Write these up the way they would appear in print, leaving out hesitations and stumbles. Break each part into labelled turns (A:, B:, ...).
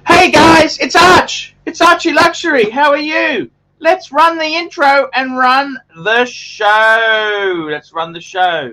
A: Hey guys, it's Arch. It's ArchieLuxury. How are you? Let's run the intro and run the show. Let's run the show.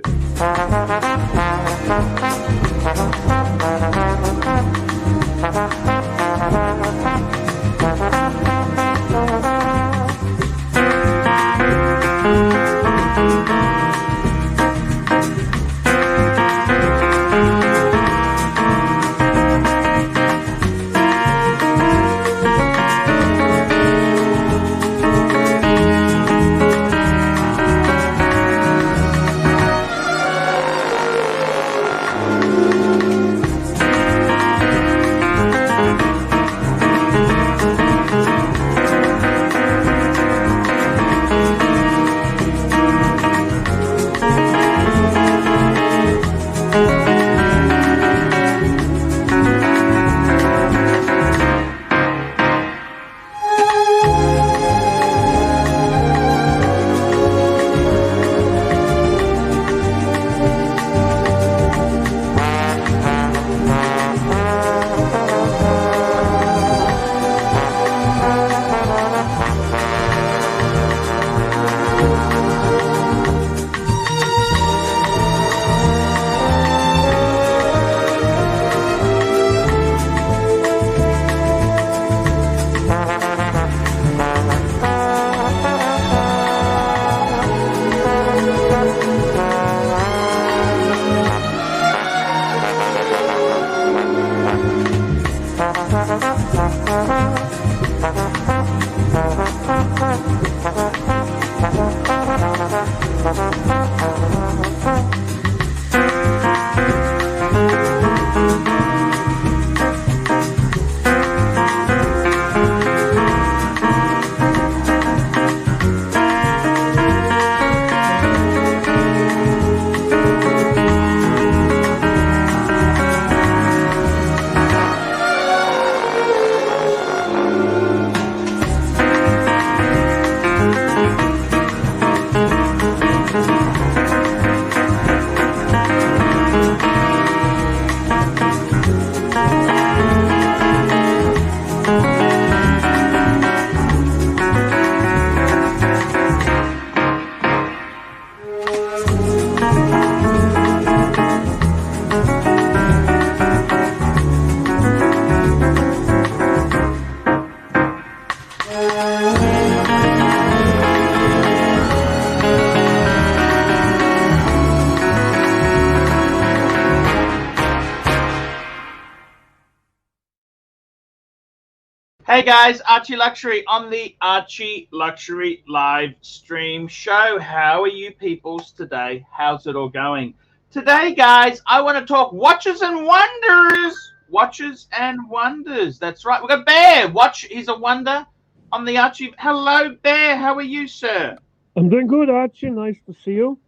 A: Hey guys, ArchieLuxury on the ArchieLuxury live stream show. How are you peoples today? How's it all going? Today, guys, I want to talk watches and wonders. Watches and wonders. That's right. We've got Bear. Watch is a wonder on the Archie. Hello, Bear. How are you, sir?
B: I'm doing good, Archie. Nice to see you.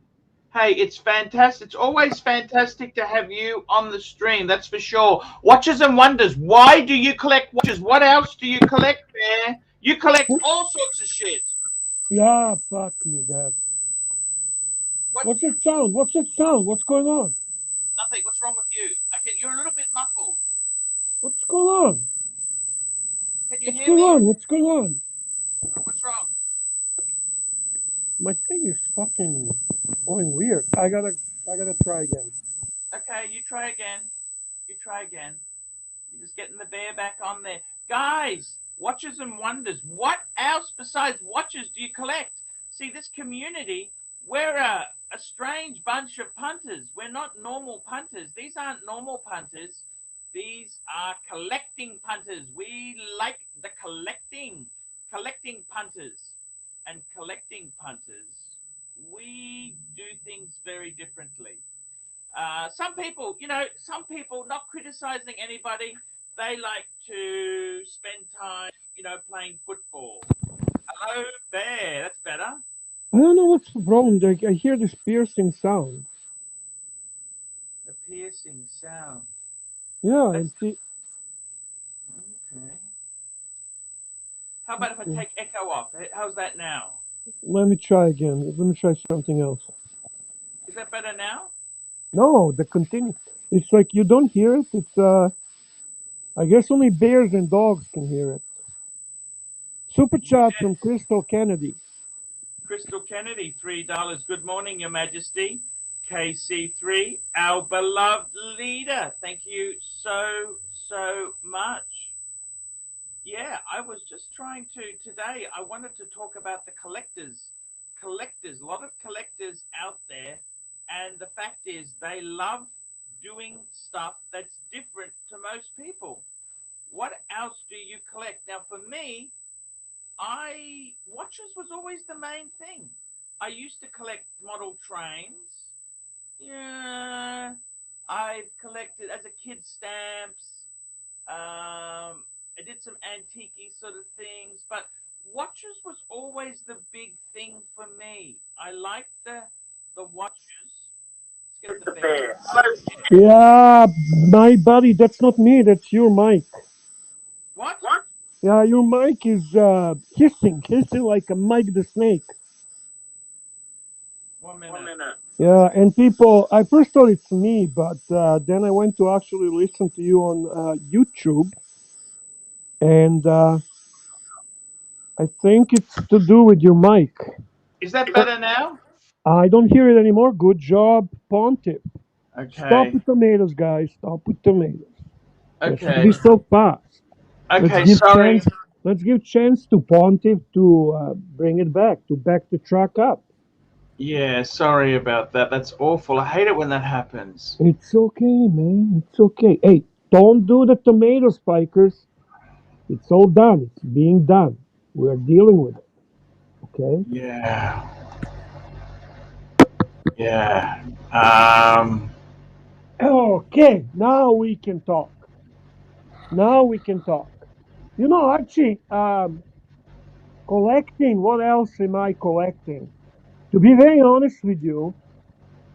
A: Hey, it's fantastic. It's always fantastic to have you on the stream, that's for sure. Watches and wonders. Why do you collect watches? What else do you collect, Bear? You collect all sorts of shit.
B: Yeah, fuck me, Dad.
A: What?
B: What's that sound? What's that sound? What's going on?
A: Nothing. What's wrong with you? Okay, you're a little bit muffled.
B: What's going on?
A: Can you
B: What's
A: hear
B: going
A: me?
B: on? What's going on?
A: What's wrong?
B: My thing is fucking going weird. I gotta try again.
A: Okay, you try again. You try again. You're just getting the Bear back on there. Guys, watches and wonders. What else besides watches do you collect? See, this community, we're a strange bunch of punters. We're not normal punters. These aren't normal punters. These are collecting punters. We like the collecting punters. And collecting punters, we do things very differently. Some people, not criticizing anybody, they like to spend time, playing football. Hello, Bear. That's better.
B: I don't know what's wrong. Like I hear this piercing sound.
A: A piercing sound.
B: Yeah,
A: Let's.
B: and see.
A: Okay. How about if I take echo off? How's that now?
B: Let me try again. Let me try something else.
A: Is that better now?
B: No, the continue. It's like you don't hear it. It's. I guess only bears and dogs can hear it. Super chat from Crystal Kennedy.
A: Crystal Kennedy, $3. Good morning, Your Majesty. KC3, our beloved leader. Thank you so much. Yeah, I was just trying to today. I wanted to talk about the collectors. Collectors, a lot of collectors out there, and the fact is they love doing stuff that's different to most people. What else do you collect? Now, for me, watches was always the main thing. I used to collect model trains. Yeah, I've collected as a kid stamps. I did some antique sort of things, but watches was always the big thing for me. I liked the watches. Let's get the bear.
B: Yeah, my buddy, that's not me. That's your mic.
A: What?
B: Yeah, your mic is hissing like a Mike the Snake.
A: 1 minute.
B: Yeah, and people, I first thought it's me, but then I went to actually listen to you on YouTube, and I think it's to do with your mic.
A: Is that better now?
B: I don't hear it anymore. Good job, Pontiff. Stop
A: Okay.
B: with tomatoes, guys. Stop with tomatoes. It should
A: Okay.
B: be so fast. Let's
A: Okay,
B: give
A: sorry.
B: chance. Let's give chance to Pontiff to bring it back, to back the truck up.
A: Yeah, sorry about that. That's awful. I hate it when that happens.
B: It's okay, man. It's okay. Hey, don't do the tomato spikers. It's all done. It's being done. We're dealing with it. Okay.
A: Yeah. Yeah. Um,
B: Okay. Now we can talk. Now we can talk. You know, Archie, collecting. What else am I collecting? To be very honest with you,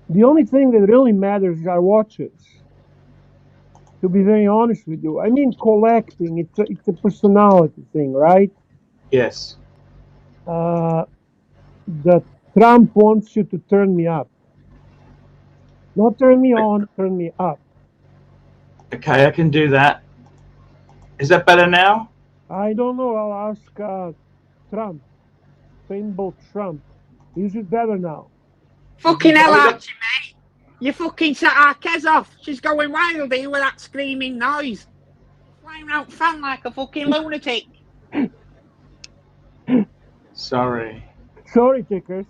B: the only thing that really matters are watches. To be very honest with you, I mean collecting. It's a personality thing, right?
A: yes.
B: Uh, the Trump wants you to turn me up, not turn me on, turn me up.
A: Okay, I can do that. Is that better now?
B: I don't know. I'll ask Trump, Paintball Trump. Is it better now? Is
C: Fucking
B: it
C: hell,
A: Have we
B: better?
A: got
C: Archie, mate. You fucking set our Kez off. She's going wild here with that screaming noise. Flying out fan like a fucking lunatic.
A: sorry.
B: Sorry, tickers.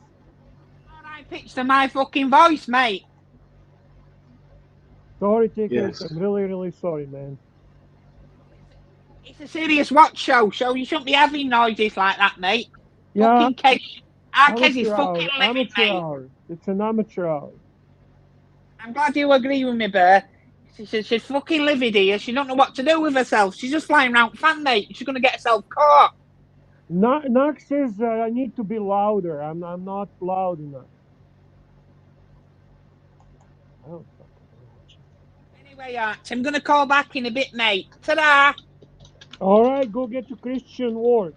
C: I pitched to my fucking voice, mate.
B: Sorry, tickers.
A: Yes.
B: I'm really, really sorry, man.
C: It's a serious watch show, so you shouldn't be having noises like that, mate.
B: Yeah,
C: Fucking Kez. Our Kez is
B: amateur
C: fucking
B: hour.
C: livid,
B: Amateur
C: mate.
B: hour. It's an amateur hour.
C: I'm glad you agree with me, Bear. She's fucking livid here. She don't know what to do with herself. She's just flying around fan, mate. She's going to get herself caught.
B: Knox says I need to be louder. I'm not loud enough. I don't fucking know.
C: Anyway, Archie, I'm going to call back in a bit, mate. Ta-da!
B: All right, go get to Christian Ward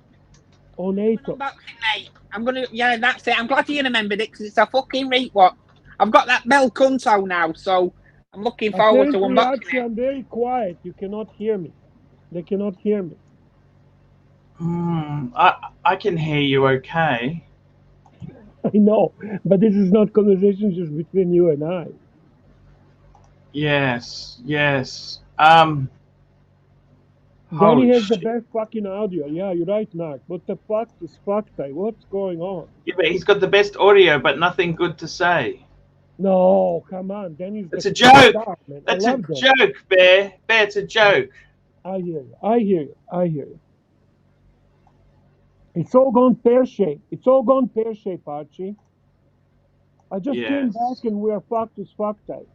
B: on Atos.
C: Unboxing, mate. I'm gonna. Yeah, that's it. I'm glad you remembered it because it's a fucking reek. What? I've got that Bell Conto now, so I'm looking forward to
B: Apparently,
C: unboxing
B: Archie,
C: it.
B: I'm very quiet. You cannot hear me. They cannot hear me.
A: I can hear you okay.
B: I know, but this is not conversation just between you and I.
A: Yes, yes.
B: Danny
A: Holy
B: has the
A: shit.
B: best fucking audio. Yeah, you're right, Knox. What the fuck is fuck time? What's going on?
A: Yeah, but he's got the best audio, but nothing good to say.
B: No, come on. Danny's
A: It's
B: the
A: a joke.
B: star, man. I
A: That's a
B: love Danny.
A: joke, Bear. Bear, it's a joke.
B: I hear you. I hear you. I hear you. It's all gone pear shaped. It's all gone pear shaped, Archie. I just came back
A: Yes.
B: and we are fucked as fuck time.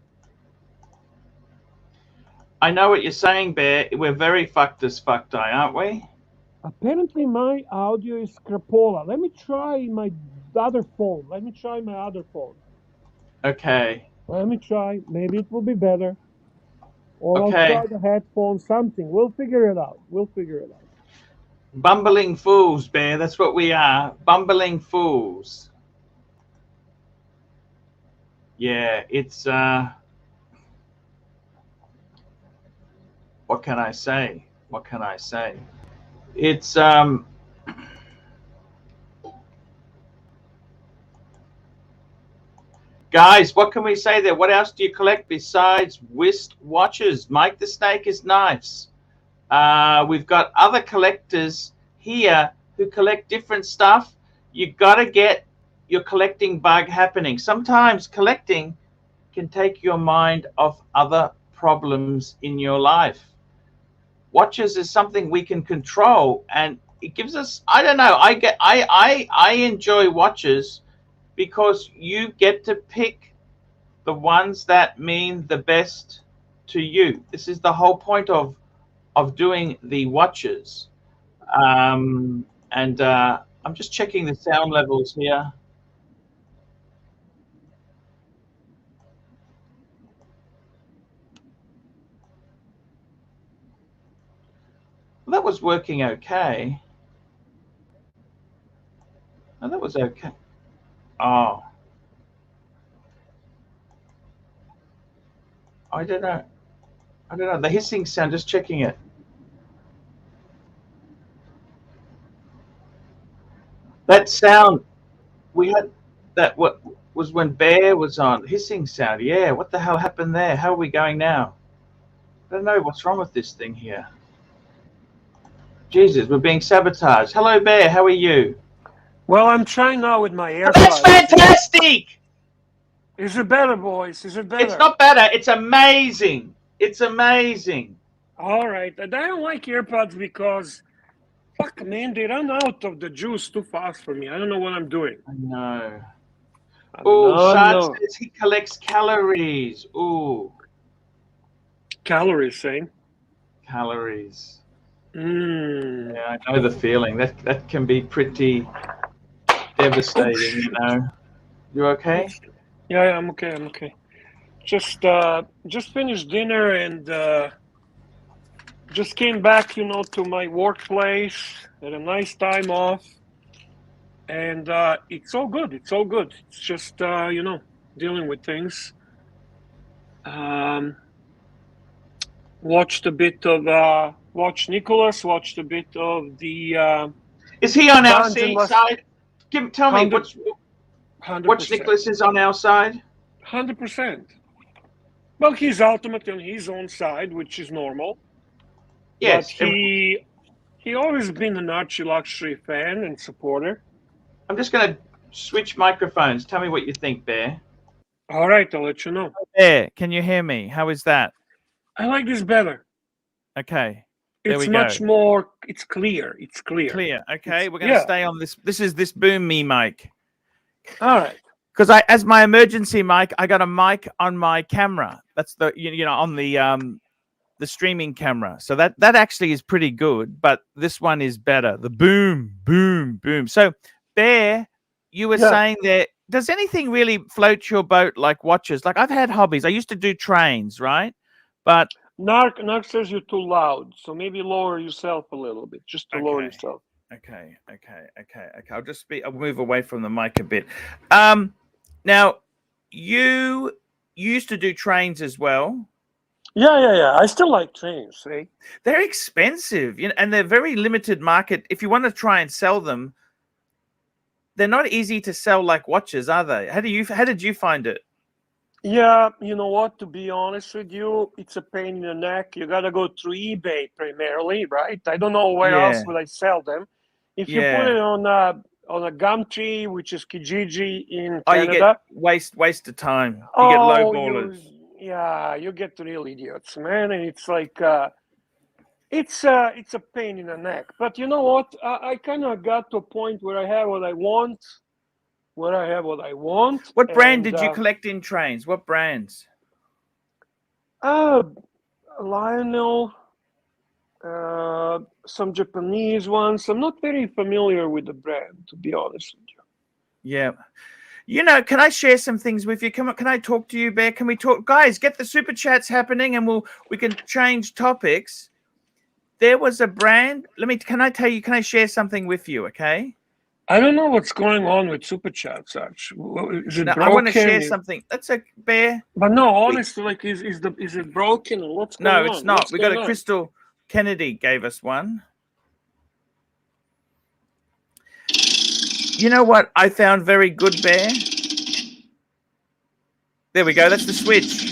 A: I know what you're saying, Bear. We're very fucked as fucked, aren't we?
B: Apparently, my audio is crapola. Let me try my other phone. Let me try my other phone.
A: Okay.
B: Let me try. Maybe it will be better. Or I'll
A: Okay.
B: try the headphone, something. We'll figure it out. We'll figure it out.
A: Bumbling fools, Bear. That's what we are. Bumbling fools. Yeah, it's what can I say? What can I say? It's guys, what can we say there? What else do you collect besides whist watches? Mike the Snake is nice. We've got other collectors here who collect different stuff. You got to get your collecting bug happening. Sometimes collecting can take your mind off other problems in your life. Watches is something we can control, and it gives us, I don't know, I enjoy watches because you get to pick the ones that mean the best to you. This is the whole point of doing the watches. I'm just checking the sound levels here. Well, that was working okay. Oh, that was okay. Oh, I don't know. I don't know. The hissing sound, just checking it. That sound, we had that, what was when Bear was on. Hissing sound. Yeah, what the hell happened there? How are we going now? I don't know what's wrong with this thing here. Jesus, we're being sabotaged. Hello, Bear. How are you?
B: Well, I'm trying now with my AirPods.
A: That's fantastic!
B: Is it better, boys? Is it better?
A: It's not better. It's amazing. It's amazing.
B: All right. I don't like AirPods because, fuck, man, they run out of the juice too fast for me. I don't know what I'm doing.
A: I know. Oh, Shad says he collects calories. Ooh.
B: Calories, eh?
A: Calories.
B: Mm.
A: Yeah, I know the feeling. That can be pretty devastating, you know. You okay?
B: Yeah, I'm okay. I'm okay. Just finished dinner and just came back, you know, to my workplace. Had a nice time off, and it's all good. It's all good. It's just you know, dealing with things. Watched a bit of watched Nicholas. Watched a bit of the.
A: Is he on our side? Tell me which Nicholas is on our side.
B: 100%. Well, he's ultimately on his own side, which is normal.
A: Yes.
B: But he always been an ArchieLuxury fan and supporter.
A: I'm just going to switch microphones. Tell me what you think, Bear.
B: All right, I'll let you know.
C: Bear, can you hear me? How is that?
B: I like this better.
C: Okay.
B: It's much more. It's clear. It's clear.
C: Clear. Okay, we're going to stay on this. This is this boom me mic.
B: All right.
C: Because as my emergency mic, I got a mic on my camera. That's the you know on the streaming camera. So that actually is pretty good. But this one is better. The boom, boom, boom. So Bear, you were saying there. Does anything really float your boat like watches? Like I've had hobbies. I used to do trains, right? But
B: Narc says you're too loud, so maybe lower yourself a little bit, just to lower yourself.
C: Okay. I'll just I'll move away from the mic a bit. Now you used to do trains as well.
B: Yeah. I still like trains. See,
C: they're expensive, you know, and they're very limited market. If you want to try and sell them, they're not easy to sell like watches, are they? How did you find it?
B: Yeah, you know what? To be honest with you, it's a pain in the neck. You gotta go through eBay primarily, right? I don't know where else would I sell them. If you put it on a Gumtree, which is Kijiji in Canada,
C: you get waste of time. You get low ballers.
B: You get real idiots, man, and it's like it's a pain in the neck. But you know what? I kind of got to a point where I have what I want.
C: What brand did you collect in trains? What brands?
B: Lionel, some Japanese ones. I'm not very familiar with the brand, to be honest with you.
C: Yeah. You know, can I share some things with you? Can I talk to you, Bear? Can we talk? Guys, get the super chats happening and we can change topics. There was a brand. Can I share something with you, okay?
B: I don't know what's going on with super chats. Arch. Is it
C: Now,
B: broken?
C: I want to share something. That's a bear.
B: But no, honestly, like, is it broken? Or what's going on?
C: No, it's not. We got a Crystal Kennedy gave us one. You know what I found very good, Bear? There we go. That's the switch.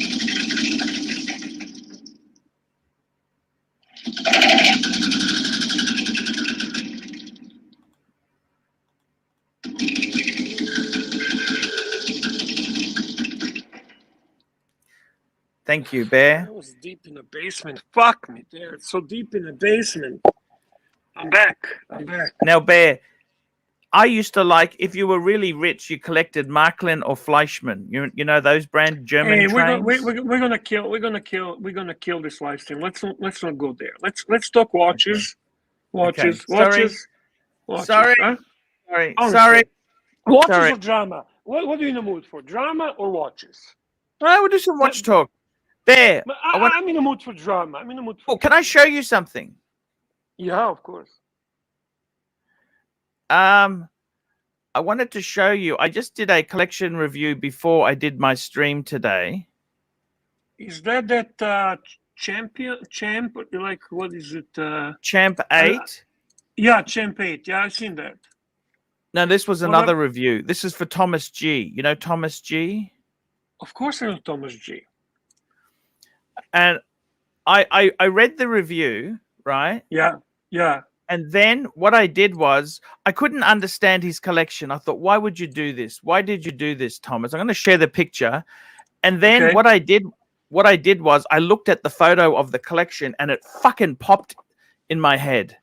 C: Thank you, Bear.
B: I was deep in the basement. Fuck me, there. It's so deep in the basement. I'm back.
C: Now, Bear, I used to like, if you were really rich, you collected Marklin or Fleischmann. You know those brand German trains.
B: We're gonna kill this live stream. Let's not go there. Let's talk watches.
C: Okay.
B: Watches.
C: Sorry.
B: Huh?
C: Sorry.
B: Honestly,
C: Sorry.
B: watches
C: Sorry.
B: or drama? What are you in the mood for? Drama or watches?
C: I will do some watch talk. Bear.
B: I'm in the mood for drama. I'm in the mood for.
C: Oh, can I show you something?
B: Yeah, of course.
C: I wanted to show you. I just did a collection review before I did my stream today.
B: Is that champ? Like, what is it?
C: Champ 8.
B: Yeah, Champ 8. Yeah, I've seen that.
C: No, this was another review. This is for Thomas G. You know Thomas G?
B: Of course I know Thomas G.
C: And I read the review, right?
B: Yeah.
C: And then what I did was I couldn't understand his collection. I thought, why would you do this? Why did you do this, Thomas? I'm going to share the picture. And then what I did was I looked at the photo of the collection and it fucking popped in my head.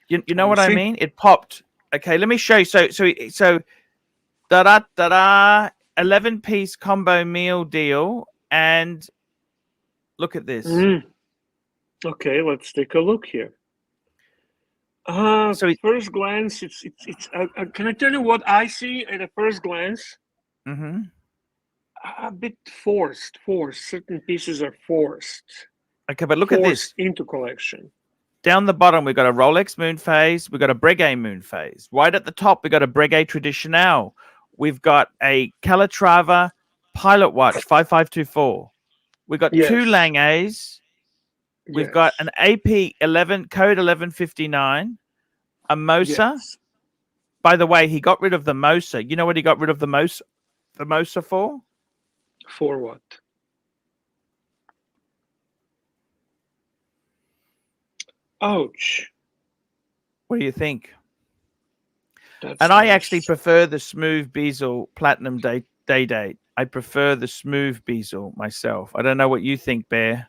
C: You know what I mean? It popped. Okay, let me show you. So 11-piece combo meal deal, and look at this.
B: Okay, let's take a look here. So first glance, it's can I tell you what I see at a first glance?
C: Mm-hmm.
B: A bit forced. Certain pieces are forced.
C: Okay, but look at this.
B: Into collection.
C: Down the bottom, we've got a Rolex moon phase. We've got a Breguet moon phase. Right at the top, we've got a Breguet Traditionnel. We've got a Calatrava Pilot Watch 5524. We've got 2 Langets. We've got an AP11 code 1159. A Mosa. By the way, he got rid of the Mosa. You know what he got rid of the Mosa for?
B: For what? Ouch.
C: What do you think? I actually prefer the smooth bezel platinum day date. I prefer the smooth bezel myself. I don't know what you think, Bear.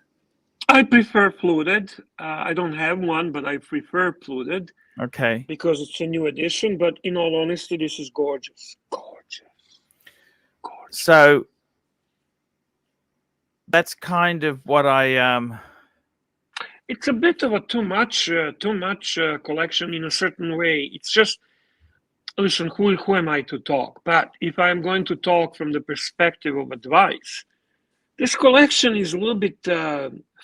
B: I prefer fluted. I don't have one, but I prefer fluted.
C: Okay.
B: Because it's a new edition, but in all honesty, this is gorgeous. Gorgeous.
C: So that's kind of what I
B: It's a bit of a too much collection in a certain way. It's just, listen, who am I to talk? But if I'm going to talk from the perspective of advice, this collection is a little bit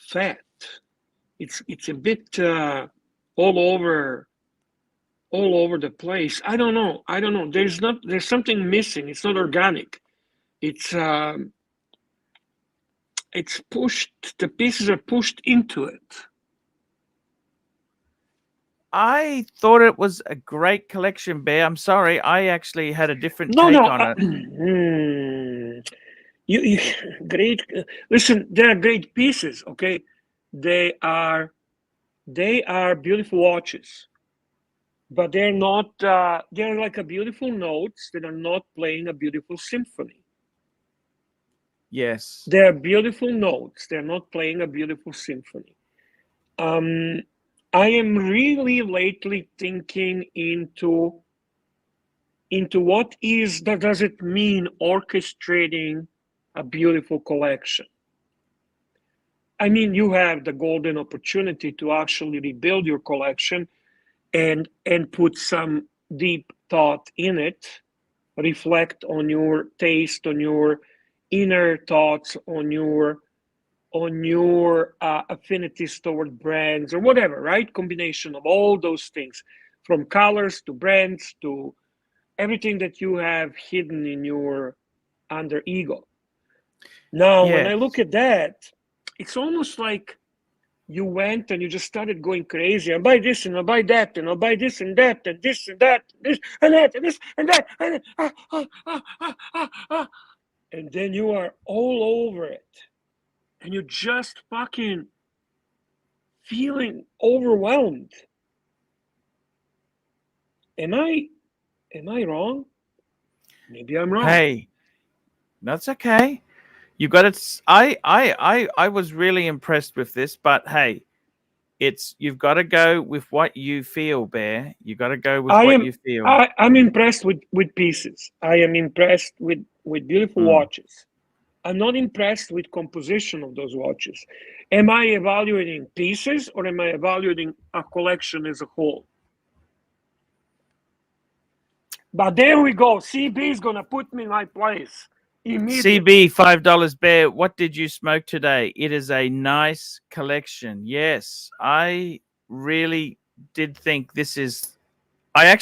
B: fat. It's a bit all over the place. I don't know. There's something missing. It's not organic. It's pushed. The pieces are pushed into it.
C: I thought it was a great collection, Bear. I'm sorry. I actually had a different take on it.
B: You great. Listen, they are great pieces. Okay, they are beautiful watches, but they're not. They're like a beautiful notes that are not playing a beautiful symphony.
C: Yes,
B: they're beautiful notes. They're not playing a beautiful symphony. I am really lately thinking into what does it mean orchestrating a beautiful collection. I mean, you have the golden opportunity to actually rebuild your collection and put some deep thought in it, reflect on your taste, on your inner thoughts, on your affinities toward brands or whatever, right? Combination of all those things. from colors to brands to everything that you have hidden in your under ego. Now, when I look at that, it's almost like you went and you just started going crazy. I buy this and I buy that and I buy this and that and this and that, this and that and this and that. And then you are all over it. And you're just fucking feeling overwhelmed. Am I wrong? Maybe I'm wrong.
C: Hey, that's okay. You got it. I was really impressed with this, but hey, you've got to go with what you feel, Bear. You got to go with what you feel.
B: I'm impressed with pieces. I am impressed with beautiful watches. I'm not impressed with composition of those watches. Am I evaluating pieces or am I evaluating a collection as a whole? But there we go. CB is gonna put me in my place immediately.
C: CB $5 Bear. What did you smoke today? It is a nice collection. Yes, I really did think this is. I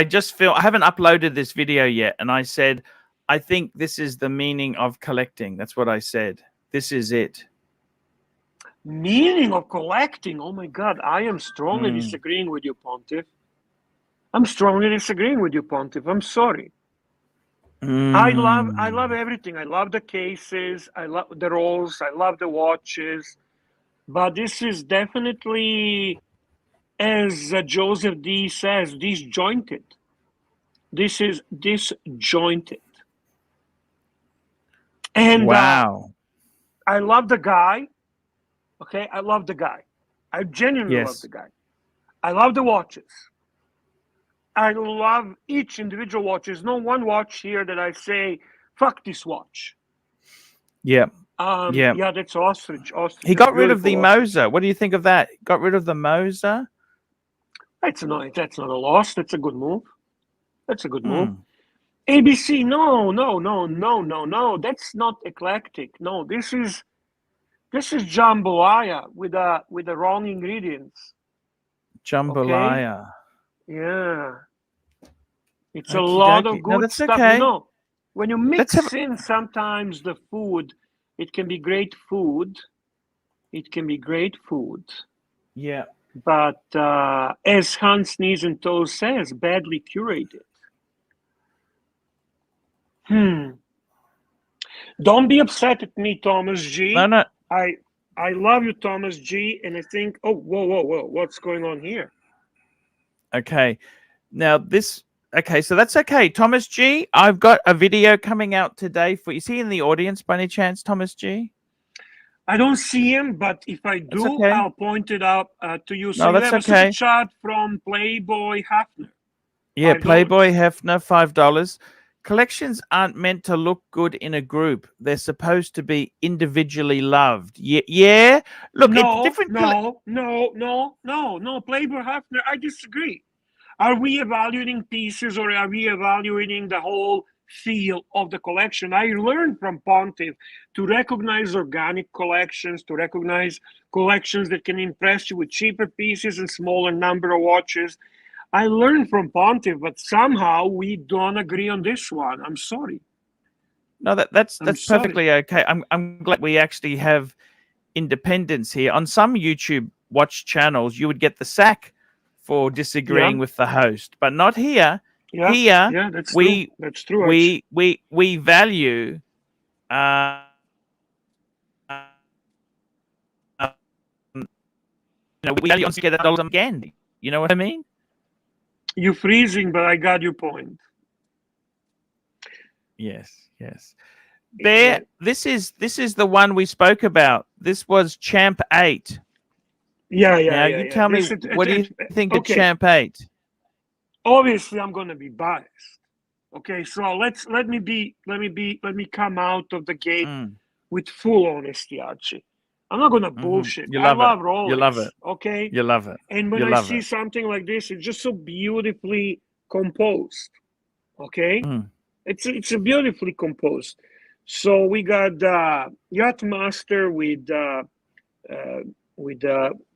C: just feel I haven't uploaded this video yet, and I said I think this is the meaning of collecting. That's what I said. This is it.
B: Meaning of collecting. Oh my God, I am strongly disagreeing with you, Pontiff. I'm strongly disagreeing with you, Pontiff. I'm sorry. I love everything. I love the cases. I love the rolls. I love the watches. But this is definitely, as Joseph D says, disjointed. This is disjointed. And
C: wow.
B: I love the guy. Okay, I love the guy. I genuinely love the guy. I love the watches. I love each individual watch. There's no one watch here that I say, fuck this watch.
C: Yeah.
B: Yeah, that's ostrich.
C: He got rid of the Moser. What do you think of that? Got rid of the Moser?
B: That's not a loss. That's a good move. That's a good move. ABC, no. That's not eclectic. No, this is jambalaya with the wrong ingredients.
C: Jambalaya.
B: Okay? Yeah. It's a lot of good stuff.
C: Okay.
B: You know, when you mix in sometimes the food, it can be great food. It can be great food.
C: Yeah.
B: But as Hans Knees and Toes says, badly curated. Don't be upset at me, Thomas G.
C: No.
B: I love you, Thomas G. And I think, oh, whoa. What's going on here?
C: Okay. Now this... Okay, so that's okay. Thomas G, I've got a video coming out today for you. Is he in the audience by any chance, Thomas G?
B: I don't see him, but if I do, I'll point it out to you. So
C: no,
B: you have a super chat from Playboy Hefner.
C: Yeah, Playboy Hefner, $5. Collections aren't meant to look good in a group. They're supposed to be individually loved. Yeah. Look, it's different.
B: No. Playboy Hefner, I disagree. Are we evaluating pieces or are we evaluating the whole feel of the collection? I learned from Pontiff to recognize organic collections, to recognize collections that can impress you with cheaper pieces and smaller number of watches. I learned from Pontiff, but somehow we don't agree on this one. I'm sorry.
C: No, that's perfectly okay. I'm glad we actually have independence here. On some YouTube watch channels, you would get the sack for disagreeing with the host, but not here. Here,
B: that's true. That's true.
C: We value. We value to get $1 again. You know what I mean?
B: You're freezing, but I got your point.
C: Yes. Bear, this is the one we spoke about. This was Champ 8.
B: Yeah.
C: Now you tell me, what do you think of Champ 8?
B: Obviously, I'm going to be biased. Okay, so let me come out of the gate with full honesty, Archie. I'm not going to bullshit. I love Rolex.
C: You love it.
B: Okay,
C: you love it.
B: And when I see something like this, it's just so beautifully composed. Okay, it's a beautifully composed. So we got Yachtmaster with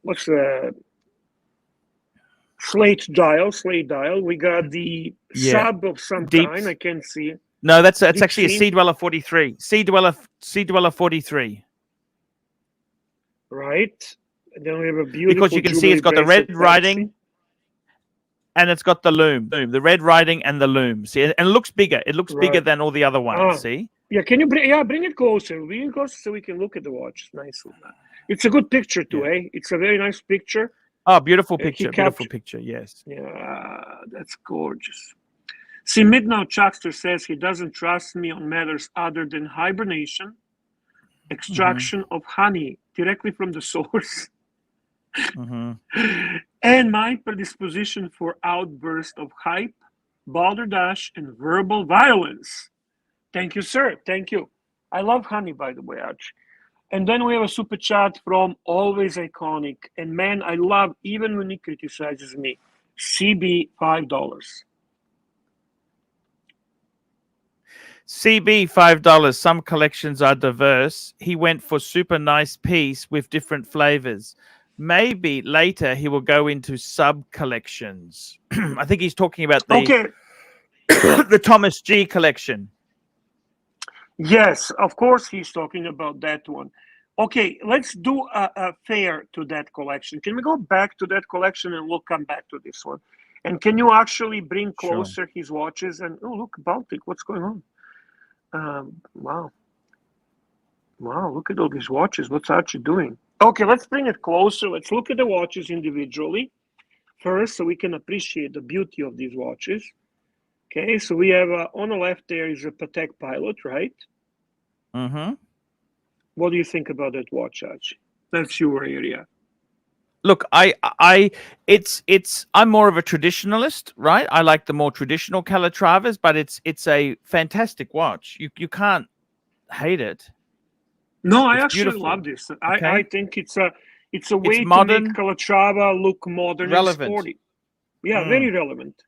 B: what's the Slate dial. We got the sub of some
C: Deep.
B: kind. I can't see it.
C: No, that's
B: Deep
C: actually
B: sea.
C: a Sea Dweller 43. Sea Dweller 43.
B: Right. And then we have a beautiful
C: Because you can see it's got the red writing and it's got the loom. The red writing and the loom. See, and it looks bigger. It looks bigger than all the other ones. See?
B: Yeah, can you bring it closer? Bring it closer so we can look at the watch. Nice. It's a good picture too, eh? It's a very nice picture.
C: Oh, beautiful picture. Beautiful picture, yes.
B: Yeah, that's gorgeous. See, Midnight Chuckster says he doesn't trust me on matters other than hibernation, extraction of honey directly from the source, and my predisposition for outbursts of hype, balderdash, and verbal violence. Thank you, sir. Thank you. I love honey, by the way, Archie. And then we have a super chat from Always Iconic. And man, I love, even when he criticizes me, CB $5.
C: CB $5. Some collections are diverse. He went for super nice piece with different flavors. Maybe later he will go into sub collections. I think he's talking about the the Thomas G collection.
B: Yes, of course he's talking about that one. Okay, let's do a fair to that collection. Can we go back to that collection and we'll come back to this one? And can you actually bring closer his watches? And oh, look, Baltic, what's going on? Wow, look at all these watches. What's Archie doing? Okay, let's bring it closer. Let's look at the watches individually first so we can appreciate the beauty of these watches. Okay, so we have on the left there is a Patek Pilot, right? What do you think about that watch, Archie? That's your area.
C: Look, I'm more of a traditionalist, right? I like the more traditional Calatravas, but it's a fantastic watch. You can't hate it.
B: No, I actually love this. I think it's a way
C: modern,
B: to make Calatrava look modern, relevant, and sporty. Yeah, very relevant.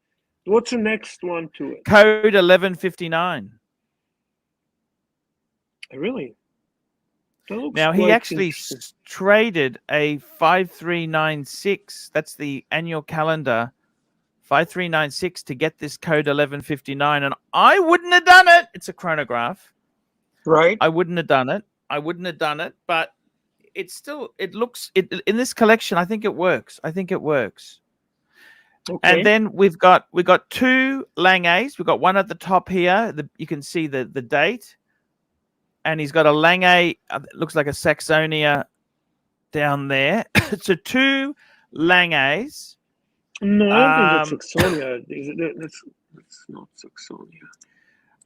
B: What's the next one to it?
C: Code 1159.
B: Really?
C: Now he actually traded a 5396. That's the annual calendar 5396 to get this code 1159, and I wouldn't have done it. It's a chronograph,
B: right?
C: I wouldn't have done it. But it's still looks in this collection. I think it works. Okay. And then we've got two Langes. We've got one at the top here. You can see the date. And he's got a Lange, looks like a Saxonia down there. So two Langes.
B: No, I don't think that's Saxonia. That's not Saxonia.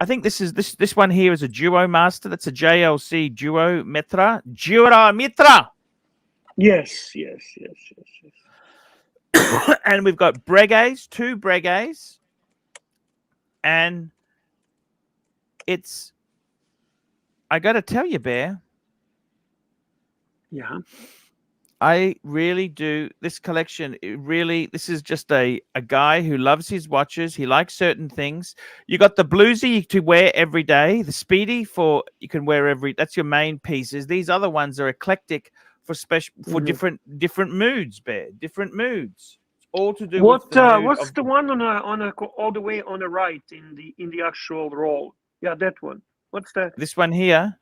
C: I think this one here is a Duo Master. That's a JLC Duo Mitra. Jura Mitra.
B: Yes.
C: And we've got Breguets, two Breguets. And I got to tell you, Bear.
B: Yeah.
C: I really do. This collection, this is just a guy who loves his watches. He likes certain things. You got the bluesy to wear every day. The speedy you can wear that's your main pieces. These other ones are eclectic for different moods, Bear. Different moods. It's all to do with
B: what's the one on all the way on the right in the actual roll? Yeah, that one. What's that?
C: This one here.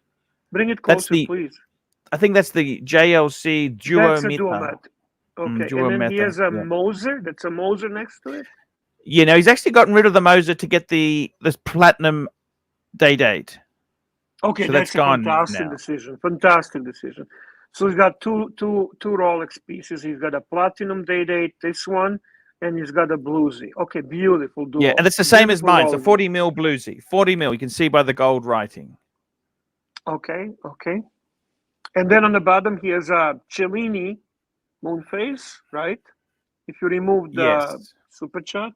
B: Bring it closer, please.
C: I think that's the JLC Duo
B: That's a Duomet. Okay, and then he has a Moser. That's a Moser next to it.
C: You know, he's actually gotten rid of the Moser to get this platinum date.
B: Okay, so that's a fantastic decision. Fantastic decision. So he's got two Rolex pieces. He's got a platinum date, this one, and he's got a bluesy. Okay, beautiful duo.
C: Yeah, and it's the same as mine. It's a 40 mil bluesy. 40 mil. You can see by the gold writing.
B: Okay. And then on the bottom, he has a Cellini Moonface, right? If you remove the super chat.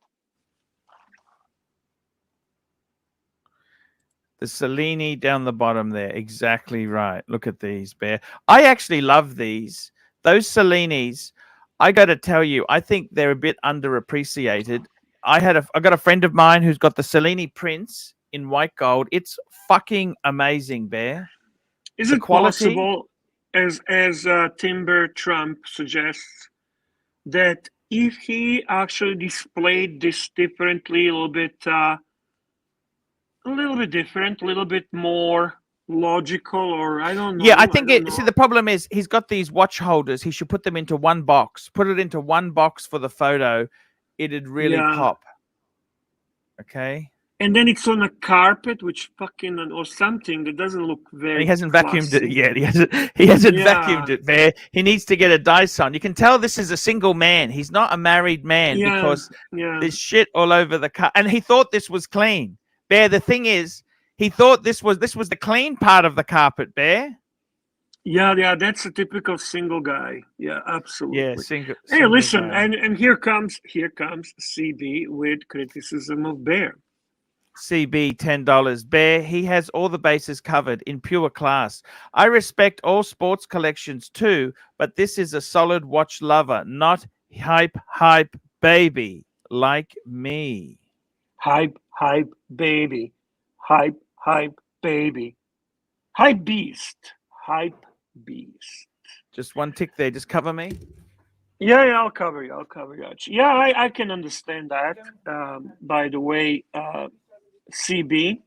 C: The Cellini down the bottom there. Exactly right. Look at these, Bear. I actually love these. Those Cellinis, I got to tell you, I think they're a bit underappreciated. I got a friend of mine who's got the Cellini Prince in white gold. It's fucking amazing, Bear.
B: Is it possible, as Timber Trump suggests, that if he actually displayed this differently, a little bit different, a little bit more logical, or I don't know.
C: Yeah, I think see, the problem is he's got these watch holders. He should put them into one box. Put it into one box for the photo. It'd really pop. Okay.
B: And then it's on a carpet, which fucking or something that doesn't look very.
C: And he hasn't vacuumed it yet. He hasn't vacuumed it, man. He needs to get a Dyson. You can tell this is a single man. He's not a married man because there's shit all over the car. And he thought this was clean. Bear, the thing is, he thought this was the clean part of the carpet, Bear.
B: Yeah, that's a typical single guy. Yeah, absolutely.
C: Yeah, single.
B: Hey, listen, and here comes CB with criticism of Bear.
C: CB $10. Bear, he has all the bases covered in pure class. I respect all sports collections too, but this is a solid watch lover, not hype baby like me.
B: Hype baby. Hype baby. Hype beast.
C: Just one tick there. Just cover me.
B: Yeah, I'll cover you. Yeah, I can understand that. By the way, CB.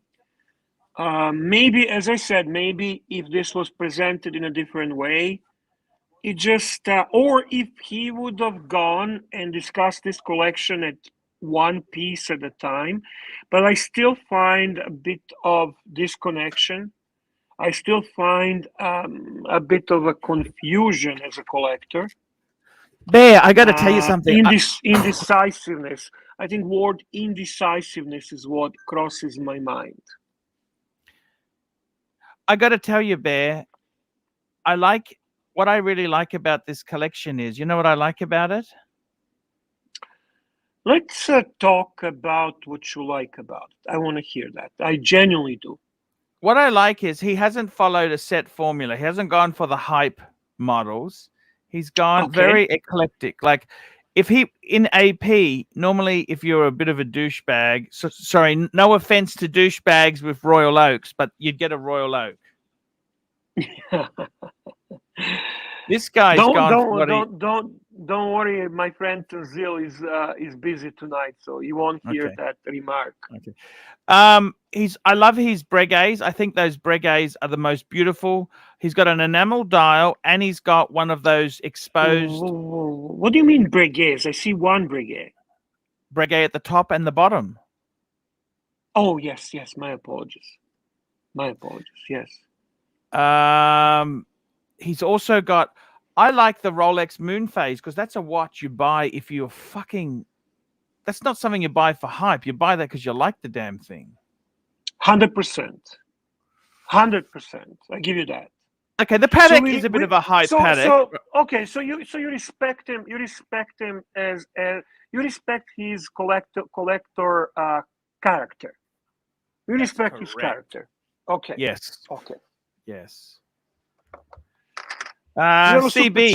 B: Maybe, as I said, maybe if this was presented in a different way, it just, or if he would have gone and discussed this collection at one piece at a time, but I still find a bit of disconnection. I still find a bit of a confusion as a collector.
C: Bear, I got to tell you something.
B: Indecisiveness. I think word indecisiveness is what crosses my mind.
C: I got to tell you, Bear, what I really like about this collection is, you know what I like about it?
B: Let's talk about what you like about it. I want to hear that. I genuinely do.
C: What I like is he hasn't followed a set formula. He hasn't gone for the hype models. He's gone very eclectic. Like if he in AP, normally if you're a bit of a douchebag, sorry, no offense to douchebags with Royal Oaks, but you'd get a Royal Oak. This guy's
B: don't worry, my friend Tanzil is busy tonight, so you won't hear that remark.
C: Okay. I love his breguets. I think those breguets are the most beautiful. He's got an enamel dial and he's got one of those exposed.
B: What do you mean breguets? I see one breguet.
C: Breguet at the top and the bottom.
B: Oh yes. My apologies. Yes.
C: He's also got. I like the Rolex Moon Phase because that's a watch you buy if you're fucking. That's not something you buy for hype. You buy that because you like the damn thing.
B: 100%. I give you that.
C: Okay, the Patek is a bit of a hype Patek.
B: So you respect him. You respect him as you respect his collector character. You respect his character. Okay.
C: Yes.
B: Okay.
C: Yes. CB,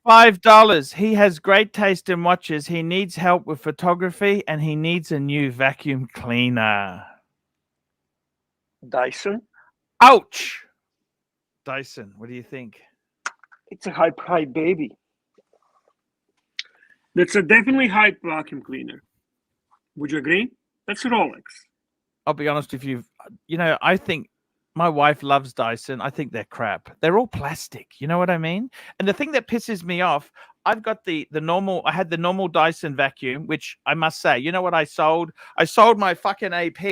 C: $5. He has great taste in watches. He needs help with photography and he needs a new vacuum cleaner.
B: Dyson.
C: Ouch. Dyson, what do you think?
B: It's a hype baby. That's a definitely hype vacuum cleaner. Would you agree? That's a Rolex.
C: I'll be honest with you. I think my wife loves Dyson. I think they're crap. They're all plastic. You know what I mean? And the thing that pisses me off, I've got the normal. I had the normal Dyson vacuum, which I must say, you know what I sold? I sold my fucking AP,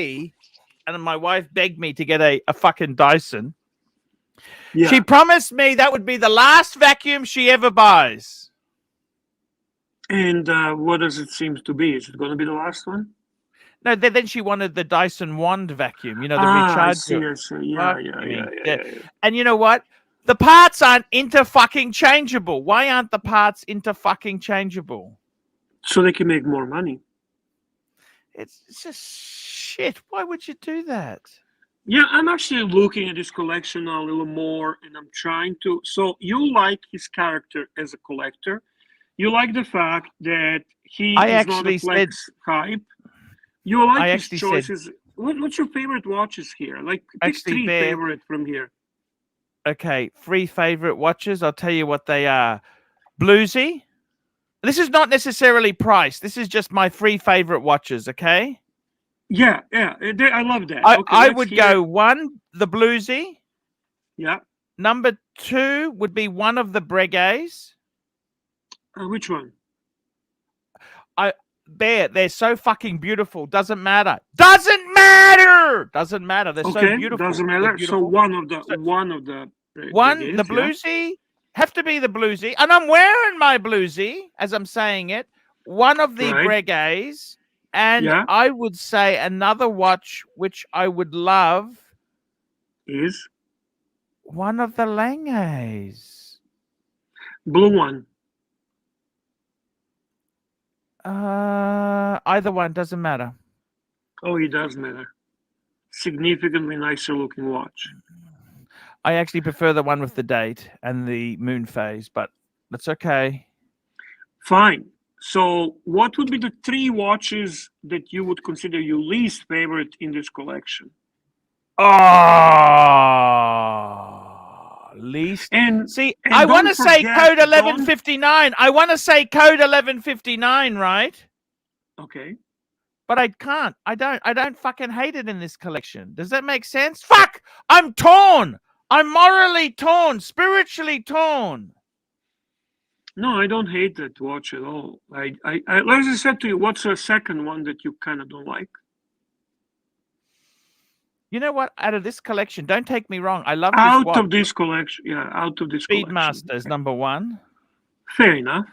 C: and my wife begged me to get a fucking Dyson. Yeah. She promised me that would be the last vacuum she ever buys.
B: And what does it seem to be? Is it going to be the last one?
C: No, then she wanted the Dyson wand vacuum, the rechargeable.
B: I see. Yeah.
C: And you know what? The parts aren't fucking changeable. Why aren't the parts fucking changeable?
B: So they can make more money.
C: It's just shit. Why would you do that?
B: Yeah, I'm actually looking at this collection a little more, and I'm trying to. So you like his character as a collector. You like the fact that he is not a flex hype. You like his choices. What's your favorite watches here? Like, pick three favorite from here.
C: Okay, 3 favorite watches. I'll tell you what they are. Bluesy. This is not necessarily price. This is just my 3 favorite watches. Okay.
B: Yeah, yeah. I love that.
C: I
B: Okay,
C: I
B: let's
C: would
B: hear.
C: go 1, the Bluesy.
B: Yeah.
C: Number 2 would be one of the Breguets.
B: Which one?
C: They're so fucking beautiful. Doesn't matter. Doesn't matter. Doesn't matter. They're so
B: Okay,
C: beautiful.
B: doesn't
C: They're
B: matter. So
C: beautiful.
B: one of the
C: So-
B: Breguets,
C: the Bluesy, have to be the Bluesy, and I'm wearing my Bluesy as I'm saying it. One of the
B: Right.
C: Breguets, and
B: Yeah.
C: I would say another watch which I would love,
B: Is
C: one of the Langes.
B: blue one.
C: Either one doesn't matter.
B: Oh, it does matter. Significantly nicer looking watch.
C: I actually prefer the one with the date and the moon phase, but that's okay.
B: Fine. So, what would be the 3 watches that you would consider your least favorite in this collection?
C: Least.
B: And
C: See,
B: and
C: I want to
B: don't
C: say
B: forget-
C: code
B: don't-
C: 1159. I want to say code 1159, right?
B: Okay.
C: But I can't. I don't fucking hate it in this collection. Does that make sense? Fuck! I'm torn. I'm morally torn, spiritually torn.
B: No, I don't hate that watch at all. I like I said to you, what's the second one that you kind of don't like?
C: You know what? Out of this collection, don't take me wrong. I love this watch.
B: Out of this collection, yeah, out of this collection.
C: Speedmaster is number 1.
B: Fair enough.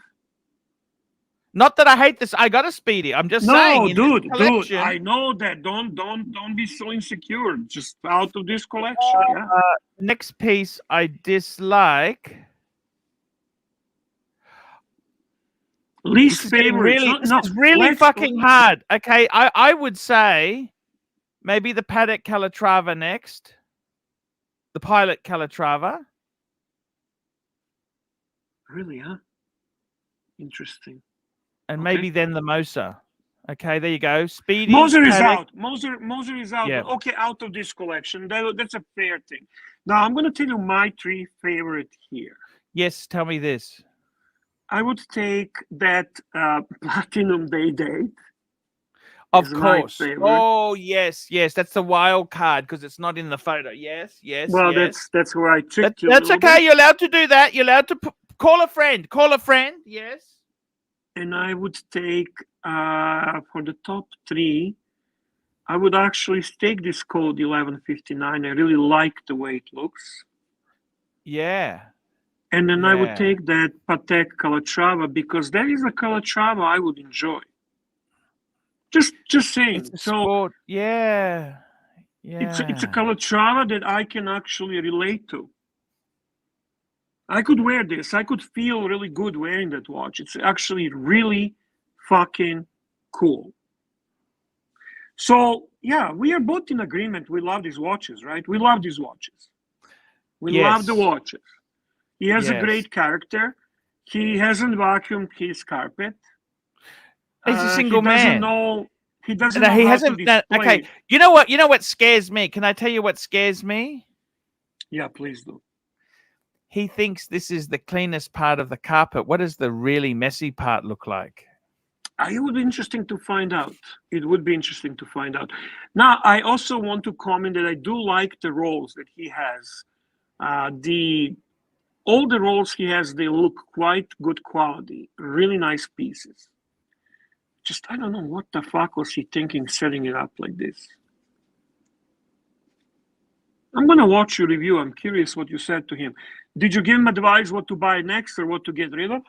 C: Not that I hate this. I got a Speedy. I'm just saying.
B: No,
C: in this
B: dude,
C: collection,
B: I know that. Don't be so insecure. Just out of this collection, yeah.
C: Next piece I dislike.
B: Least
C: This is getting
B: favorite.
C: really, this is really fucking hard. Okay, I would say maybe the Patek Calatrava next. The Pilot Calatrava.
B: Really, huh? Interesting.
C: And
B: Okay.
C: maybe then the Moser. Okay, there you go. Speedy.
B: Moser is
C: Patek.
B: out. Moser is out.
C: Yeah.
B: Okay, out of this collection. That's a fair thing. Now I'm gonna tell you my 3 favorite here.
C: Yes, tell me this.
B: I would take that Platinum Day Date.
C: Of
B: is my
C: course.
B: favorite.
C: Oh, yes. That's the wild card because it's not in the photo. Yes.
B: Well,
C: yes.
B: that's where I tricked you. a
C: That's
B: little
C: okay.
B: bit.
C: You're allowed to do that. You're allowed to call a friend. Call a friend. Yes.
B: And I would take for the top 3. I would actually take this code 1159. I really like the way it looks.
C: Yeah.
B: And then I would
C: Yeah.
B: take that Patek Calatrava because that is a Calatrava I would enjoy. Just saying.
C: It's a
B: So
C: sport. Yeah.
B: it's a Calatrava that I can actually relate to. I could wear this. I could feel really good wearing that watch. It's actually really fucking cool. So yeah, we are both in agreement. We love these watches, right? We love these watches. We love the
C: Yes.
B: watches. He has a
C: Yes.
B: great character. He hasn't vacuumed his carpet.
C: He's a single
B: he doesn't
C: man.
B: Know, he doesn't
C: No,
B: know
C: he
B: how
C: hasn't.
B: to
C: No,
B: display.
C: okay. You know what? You know what scares me? Can I tell you what scares me?
B: Yeah, please do.
C: He thinks this is the cleanest part of the carpet. What does the really messy part look like?
B: It would be interesting to find out. It would be interesting to find out. Now, I also want to comment that I do like the rolls that he has. All the rolls he has, they look quite good quality. Really nice pieces. Just, I don't know what the fuck was he thinking setting it up like this. I'm going to watch your review. I'm curious what you said to him. Did you give him advice what to buy next or what to get rid of?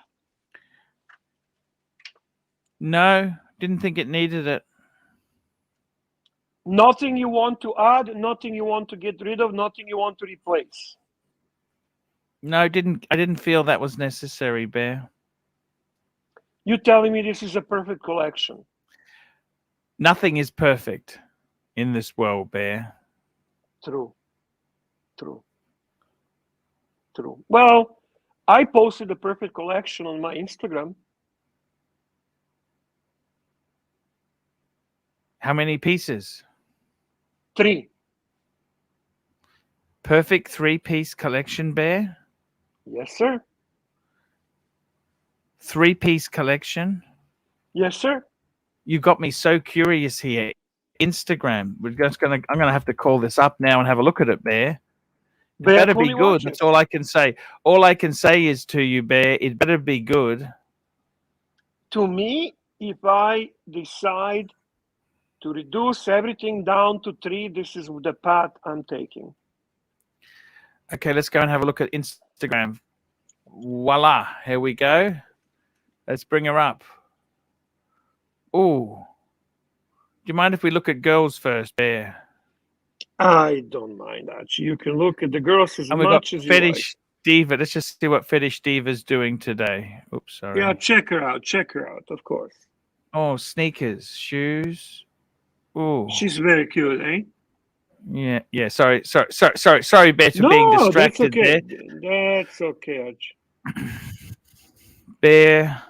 C: No, didn't think it needed it.
B: Nothing you want to add, nothing you want to get rid of, nothing you want to replace.
C: No, I didn't feel that was necessary, Bear.
B: You telling me this is a perfect collection?
C: Nothing is perfect in this world, Bear.
B: True. Well, I posted a perfect collection on my Instagram.
C: How many pieces?
B: 3.
C: Perfect 3-piece collection, Bear?
B: Yes, sir.
C: three-piece collection.
B: Yes, sir.
C: You got me so curious here. Instagram. I'm gonna have to call this up now and have a look at it, Bear. It
B: Bear
C: better be
B: fully
C: good.
B: watches.
C: That's all I can say. All I can say is to you, Bear, it better be good.
B: To me, if I decide to reduce everything down to 3, this is the path I'm taking.
C: Okay, let's go and have a look at Instagram. Voila, here we go. Let's bring her up. Ooh. Do you mind if we look at girls first, Bear?
B: I don't mind, Archie. You can look at the girls as
C: And we've got
B: much as you like.
C: Fetish Diva. Let's just see what Fetish Diva's doing today. Oops, sorry.
B: Yeah, check her out. Check her out, of course.
C: Oh, sneakers, shoes. Ooh.
B: She's very cute, eh?
C: Yeah. Sorry, Bear, for being distracted
B: that's okay.
C: there.
B: That's okay, Archie.
C: Bear.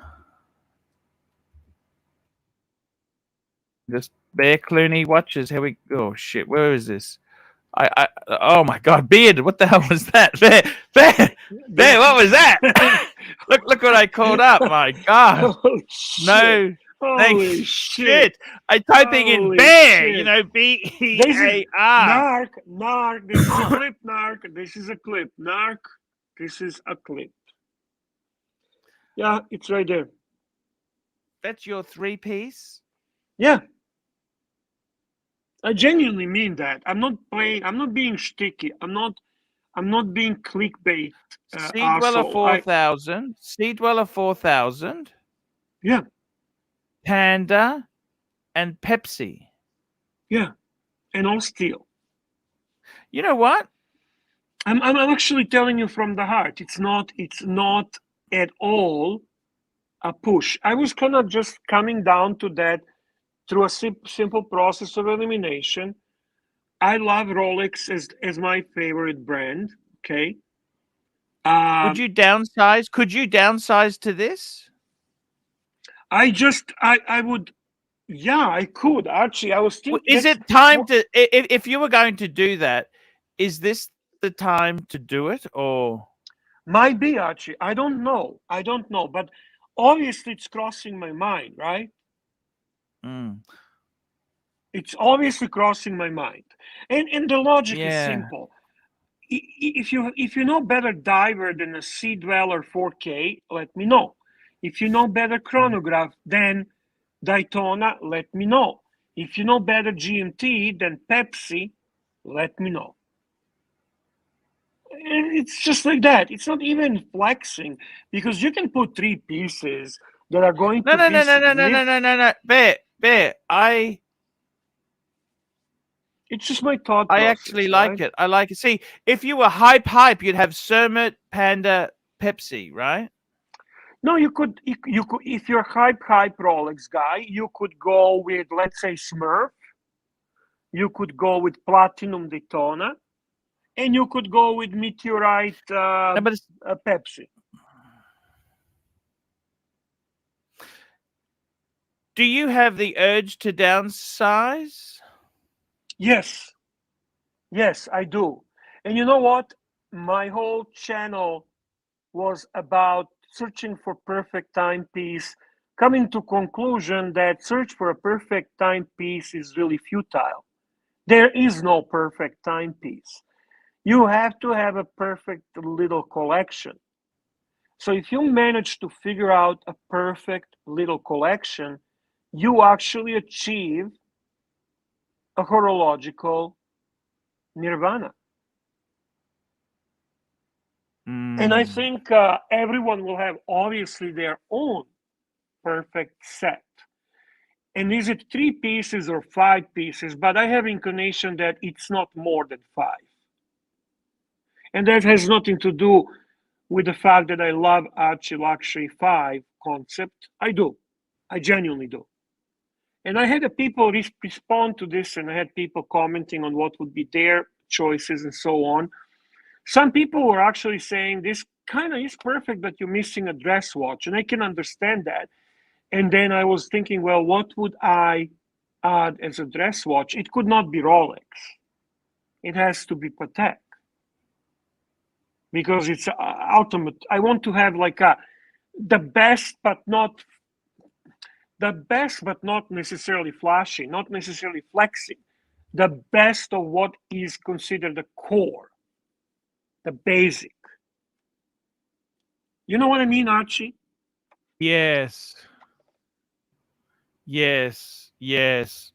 C: Just Bear Clooney watches. Here we go. Oh shit, where is this? Oh my god, Beard, what the hell was that? Bear, what was that? look what I called up. My god.
B: Oh, shit.
C: No.
B: Holy
C: shit. I'm typing in Bear,
B: shit.
C: B-E-A-R.
B: Narc, this is a clip, Narc. This is a clip. Narc, this is a clip. Yeah, it's right there.
C: That's your three-piece?
B: Yeah. I genuinely mean that. I'm not playing. I'm not being shticky. I'm not being clickbait.
C: Sea Dweller 4000. Sea Dweller 4000.
B: Yeah.
C: Panda and Pepsi.
B: Yeah. And all steel.
C: You know what?
B: I'm actually telling you from the heart. It's not at all a push. I was kind of just coming down to that through a simple process of elimination. I love Rolex as my favorite brand. Okay.
C: Would you downsize? Could you downsize to this?
B: I would. Yeah, I could, Archie. I was thinking.
C: Is it time to? If you were going to do that, is this the time to do it, or?
B: Might be, Archie. I don't know. But obviously, it's crossing my mind, right? It's obviously crossing my mind, and the logic is simple. If you know better diver than a Sea Dweller 4K, let me know. If you know better chronograph than Daytona, let me know. If you know better GMT than Pepsi, let me know. And it's just like that. It's not even flexing, because you can put 3 pieces that are going to be
C: No. Bear.
B: It's just my thought
C: I
B: process,
C: actually like it. I like it. See, if you were hype, you'd have Cermet, Panda, Pepsi, right?
B: No, you could if you're hype Rolex guy, you could go with, let's say, Smurf. You could go with Platinum Daytona, and you could go with Meteorite Pepsi.
C: Do you have the urge to downsize?
B: Yes, I do. And you know what? My whole channel was about searching for perfect timepiece, coming to conclusion that search for a perfect timepiece is really futile. There is no perfect timepiece. You have to have a perfect little collection. So if you manage to figure out a perfect little collection, you actually achieve a horological nirvana. And I think everyone will have obviously their own perfect set. And is it 3 pieces or 5 pieces? But I have inclination that it's not more than 5. And that has nothing to do with the fact that I love ArchieLuxury 5 concept. I do. I genuinely do. And I had people respond to this, and I had people commenting on what would be their choices and so on. Some people were actually saying this kind of is perfect, but you're missing a dress watch. And I can understand that. And then I was thinking, well, what would I add as a dress watch? It could not be Rolex. It has to be Patek, because it's ultimate. I want to have like a the best, but not necessarily flashy, not necessarily flexing. The best of what is considered the core, the basic. You know what I mean, Archie?
C: Yes. Yes. Yes.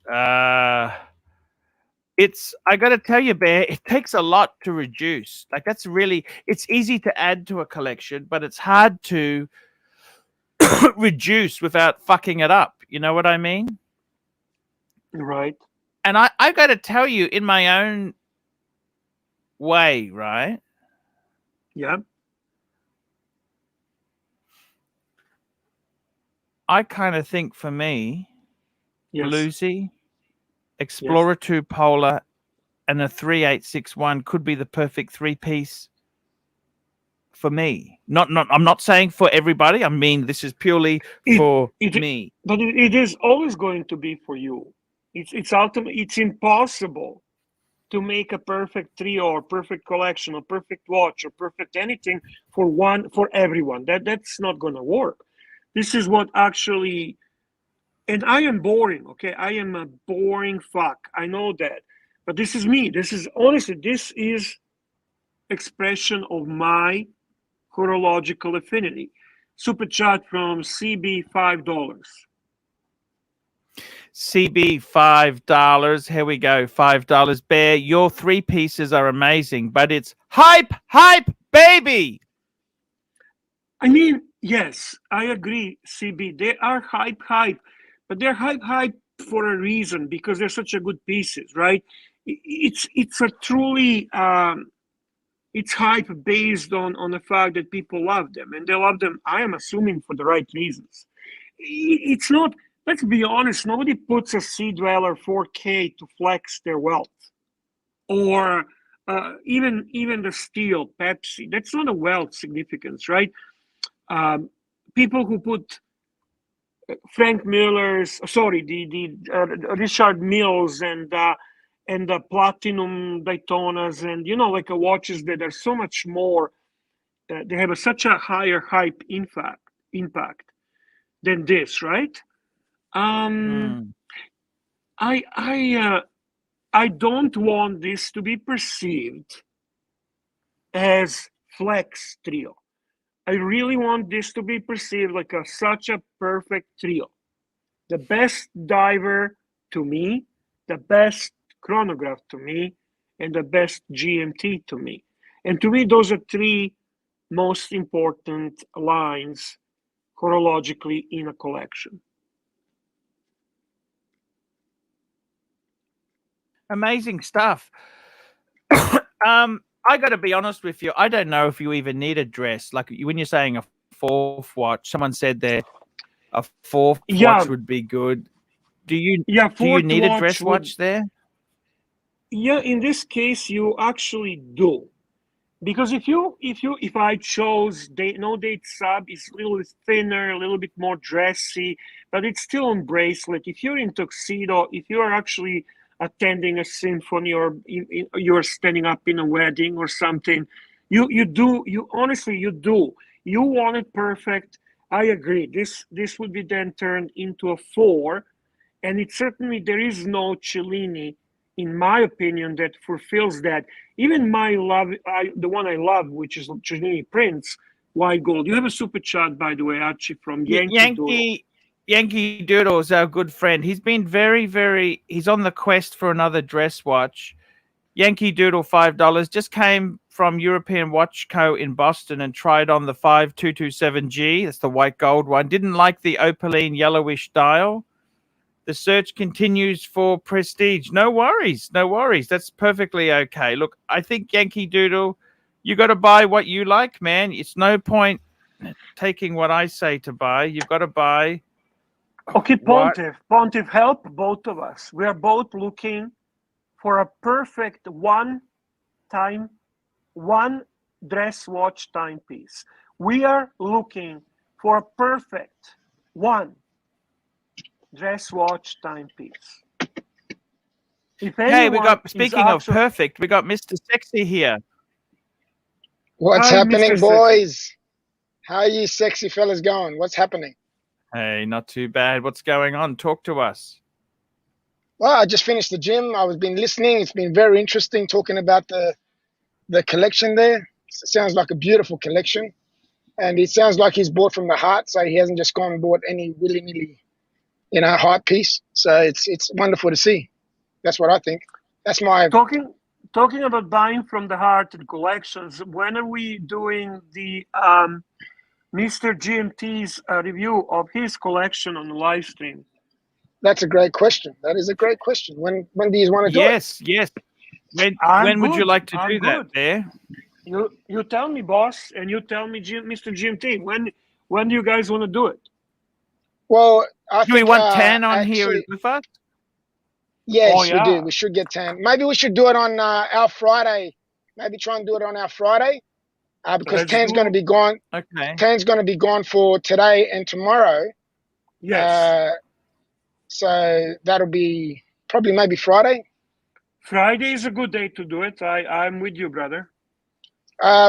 C: It's, I got to tell you, Bear, it takes a lot to reduce. Like, that's really, it's easy to add to a collection, but it's hard to reduce without fucking it up. You know what I mean?
B: Right.
C: And I got to tell you, in my own way, right?
B: Yeah.
C: I kind of think for me,
B: Yes.
C: Bluesy, Explorer 2 Polar, and a 3861 could be the perfect three-piece for me. I'm not saying for everybody. I mean, this is purely for me.
B: But it is always going to be for you. It's ultimate. It's impossible to make a perfect trio or perfect collection or perfect watch or perfect anything for everyone. That's not gonna work. This is what actually, and I am boring. Okay, I am a boring fuck. I know that, but this is me. This is honestly. This is expression of my chronological affinity. Super chat from CB, $5.
C: CB, $5. Here we go. $5. Bear, your three pieces are amazing, but it's hype, baby.
B: I mean, yes, I agree, CB. They are hype, but they're hype for a reason, because they're such a good pieces, right? It's a truly it's hype based on the fact that people love them, and they love them, I am assuming, for the right reasons. It's not, let's be honest, nobody puts a Sea Dweller 4K to flex their wealth, or even the steel Pepsi. That's not a wealth significance, right? People who put Frank Miller's, sorry, the Richard Mills and the platinum Daytonas, and like watches that are so much more. They have such a higher hype impact than this, right? I don't want this to be perceived as flex trio. I really want this to be perceived like such a perfect trio. The best diver to me, the best chronograph to me, and the best GMT to me. And to me, those are three most important lines chronologically in a collection.
C: Amazing stuff. I got to be honest with you. I don't know if you even need a dress. Like when you're saying a fourth watch, someone said there a fourth watch would be good. Do you need a dress watch there?
B: Yeah, in this case, you actually do. Because if I chose no date sub, it's a little bit thinner, a little bit more dressy, but it's still on bracelet. If you're in tuxedo, if you are actually attending a symphony, or you're standing up in a wedding or something, you honestly you do. You want it perfect. I agree. This would be then turned into a 4, and it certainly, there is no Cellini, in my opinion, that fulfills that. Even my love, the one I love, which is Cellini Prince, White Gold. You have a super chat, by the way, Archie, from
C: Yankee Doodle is our good friend. He's been he's on the quest for another dress watch. Yankee Doodle, $5. Just came from European Watch Co. in Boston and tried on the 5227G. That's the white gold one. Didn't like the opaline yellowish dial. The search continues for prestige. No worries. That's perfectly okay. Look, I think Yankee Doodle, you got to buy what you like, man. It's no point taking what I say to buy. You've got to buy.
B: Okay, Pontiff, help both of us. We are both looking for a perfect one dress watch timepiece. We are looking for a perfect one dress watch timepiece.
C: Hey, speaking of perfect, we got Mr. Sexy here.
D: What's happening, boys? How are you sexy fellas going? What's happening?
C: Hey, not too bad. What's going on? Talk to us.
D: Well, I just finished the gym. I've been listening. It's been very interesting talking about the collection there. It sounds like a beautiful collection. And it sounds like he's bought from the heart, so he hasn't just gone and bought any willy-nilly, hype piece. So it's wonderful to see. That's what I think. That's my
B: Talking about buying from the heart and collections. When are we doing the Mr. GMT's review of his collection on the live stream?
D: That's a great question. That is a great question. When do you want to do it?
C: Yes. When would you like to do that, Bear?
B: You tell me, boss, and you tell me, Mr. GMT. When do you guys want to do it?
D: Well, I think
C: Do we want Tan on
D: actually,
C: here with us?
D: Yes,
B: Oh, yeah.
D: we do. We should get Tan. Maybe we should do it on our Friday. Maybe try and do it on our Friday, because
B: Let's
D: Tan's
B: do-
D: going to be gone.
C: Okay.
D: Tan's going to be gone for today and tomorrow.
B: Yes.
D: So that'll be probably maybe Friday.
B: Friday is a good day to do it. I'm with you, brother.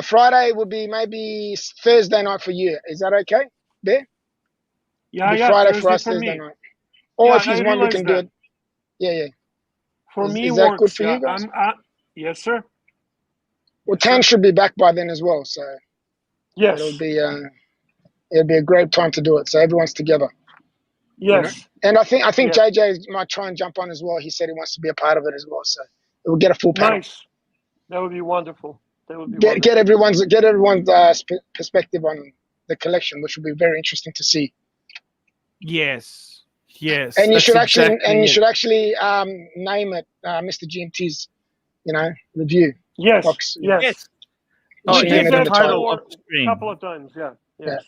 D: Friday would be maybe Thursday night for you. Is that okay, Bear?
B: Yeah,
D: Friday
B: Thursday
D: for us,
B: for
D: Thursday
B: me.
D: night. Or
B: Yeah,
D: if he's
B: I
D: one, we
B: realize
D: can do
B: that.
D: it. Yeah.
B: For
D: Is-
B: me,
D: is that
B: works.
D: good for you
B: Yeah,
D: guys?
B: yes, sir.
D: Well,
B: Yes,
D: Tan
B: sir.
D: should be back by then as well. So
B: Yes.
D: it'll be a great time to do it. So everyone's together.
B: Yes.
D: And I think
B: Yeah.
D: JJ might try and jump on as well. He said he wants to be a part of it as well. So we'll get a full panel.
B: Nice. That would be wonderful. That would be
D: Get everyone's perspective on the collection, which will be very interesting to see.
C: Yes.
D: And you
C: that's
D: should actually
C: exactly it.
D: name it Mr. GMT's review
B: Yes.
D: box.
B: Yes.
C: Yes.
D: You
C: Oh,
D: should
C: yeah,
D: name it in the title.
C: of the stream.
B: A couple of times. Yeah. Yes.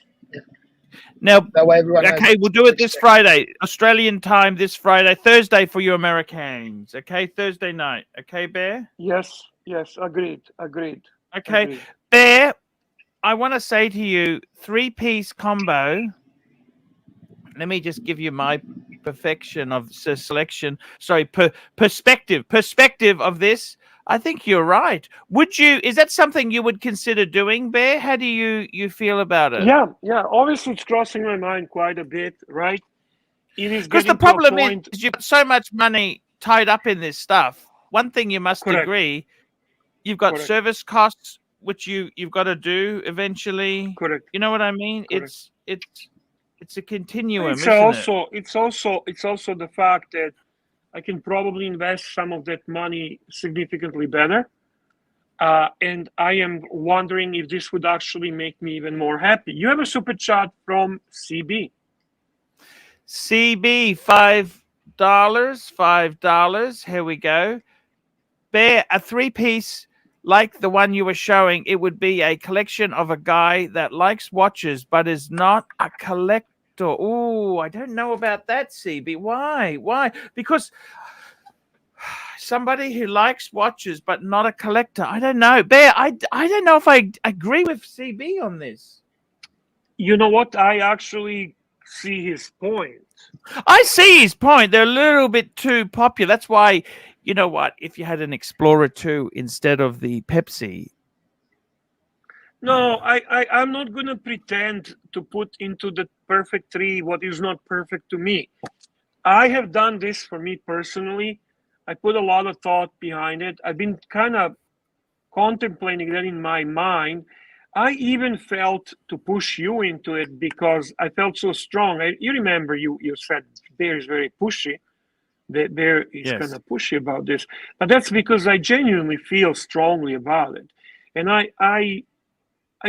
C: Now,
D: That way everyone knows
C: okay,
D: what
C: we'll
D: to
C: do it this
D: expect.
C: Friday, Australian time this Friday, Thursday for you Americans. Okay, Thursday night. Okay, Bear?
B: Yes. Agreed.
C: Okay,
B: Agreed.
C: Bear, I want to say to you, 3-piece combo. Let me just give you my perfection of selection. Sorry, perspective of this. I think you're right. Is that something you would consider doing, Bear? How do you feel about it?
B: Yeah. Obviously, it's crossing my mind quite a bit, right? It is
C: Because the
B: getting to a
C: problem
B: point.
C: is you've got so much money tied up in this stuff. One thing you must
B: Correct.
C: agree, you've got
B: Correct.
C: service costs, which you've got to do eventually.
B: Correct.
C: You know what I mean?
B: Correct.
C: It's a continuum,
B: It's
C: isn't
B: also the fact that I can probably invest some of that money significantly better. And I am wondering if this would actually make me even more happy. You have a super chat from CB.
C: CB, $5. Here we go. Bear, a 3-piece like the one you were showing. It would be a collection of a guy that likes watches but is not a collector. Oh, I don't know about that, CB. Why? Because somebody who likes watches but not a collector. I don't know. Bear, I don't know if I agree with CB on this.
B: You know what? I actually see his point.
C: I see his point. They're a little bit too popular. That's why, you know what? If you had an Explorer 2 instead of the Pepsi.
B: No, I'm not going to pretend to put into the perfect 3 what is not perfect to me. I have done this for me personally. I put a lot of thought behind it. I've been kind of contemplating that in my mind. I even felt to push you into it because I felt so strong. You remember you said Bear is very pushy. Bear is kind of pushy about this. But that's because I genuinely feel strongly about it. And I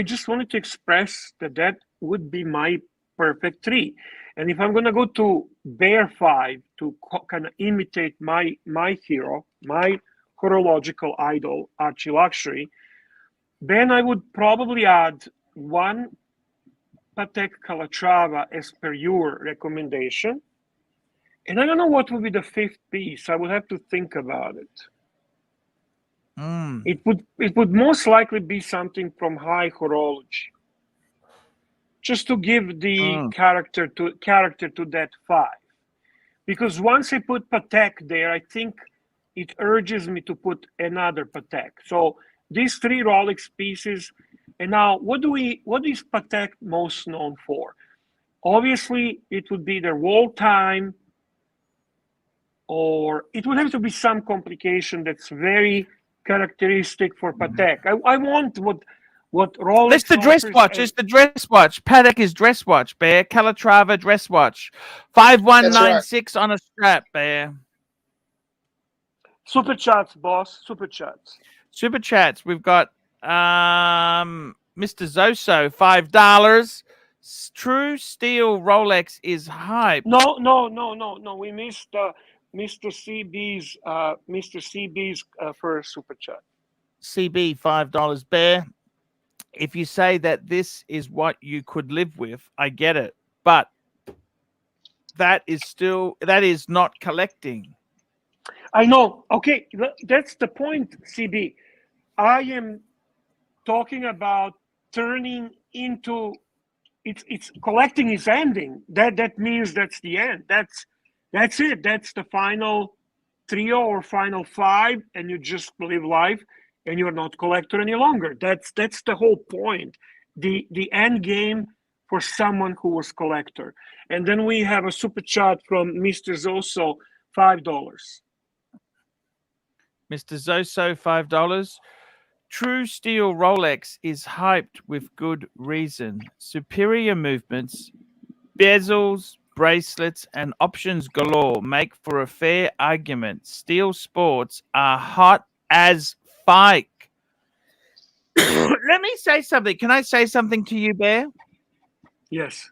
B: just wanted to express that would be my perfect 3. And if I'm going to go to Bear 5 to kind of imitate my hero, my horological idol, ArchieLuxury, then I would probably add 1 Patek Calatrava as per your recommendation. And I don't know what would be the 5th piece. I would have to think about it. It would most likely be something from high horology, just to give the character to that 5. Because once I put Patek there, I think it urges me to put another Patek. So these 3 Rolex pieces, And now, what is Patek most known for? Obviously, it would be their wall time, or it would have to be some complication that's very characteristic for Patek. I want what Rolex
C: That's the dress
B: offers
C: watch. It's the dress watch. Patek is dress watch, Bear. Calatrava dress watch.
D: That's
C: 5196 on a strap, Bear.
B: Super chats, boss. Super chats.
C: Super chats. We've got Mr. Zoso, $5. True Steel Rolex is hype.
B: No. We missed Mr. CB's first super chat.
C: CB, $5. Bear, if you say that this is what you could live with, I get it. But that is not collecting.
B: I know. Okay, that's the point, CB. I am talking about turning into it's collecting is ending. That means that's the end. That's it. That's the final trio or final five, and you just live life, and you're not collector any longer. That's the whole point. The end game for someone who was collector. And then we have a super chat from Mr. Zoso, $5.
C: Mr. Zoso, $5. True Steel Rolex is hyped with good reason. Superior movements, bezels, bracelets, and options galore make for a fair argument. Steel sports are hot as fike. Let me say something. Can I say something to you, Bear?
B: Yes.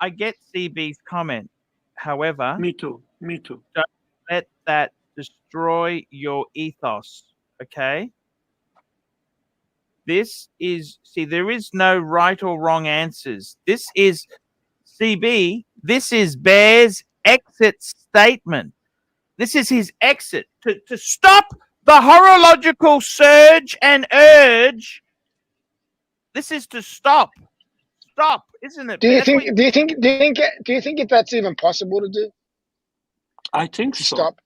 C: I get CB's comment. However,
B: Me too.
C: Don't let that destroy your ethos. Okay. There is no right or wrong answers. This is CB. This is Bear's exit statement. This is his exit to stop the horological surge and urge. This is to stop, isn't it?
D: Do you think if that's even possible to do?
B: I think so.
D: Stop.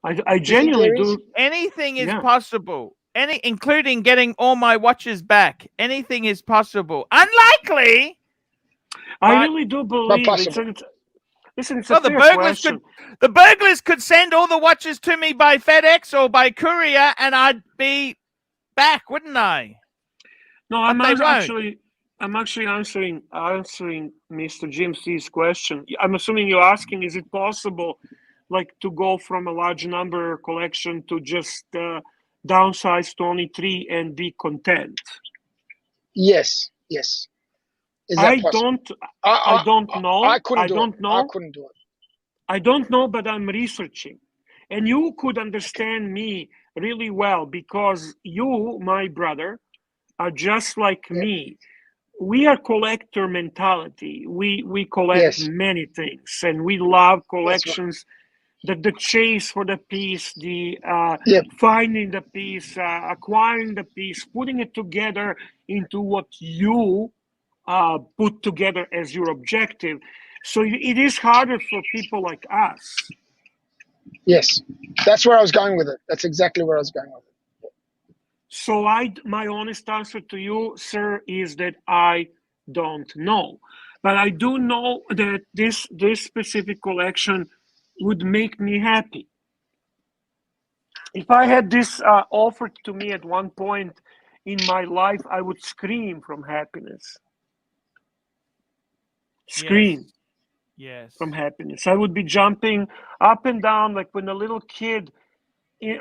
B: I genuinely do.
C: Anything is possible. Including getting all my watches back. Anything is possible. Unlikely.
B: I really do believe it's a fair question.
C: The burglars could send all the watches to me by FedEx or by courier, and I'd be back, wouldn't I?
B: No, I'm actually answering Mr. Jim C's question. I'm assuming you're asking, is it possible, like, to go from a large number collection to just downsize to only 3 and be content?
D: Yes. I don't
B: know.
D: I couldn't do it.
B: I don't know, but I'm researching. And you could understand me really well because you, my brother, are just like me. We are collector mentality. We collect many things, and we love collections. The chase for the piece, the finding the piece, acquiring the piece, putting it together into what you put together as your objective. So it is harder for people like us.
D: Yes, that's where I was going with it. That's exactly where I was going with it.
B: So my honest answer to you, sir, is that I don't know. But I do know that this specific collection would make me happy. If I had this offered to me at one point in my life, I would scream from happiness. Scream.
C: Yes.
B: From happiness. I would be jumping up and down like when a little kid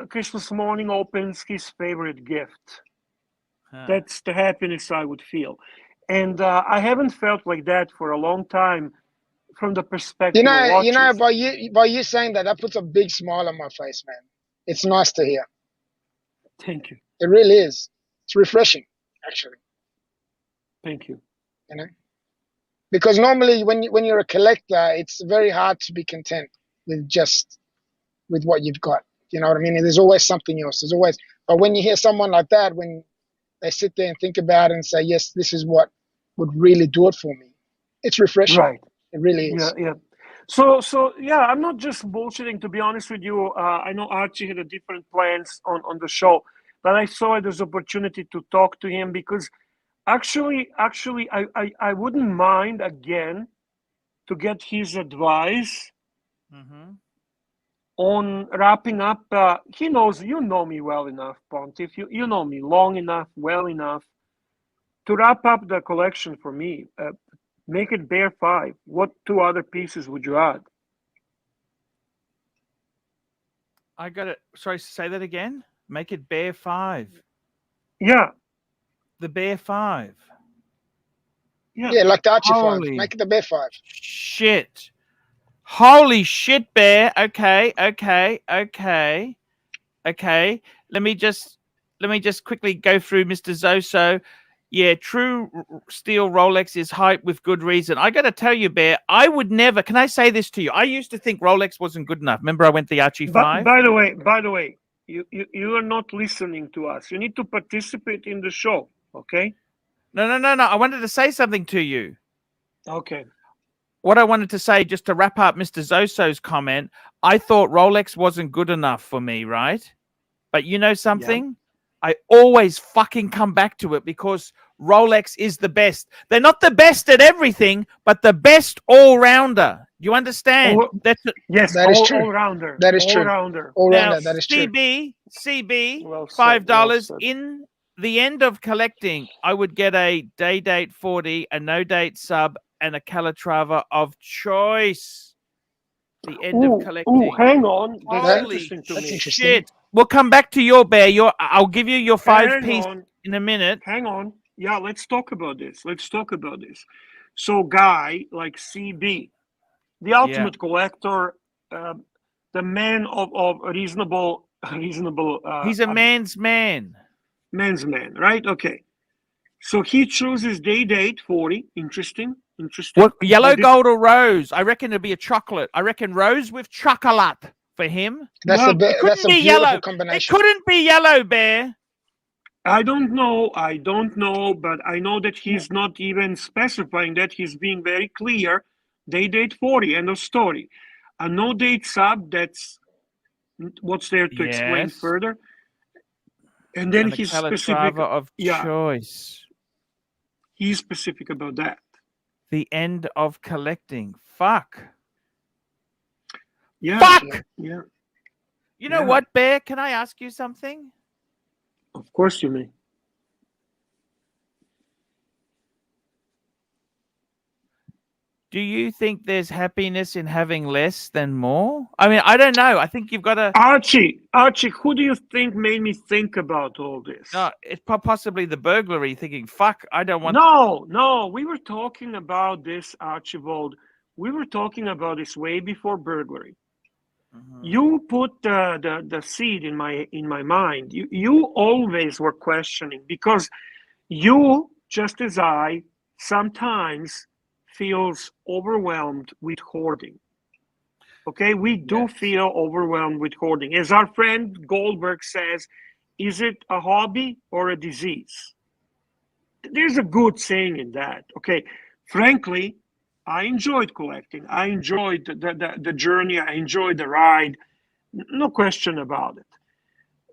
B: Christmas morning opens his favorite gift. That's the happiness I would feel. And I haven't felt like that for a long time from the perspective of watches.
D: by you saying that puts a big smile on my face, man. It's nice to hear.
B: Thank you.
D: It really is. It's refreshing, actually.
B: Thank you.
D: You know? Because normally when you're a collector, it's very hard to be content with what you've got. You know what I mean? And there's always something else. But when you hear someone like that, when they sit there and think about it and say, yes, this is what would really do it for me, it's refreshing.
B: Right.
D: It really is.
B: Yeah. So yeah, I'm not just bullshitting, to be honest with you. I know Archie had a different plans on the show, but I saw it as opportunity to talk to him because actually, I wouldn't mind again to get his advice on wrapping up. He knows, you know me well enough, Pontiff. You know me long enough, well enough to wrap up the collection for me. Make it bare 5. What 2 other pieces would you add?
C: I got it. Sorry, say that again. Make it bare 5.
B: Yeah,
C: The bare 5.
D: Yeah, like the Archie 5.
C: Holy
D: Make it the bare 5.
C: shit. Holy shit, Bear. Okay. Let me just quickly go through Mr. Zoso. Yeah, true steel Rolex is hype with good reason. I got to tell you, Bear, I would never. Can I say this to you? I used to think Rolex wasn't good enough. Remember, I went the Archie 5.
B: by the way, you are not listening to us. You need to participate in the show, okay?
C: No. I wanted to say something to you.
B: Okay.
C: What I wanted to say, just to wrap up Mr. Zoso's comment, I thought Rolex wasn't good enough for me, right? But you know something? Yeah. I always fucking come back to it because Rolex is the best. They're not the best at everything, but the best all-rounder. You understand?
B: Yes,
D: that is true.
B: All-rounder.
D: That is true.
B: All-rounder.
D: All-rounder, that is true.
C: CB,
B: well
C: $5 in the end of collecting. I would get a day date 40, a no date sub, and a Calatrava of choice. The end of collecting.
B: Hang on.
C: That's
B: interesting to me.
C: Shit. We'll come back to your Bear. I'll give you your 5 piece in a minute.
B: Hang on. Yeah, let's talk about this. So, guy like CB, the ultimate collector, the man of reasonable.
C: He's a man's man.
B: Man's man, right? Okay. So he chooses day date 40. Interesting.
C: What, yellow, gold, or rose? I reckon it'd be a chocolate. I reckon rose with chocolate for him.
D: That's a beautiful
C: yellow
D: combination.
C: It couldn't be yellow, Bear.
B: I don't know, but I know that he's not even specifying that. He's being very clear. Day date 40, end of story. A no date sub, that's what's there to explain further. And then he's specific
C: of choice.
B: He's specific about that.
C: The end of collecting. Fuck.
B: Yeah.
C: Fuck.
B: Yeah.
C: You know what, Bear? Can I ask you something?
B: Of course you may.
C: Do you think there's happiness in having less than more? I mean, I don't know. I think you've got to...
B: Archie, who do you think made me think about all this?
C: No, it's possibly the burglary, thinking, fuck, I don't want...
B: No. We were talking about this, Archibald. We were talking about this way before burglary. You put the seed in my mind. You always were questioning because you, just as I, sometimes feels overwhelmed with hoarding. Okay, we do feel overwhelmed with hoarding. As our friend Goldberg says, is it a hobby or a disease? There's a good saying in that. Okay, frankly, I enjoyed collecting. I enjoyed the journey. I enjoyed the ride. No question about it.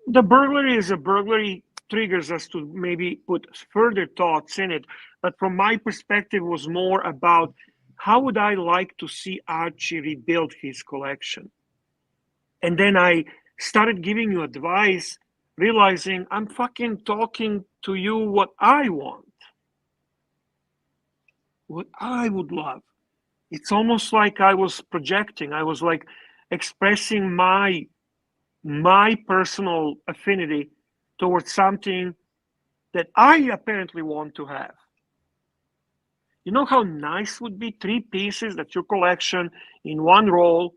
B: The burglary is a burglary, triggers us to maybe put further thoughts in it. But from my perspective, it was more about how would I like to see Archie rebuild his collection? And then I started giving you advice, realizing I'm fucking talking to you what I want. What I would love. It's almost like I was projecting. I was like expressing my personal affinity towards something that I apparently want to have. You know how nice would be 3 pieces that your collection in one roll,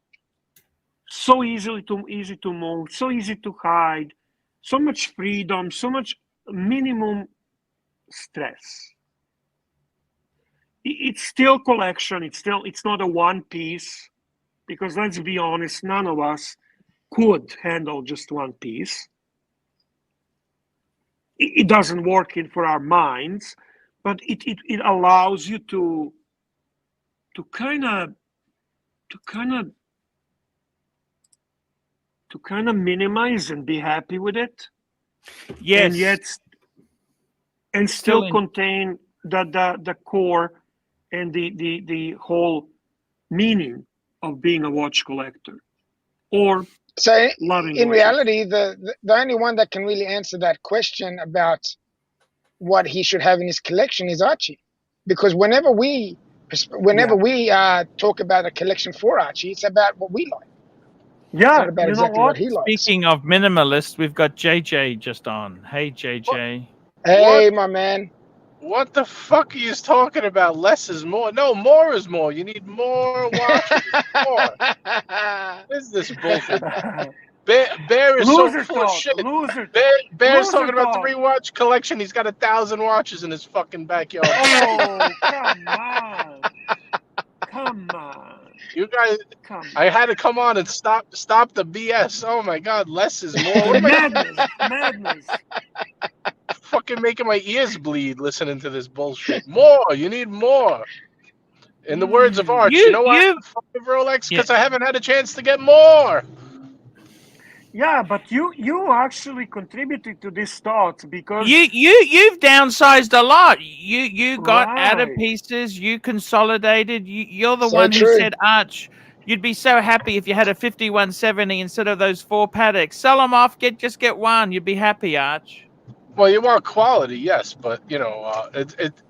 B: so easy to move, so easy to hide, so much freedom, so much minimum stress. It's still collection. It's not a one piece, because let's be honest, none of us could handle just one piece. It doesn't work for our minds, but it allows you to kind of minimize and be happy with it.
C: Yes.
B: and yet and still contain the core and the whole meaning of being a watch collector or
D: So
B: loving
D: in
B: watches.
D: reality, the only one that can really answer that question about what he should have in his collection is Archie, because whenever we talk about a collection for Archie, it's about what we like. It's
B: Yeah,
D: not about
B: you know
D: exactly what he likes.
C: Speaking of minimalist, we've got JJ just on. Hey, JJ.
D: Hey, my man.
E: What the fuck are you talking about? Less is more. No, more is more. You need more watches. More. What is this bullshit? Bear is so
B: Loser
E: full of
B: talk.
E: shit.
B: Loser.
E: Bear's
B: Loser
E: talking about
B: talk.
E: 3-watch collection. He's got 1,000 watches in his fucking backyard.
B: Oh, come on. Come on.
E: You guys,
B: Come on.
E: I had to come on and stop the BS. Oh my God, less is more. What am I
B: Madness.
E: fucking making my ears bleed listening to this bullshit? More. You need more. In the words of Arch, you know why I have 5 Rolex? Because I haven't had a chance to get more.
B: Yeah, but you actually contributed to this thought because
C: you've downsized a lot. You got out of
B: Right.
C: pieces. You consolidated. You're the
D: So
C: one who
D: true.
C: said, Arch, you'd be so happy if you had a 5170 instead of those 4 paddocks. Sell them off. Just get one. You'd be happy, Arch.
E: Well, you want quality, yes, but you know,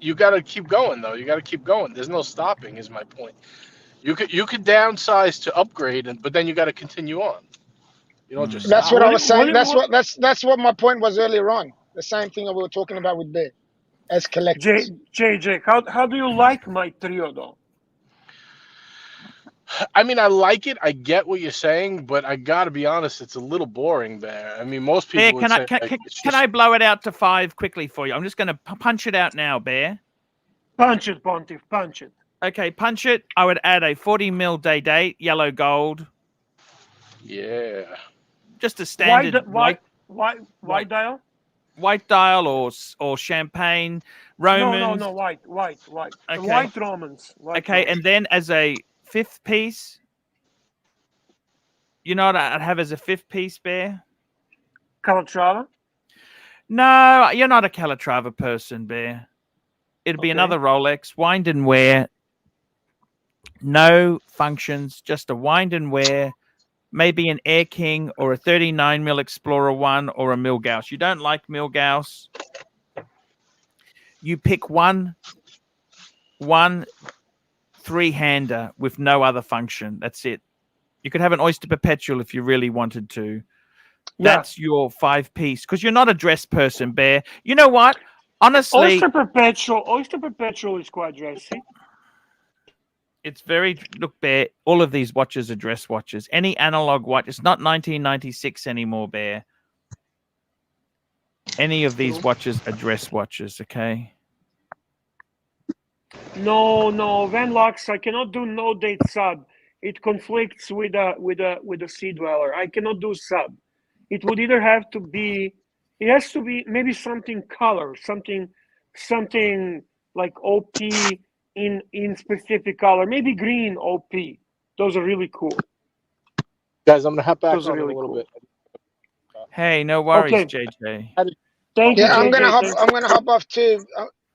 E: you got to keep going though. You got to keep going. There's no stopping. Is my point. You could downsize to upgrade, but then you got to continue on. You don't just
D: That's
E: stop.
D: what I was saying. That's what my point was earlier on. The same thing that we were talking about with Bear as collectors.
B: JJ, how do you like my trio though?
E: I mean, I like it. I get what you're saying, but I got to be honest, it's a little boring, Bear. I mean, most people
C: Bear,
E: would say,
C: can I blow it out to 5 quickly for you? I'm just going to punch it out now, Bear.
B: Punch it, Pontiff, punch it.
C: Okay, punch it. I would add a 40 mil day date, yellow gold.
E: Yeah.
C: Just a standard
B: white dial?
C: White dial or champagne Romans.
B: No, white.
C: Okay.
B: White Romans.
C: And then as a 5th piece, you know what I'd have as a 5th piece, Bear?
B: Calatrava?
C: No, you're not a Calatrava person, Bear. It'd be another Rolex, wind and wear. No functions, just a wind and wear. Maybe an Air King or a 39 mil Explorer 1 or a Milgauss. You don't like Milgauss? You pick one 3-hander with no other function. That's it. You could have an Oyster Perpetual if you really wanted to. That's your 5-piece. Because you're not a dress person, Bear. You know what? Honestly,
B: Oyster Perpetual is quite dressy.
C: It's look, Bear, all of these watches are dress watches. Any analog watch, it's not 1996 anymore, Bear. Any of these watches are dress watches, okay?
B: No, Van Lux, I cannot do no date sub. It conflicts with a Sea Dweller. I cannot do sub. It would either have to be, it has to be maybe something color, something like OP in specific color, maybe green OP. Those are really cool.
E: Guys, I'm gonna hop back
B: Those are
E: on
B: really
E: in a little
B: cool.
E: bit.
C: Hey, no worries,
B: Okay.
C: JJ.
B: Thank you,
D: Yeah, I'm
B: JJ.
D: gonna hop off too.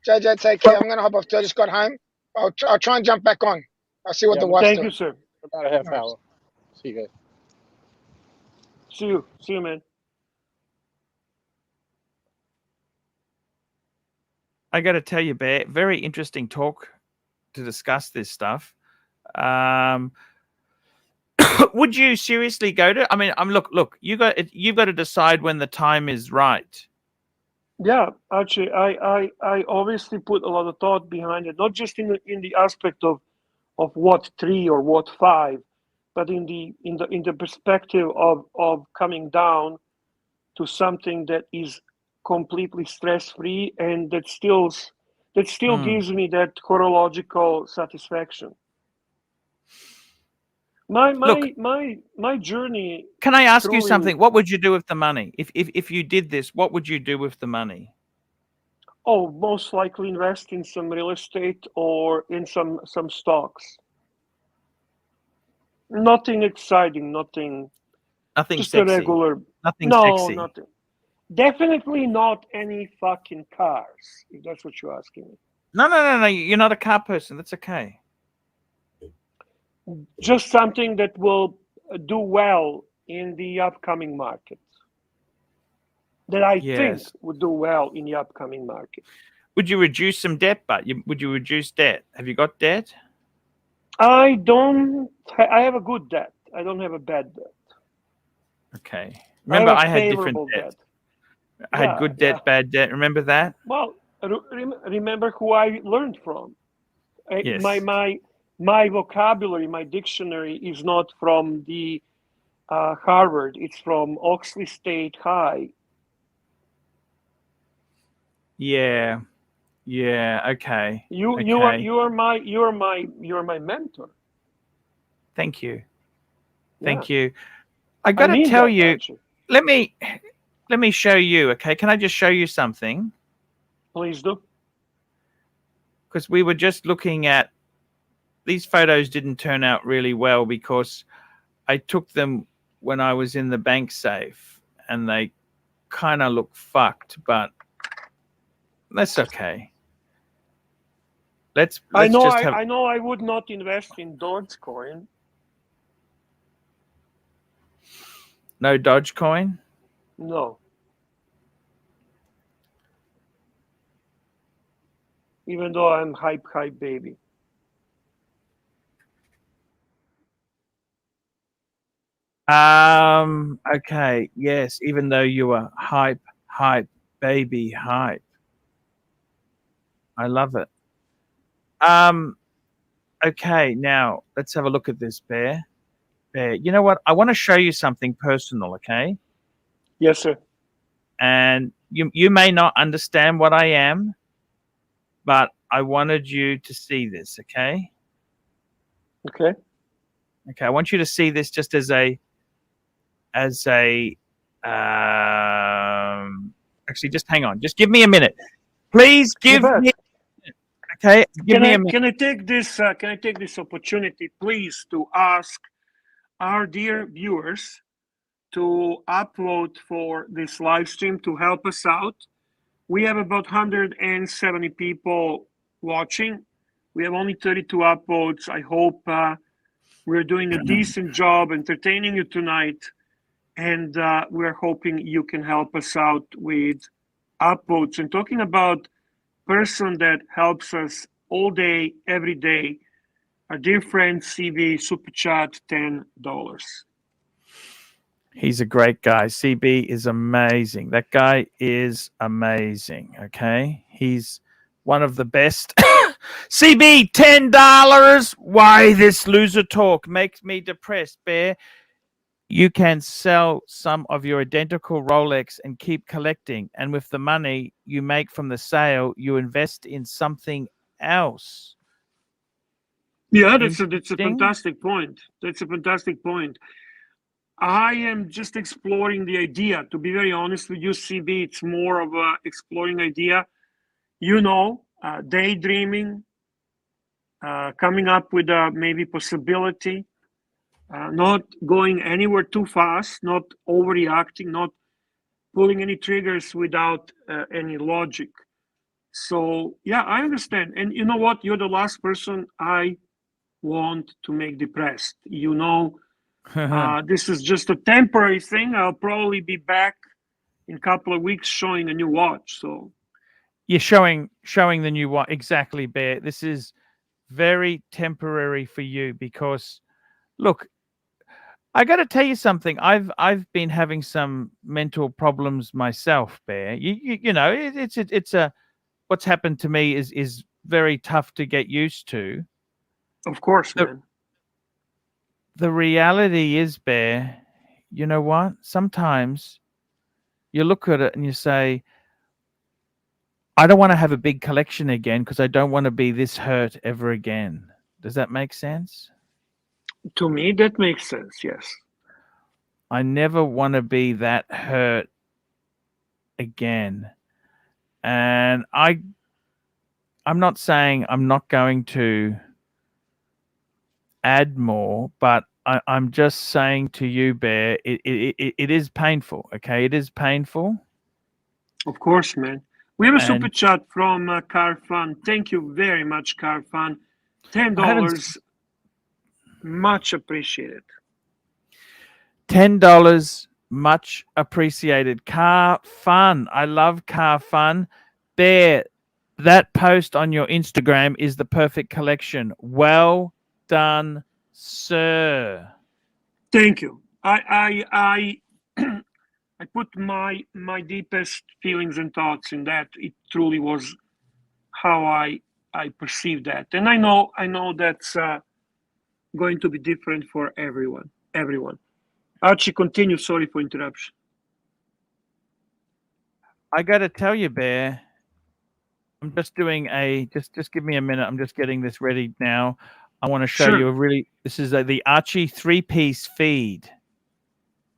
D: JJ, take care. I'm gonna hop off too. I just got home. I'll try and jump back on. I'll see what the wife's
B: Thank
D: doing.
B: you, sir.
E: About a half hour. See you guys.
B: See you, man.
C: I got to tell you, Bear, very interesting talk to discuss this stuff. Would you seriously go to? I mean, look. You've got to decide when the time is right.
B: Yeah, actually, I obviously put a lot of thought behind it, not just in the aspect of what 3 or what 5, but in the perspective of coming down to something that is completely stress-free and that still gives me that horological satisfaction. My journey.
C: Can I ask you something? What would you do with the money? If you did this, what would you do with the money?
B: Oh, most likely invest in some real estate or in some stocks. Nothing exciting, nothing
C: Just
B: sexy.
C: A regular. Nothing
B: no,
C: sexy.
B: Nothing. Definitely not any fucking cars, if that's what you're asking me.
C: No. You're not a car person. That's okay.
B: Just something that will do well in the upcoming market. That I think
C: Yes.
B: would do well in the upcoming market.
C: Would you reduce some debt? Would you reduce debt? Have you got debt?
B: I don't. I have a good debt. I don't have a bad debt.
C: Okay.
B: I
C: Remember,
B: have a
C: I had different
B: favorable
C: debts.
B: debt.
C: I had
B: Yeah,
C: good
B: yeah.
C: debt, bad debt. Remember that?
B: Well, remember who I learned from.
C: Yes.
B: My vocabulary, my dictionary is not from the Harvard. It's from Oxley State High.
C: Yeah. Yeah. Okay.
B: You
C: Okay.
B: are my mentor.
C: Thank you.
B: Yeah,
C: Thank you. I
B: I
C: got to
B: mean
C: tell
B: that,
C: you.
B: Archie.
C: Let me show you. Okay. Can I just show you something?
B: Please do.
C: Because we were just looking at these photos. Didn't turn out really well because I took them when I was in the bank safe, and they kind of look fucked. But that's okay. Let's just have
B: I know I would not invest in Dogecoin.
C: no Dogecoin.
B: No. Even though I'm hype baby.
C: Okay. Yes. Even though you were hype, baby, hype. I love it. Okay. Now let's have a look at this, Bear. Bear. You know what? I want to show you something personal. Okay.
B: Yes, sir.
C: And you may not understand what I am, but I wanted you to see this. Okay.
B: Okay.
C: Okay. I want you to see this just as a actually just hang on. Just give me a minute. Please
B: You
C: give
B: bet.
C: me okay, give me a minute.
B: Can I take this opportunity, please, to ask our dear viewers to upload for this live stream to help us out? We have about 170 people watching. We have only 32 uploads. I hope we're doing a decent job entertaining you tonight, and we're hoping you can help us out with uploads. And talking about person that helps us all day, every day, our dear friend CB Super Chat $10.
C: He's a great guy. CB is amazing. That guy is amazing. Okay. He's one of the best. CB, $10. Why this loser talk makes me depressed, Bear. You can sell some of your identical Rolex and keep collecting. And with the money you make from the sale, you invest in something else.
B: Yeah, that's a fantastic point. That's a fantastic point. I am just exploring the idea. To be very honest with you, CB, it's more of a exploring idea. You know, daydreaming, coming up with a maybe possibility, not going anywhere too fast, not overreacting, not pulling any triggers without any logic. So yeah, I understand. And you know what? You're the last person I want to make depressed. You know, this is just a temporary thing. I'll probably be back in a couple of weeks showing a new watch. So
C: you're showing the new watch. Exactly, Bear. This is very temporary for you because look, I got to tell you something. I've been having some mental problems myself, Bear. You know, it's a what's happened to me is very tough to get used to.
B: of course, man.
C: The reality is, Bear, you know what? Sometimes you look at it and you say, I don't want to have a big collection again because I don't want to be this hurt ever again. Does that make sense?
B: To me, that makes sense. Yes.
C: I never want to be that hurt again. And I'm not saying I'm not going to add more, but I'm just saying to you, Bear, it is painful. Okay, it is painful.
B: Of course, man. We have a super
C: And
B: chat from Carfan. Thank you very much, Carfan. $10. Much appreciated.
C: $10, much appreciated. Car fun. I love car fun. Bear, that post on your Instagram is the perfect collection. Well done, sir.
B: Thank you. I put my deepest feelings and thoughts in that. It truly was how I perceive that, and I know that's going to be different for everyone. Archie, continue. Sorry for interruption.
C: I got to tell you, Bear, I'm just doing a just give me a minute. I'm just getting this ready now. I want to show
B: Sure.
C: you a really this is the Archie 3-piece feed.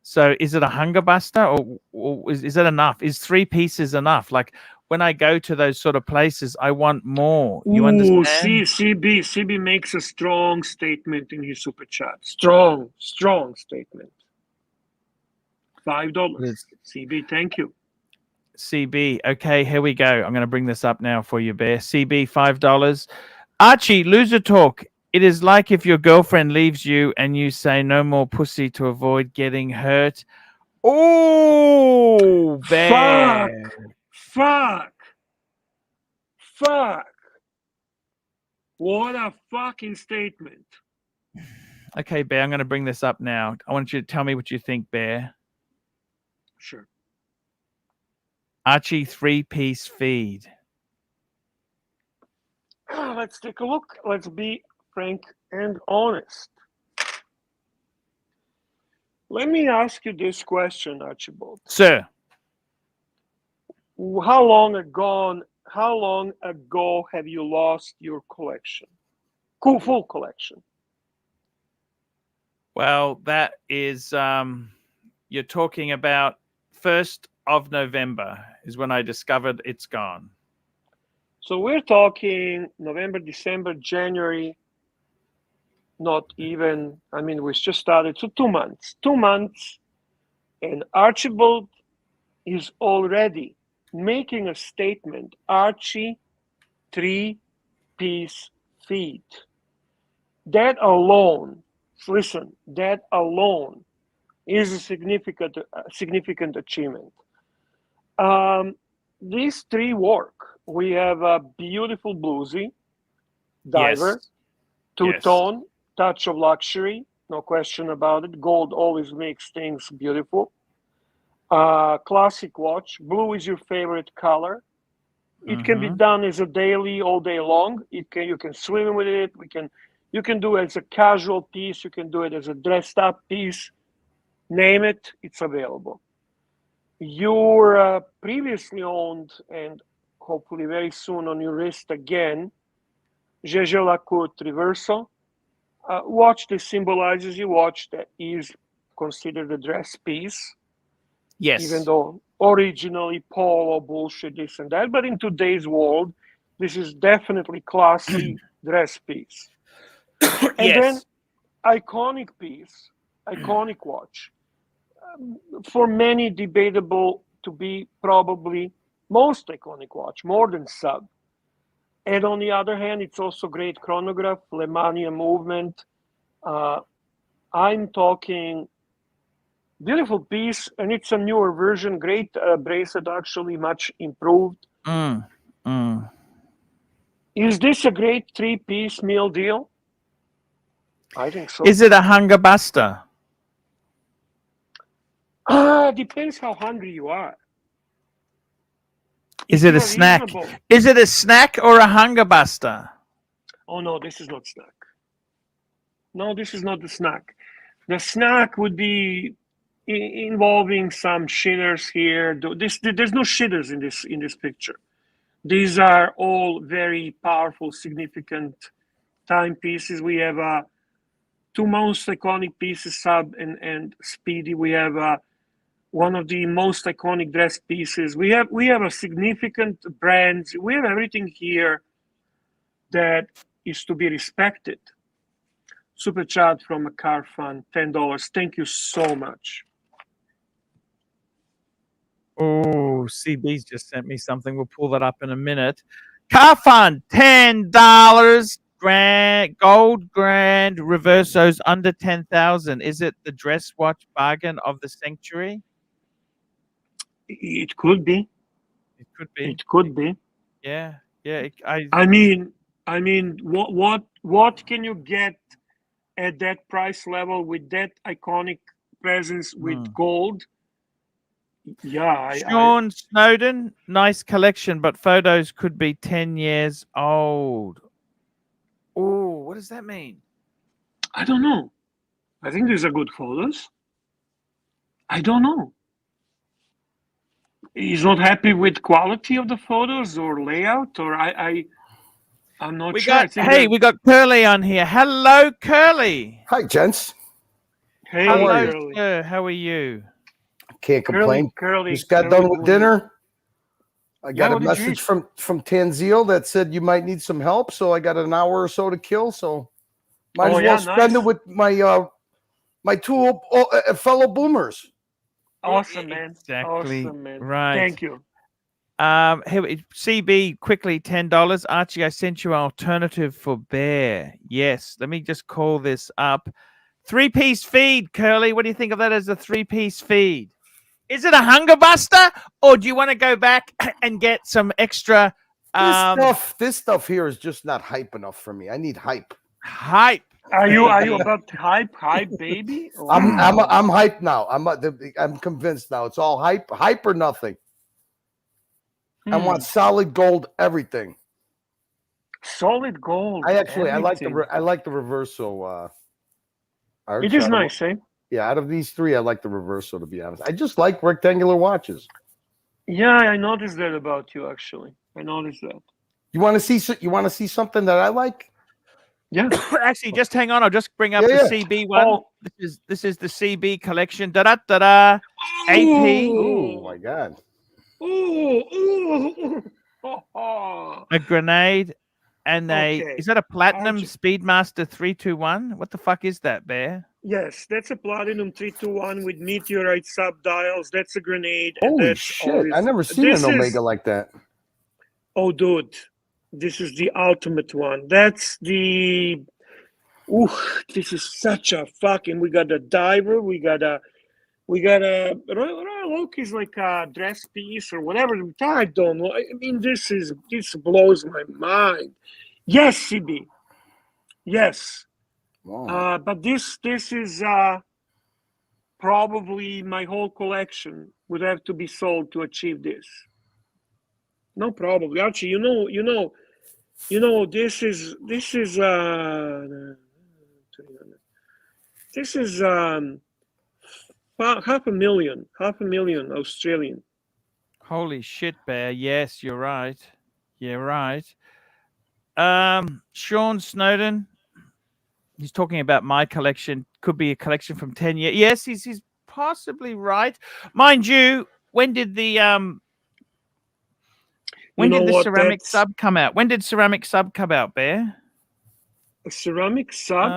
C: So is it a hunger buster or is that enough? Is 3 pieces enough? Like when I go to those sort of places, I want more. You understand?
B: CB makes a strong statement in his super chat. Strong statement. $5. CB, thank you.
C: CB. Okay, here we go. I'm going to bring this up now for you, Bear. CB, $5. Archie, loser talk. It is like if your girlfriend leaves you and you say no more pussy to avoid getting hurt. Oh, Bear.
B: Fuck. What a fucking statement.
C: Okay, Bear, I'm going to bring this up now. I want you to tell me what you think, Bear.
B: Sure.
C: Archie 3-piece feed.
B: Let's take a look. Let's be frank and honest. Let me ask you this question, Archibald.
C: Sir.
B: How long ago have you lost your collection? Full collection.
C: Well, that is you're talking about 1st of November is when I discovered it's gone.
B: So we're talking November, December, January, not even, I mean, we just started, so 2 months. 2 months, and Archibald is already making a statement. Archie 3-piece feed. That alone, listen, that alone is a significant achievement. These 3 work. We have a beautiful bluesy, diver,
C: Yes.
B: two-tone, touch of luxury, no question about it. Gold always makes things beautiful. Classic watch. Blue is your favorite color. It can be done as a daily, all day long. You can swim with it. You can do it as a casual piece. You can do it as a dressed up piece. Name it, it's available. Your previously owned and hopefully very soon on your wrist again, Gigolo Reversal. Watch that symbolizes your watch that is considered a dress piece.
C: Yes.
B: Even though originally polo, bullshit, this and that. But in today's world, this is definitely classy dress piece. And then iconic piece, iconic watch. For many debatable to be probably most iconic watch, more than sub. And on the other hand, it's also great chronograph, Lemania movement. I'm talking beautiful piece, and it's a newer version, great bracelet, actually much improved. Is this a great 3-piece meal deal? I think so.
C: Is it a hunger buster?
B: Depends how hungry you are.
C: Is it a snack? Is it a snack or a hunger buster?
B: Oh no, this is not snack. No, this is not the snack. The snack would be involving some shitters here. There's no shitters in this picture. These are all very powerful, significant timepieces. We have 2 most iconic pieces, Sub and Speedy. We have one of the most iconic dress pieces. We have a significant brand. We have everything here that is to be respected. Super chat from a car fund, $10. Thank you so much.
C: Oh, CB's just sent me something. We'll pull that up in a minute. Car fund, $10. Gold grand reversos under 10,000. Is it the dress watch bargain of the century?
B: It could be.
C: It could be.
B: It could be.
C: Yeah.
B: I mean, what can you get at that price level with that iconic presence with gold? Yeah,
C: Sean Snowden, nice collection, but photos could be 10 years old. Oh, what does that mean?
B: I don't know. I think these are good photos. I don't know. He's not happy with quality of the photos or layout, or I'm not sure.
C: We got Curly on here. Hello, Curly.
F: Hi, gents.
B: Hey,
C: Hello,
B: Curly.
C: sir. How are you?
F: Can't complain.
B: Curly,
F: just got done with dinner. I got a message from Tanzil that said you might need some help, so I got an hour or so to kill. So might as well spend it with my my two fellow boomers.
B: Awesome, man.
C: Exactly.
B: Awesome, man.
C: Right.
B: Thank you.
C: Here, CB, quickly, $10. Archie, I sent you an alternative for Bear. Yes. Let me just call this up. 3-piece feed, Curly. What do you think of that as a 3-piece feed? Is it a hunger buster, or do you want to go back and get some extra?
F: This stuff here is just not hype enough for me. I need hype.
C: Hype.
B: Are you about hype, baby?
F: Oh. I'm hyped now. I'm convinced now. It's all hype or nothing. I want solid gold everything.
B: Solid gold.
F: I like the reversal.
B: It is nice, eh?
F: Yeah, out of these three, I like the reversal, to be honest. I just like rectangular watches.
B: Yeah, I noticed that about you, actually. I noticed that.
F: You want to see something that I like?
B: Yeah.
C: Actually, just hang on. I'll just bring up the CB one. Oh. This is the CB collection. Da-da-da-da. AP.
F: Oh, my God.
C: A grenade. And is that a platinum Speedmaster 321? What the fuck is that, Bear?
B: Yes, that's a platinum 321 with meteorite subdials. That's a grenade.
F: Holy shit! I never seen an Omega like that.
B: Oh, dude, this is the ultimate one. That's the. This is such a fucking. We got a diver. We got a. Royal Oak is like a dress piece or whatever. I don't know. I mean, this blows my mind. Yes, CB. Yes. Wow. But this is probably my whole collection would have to be sold to achieve this. No, probably. Archie, you know, this is $500,000 Australian.
C: Holy shit, Bear. Yes, you're right. You're right. Sean Snowden, he's talking about my collection. Could be a collection from 10 years. Yes, he's possibly right. Mind you, when did the ceramic sub come out? When did ceramic sub come out, Bear?
B: A ceramic sub?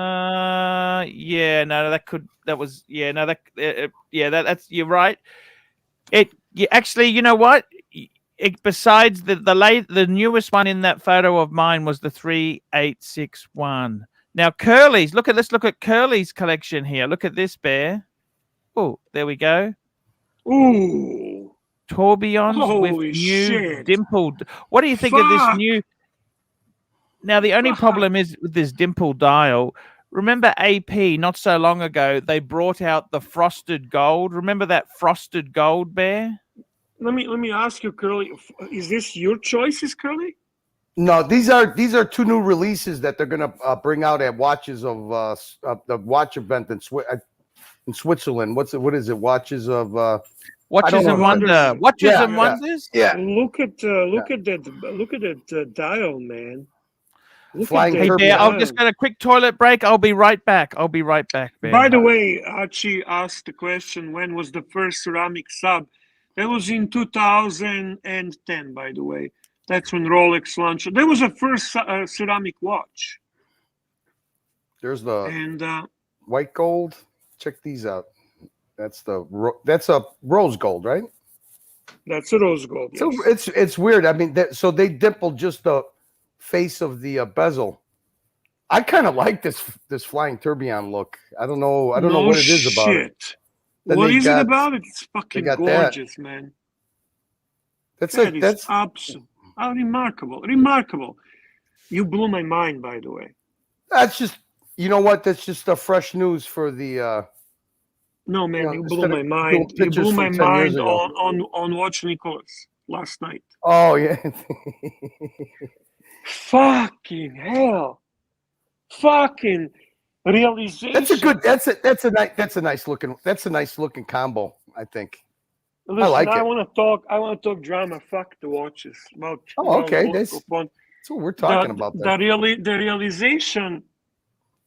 C: Yeah, no, that's you're right. Actually, you know what? Besides the newest one in that photo of mine was the 3861. Now Curly's, let's look at Curly's collection here. Look at this, Bear. Oh, there we go.
B: Ooh.
C: Tourbillons with new dimpled. What do you think of this new? Now the only problem is with this dimple dial. Remember AP not so long ago they brought out the frosted gold. Remember that frosted gold, Bear?
B: Let me ask you, Curly. Is this your choices, Curly?
F: No, these are two new releases that they're gonna bring out at Watches of the watch event in Switzerland. What is it? Watches of
C: Watches and Wonder. Watches and Wonders.
F: Yeah.
B: Look at that dial, man.
C: Hey, Bear, I'm just going to quick toilet break. I'll be right back. Bear.
B: By the way, Archie asked the question, when was the first ceramic sub? That was in 2010, by the way. That's when Rolex launched. There was a first ceramic watch.
F: There's the white gold. Check these out. That's a rose gold, right?
B: That's a rose gold. Yes.
F: So it's weird. I mean, so they dimpled just the face of the bezel. I kind of like this flying tourbillon look. I don't know what it is about it.
B: What is it about it? It's fucking gorgeous,
F: that.
B: Man.
F: That's
B: absolute. Oh, remarkable. You blew my mind, by the way.
F: That's just, you know what? That's just fresh news for the.
B: No, man, you blew my mind. You blew my mind on Watch Nicholas last night.
F: Oh yeah.
B: Fucking hell. Fucking realization.
F: That's a nice looking combo, I think.
B: Listen, I want to talk drama. Fuck the watches.
F: Okay. That's what we're talking about.
B: The realization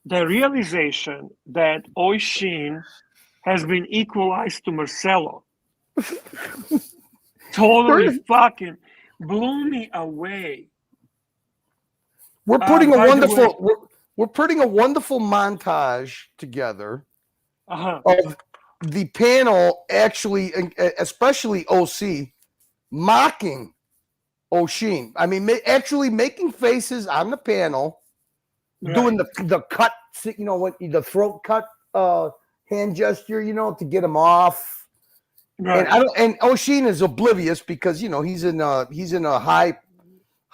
B: that Oisin has been equalized to Marcelo totally fucking blew me away.
F: We're putting we're putting a wonderful montage together of the panel, actually, especially OC, mocking Oisin. I mean, actually making faces on the panel, doing the cut, the throat cut hand gesture, to get him off. Right. And Oisin is oblivious because he's in a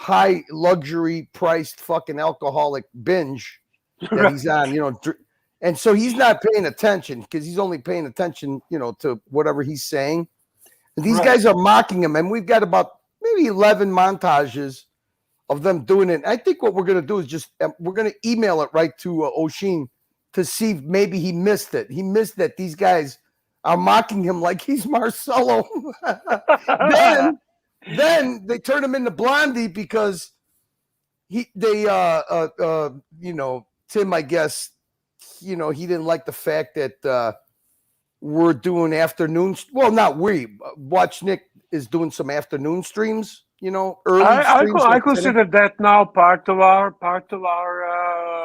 F: high luxury priced fucking alcoholic binge that he's on, and so he's not paying attention because he's only paying attention, to whatever he's saying. And these guys are mocking him, and we've got about maybe 11 montages of them doing it. And I think what we're going to do is we're going to email it right to Oisin to see if maybe he missed it. He missed that these guys are mocking him like he's Marcelo. Then they turn him into Blondie because Tim, I guess, he didn't like the fact that we're doing afternoons. Well, not we. Watch Nick is doing some afternoon streams. Early streams.
B: I consider that now part of our.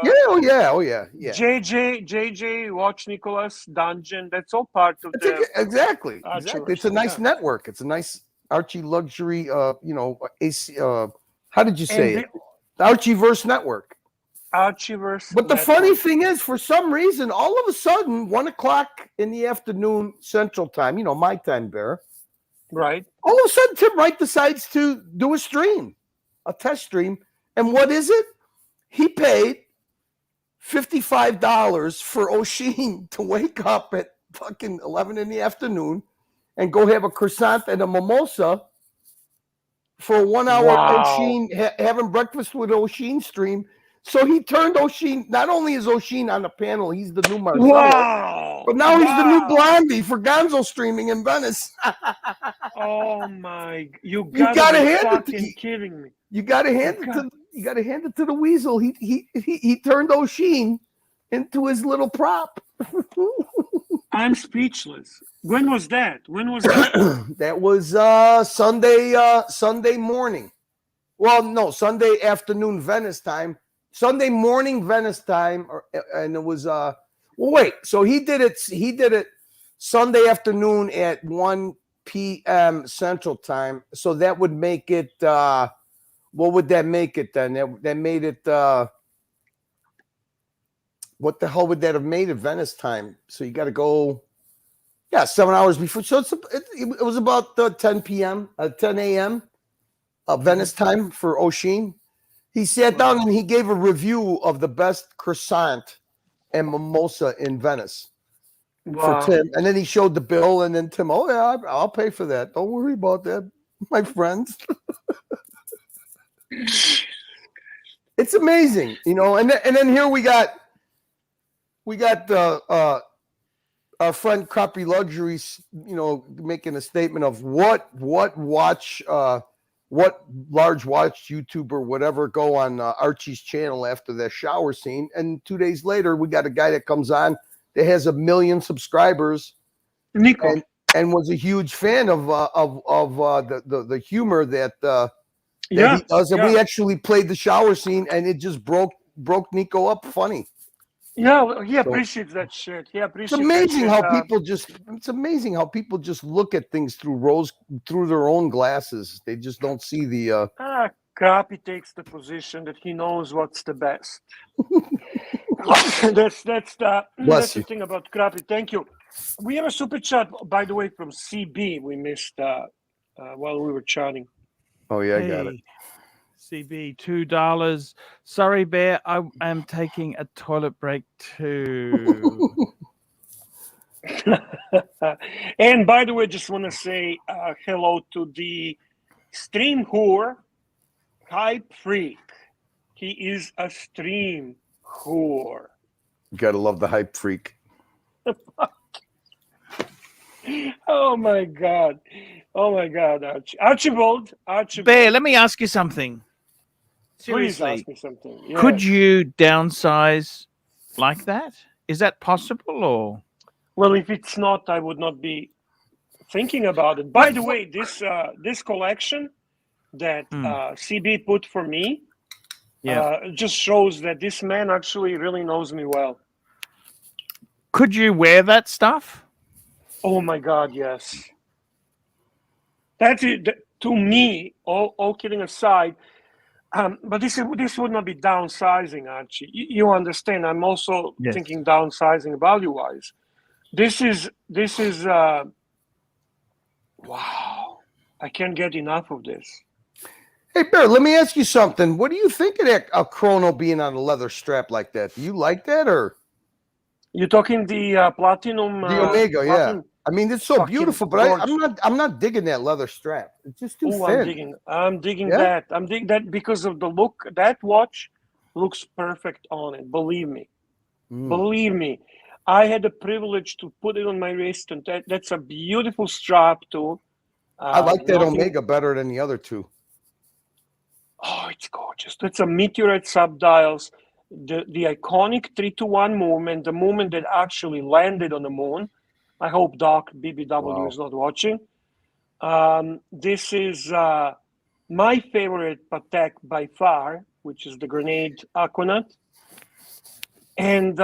F: Yeah.
B: JJ, Watch Nicholas, Dungeon. That's all part of
F: exactly. It's a nice network. It's a nice ArchieLuxury. How did you say it? The Archieverse network.
B: Archieverse.
F: But the funny thing is, for some reason, all of a sudden, 1:00 in the afternoon Central Time, my time, Bear.
B: Right.
F: All of a sudden, Tim Wright decides to do a test stream. And what is it? He paid $55 for Oisin to wake up at fucking 11 in the afternoon and go have a croissant and a mimosa for a 1 hour Oisin, having breakfast with Oisin stream. So he turned Oisin. Not only is Oisin on the panel, he's the new Marcelo, but now he's the new Blondie for Gonzo streaming in Venice.
B: Oh my! You gotta hand it kidding me.
F: You gotta hand it to the Weasel. He turned Oisin into his little prop.
B: I'm speechless. When was that?
F: That was Sunday morning. Well, no, Sunday afternoon Venice time. Sunday morning Venice time, and it was wait. So he did it Sunday afternoon at 1 p.m. Central Time. So that would make it. What would that make it then? That made it. What the hell would that have made it Venice time? So you got to go. Yeah, 7 hours before. So it was about 10 p.m. 10 a.m. Venice time for Oisin. He sat down and he gave a review of the best croissant and mimosa in Venice for Tim. And then he showed the bill, and then Tim, oh yeah, I'll pay for that. Don't worry about that, my friends. It's amazing, And then here we got our friend Crappy Luxuries, making a statement of what large watch YouTuber, whatever, go on Archie's channel after that shower scene. And 2 days later, we got a guy that comes on that has 1 million subscribers,
B: Nico,
F: and was a huge fan of the humor that he does. And we actually played the shower scene, and it just broke Nico up funny.
G: Yeah, well, he appreciates that shit. He appreciates.
F: It's amazing how
G: people
F: it's amazing how people just look at things through their own glasses. They just don't see the.
G: Crappy takes the position that he knows what's the best. that's the thing about Crappy. Thank you. We have a super chat, by the way, from CB. We missed while we were chatting.
F: Oh yeah, I got it.
C: CB, $2. Sorry, Bear, I am taking a toilet break too.
G: And by the way, just want to say hello to the stream whore, Hype Freak. He is a stream whore.
F: You gotta love the Hype Freak.
G: Oh my God, Archie. Archibald.
C: Bear, let me ask you something. Seriously,
G: please ask me something. Yes.
C: Could you downsize like that? Is that possible, or?
G: Well, if it's not, I would not be thinking about it. By the way, this collection that CB put for me just shows that this man actually really knows me well.
C: Could you wear that stuff?
G: Oh my God, yes. That's it. To me, all kidding aside, but this would not be downsizing, Archie. You understand? I'm also thinking downsizing value-wise. This is wow. I can't get enough of this.
F: Hey, Bear, let me ask you something. What do you think of that a chrono being on a leather strap like that? Do you like that, or?
G: You're talking the platinum?
F: The Omega, yeah. I mean, it's so beautiful, but I'm not digging that leather strap. It's just too thin.
G: I'm digging that. I'm digging that because of the look. That watch looks perfect on it. Believe me. Believe me. I had the privilege to put it on my wrist, and that's a beautiful strap too.
F: I like that Omega better than the other two.
G: Oh, it's gorgeous. It's a meteorite subdials. The iconic 3-to-1 movement, the movement that actually landed on the moon. I hope Doc BBW is not watching. This is my favorite Patek by far, which is the Grenade Aquanaut. And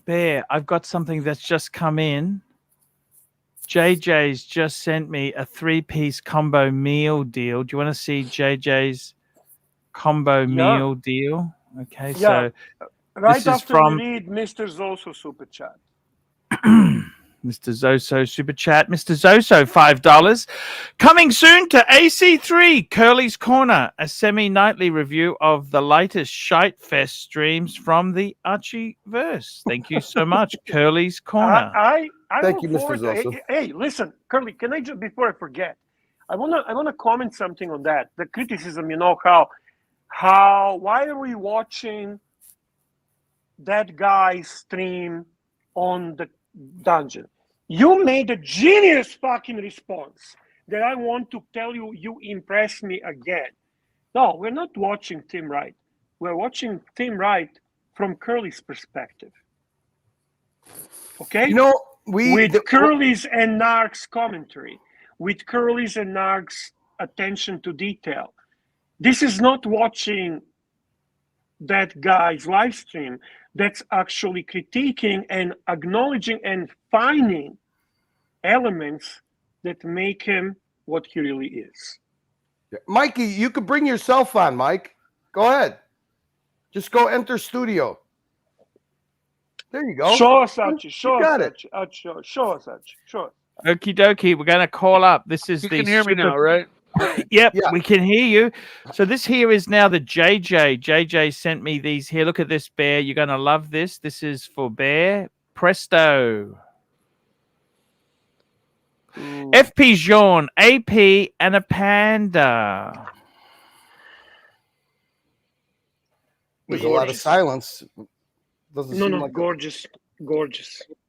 C: Bear, I've got something that's just come in. JJ's just sent me a 3-piece combo meal deal. Do you want to see JJ's combo meal deal? Okay, so
G: right after we read Mr. Zoso super chat.
C: Mr. Zoso super chat. Mr. Zoso, $5. Coming soon to AC3 Curly's Corner, a semi-nightly review of the latest Shite Fest streams from the Archieverse. Thank you so much, Curly's Corner.
F: Thank you, Mr. Zoso.
G: Hey, listen, Curly, can I just, before I forget, I wanna comment something on that. The criticism, you know, why are we watching that guy's stream on the dungeon? You made a genius fucking response that I want to tell you. You impressed me again. No, we're not watching Tim Wright. We're watching Tim Wright from Curly's perspective. Okay?
F: You know,
G: with Curly's and Narc's commentary, with Curly's and Narc's attention to detail. This is not watching that guy's live stream. That's actually critiquing and acknowledging and finding elements that make him what he really is.
F: Mikey, you could bring yourself on, Mike. Go ahead. Just go enter studio. There you go.
G: Show us, Archie. Show us, Archie. Show us, Archie. Show us.
C: Okie dokie. We're going to call up. This is
H: you can hear me now, right?
C: Yep, we can hear you. So this here is now the JJ. JJ sent me these here. Look at this, Bear. You're going to love this. This is for Bear. Presto. FP Jean, AP, and a panda.
F: There's a lot of silence.
G: Doesn't seem like gorgeous.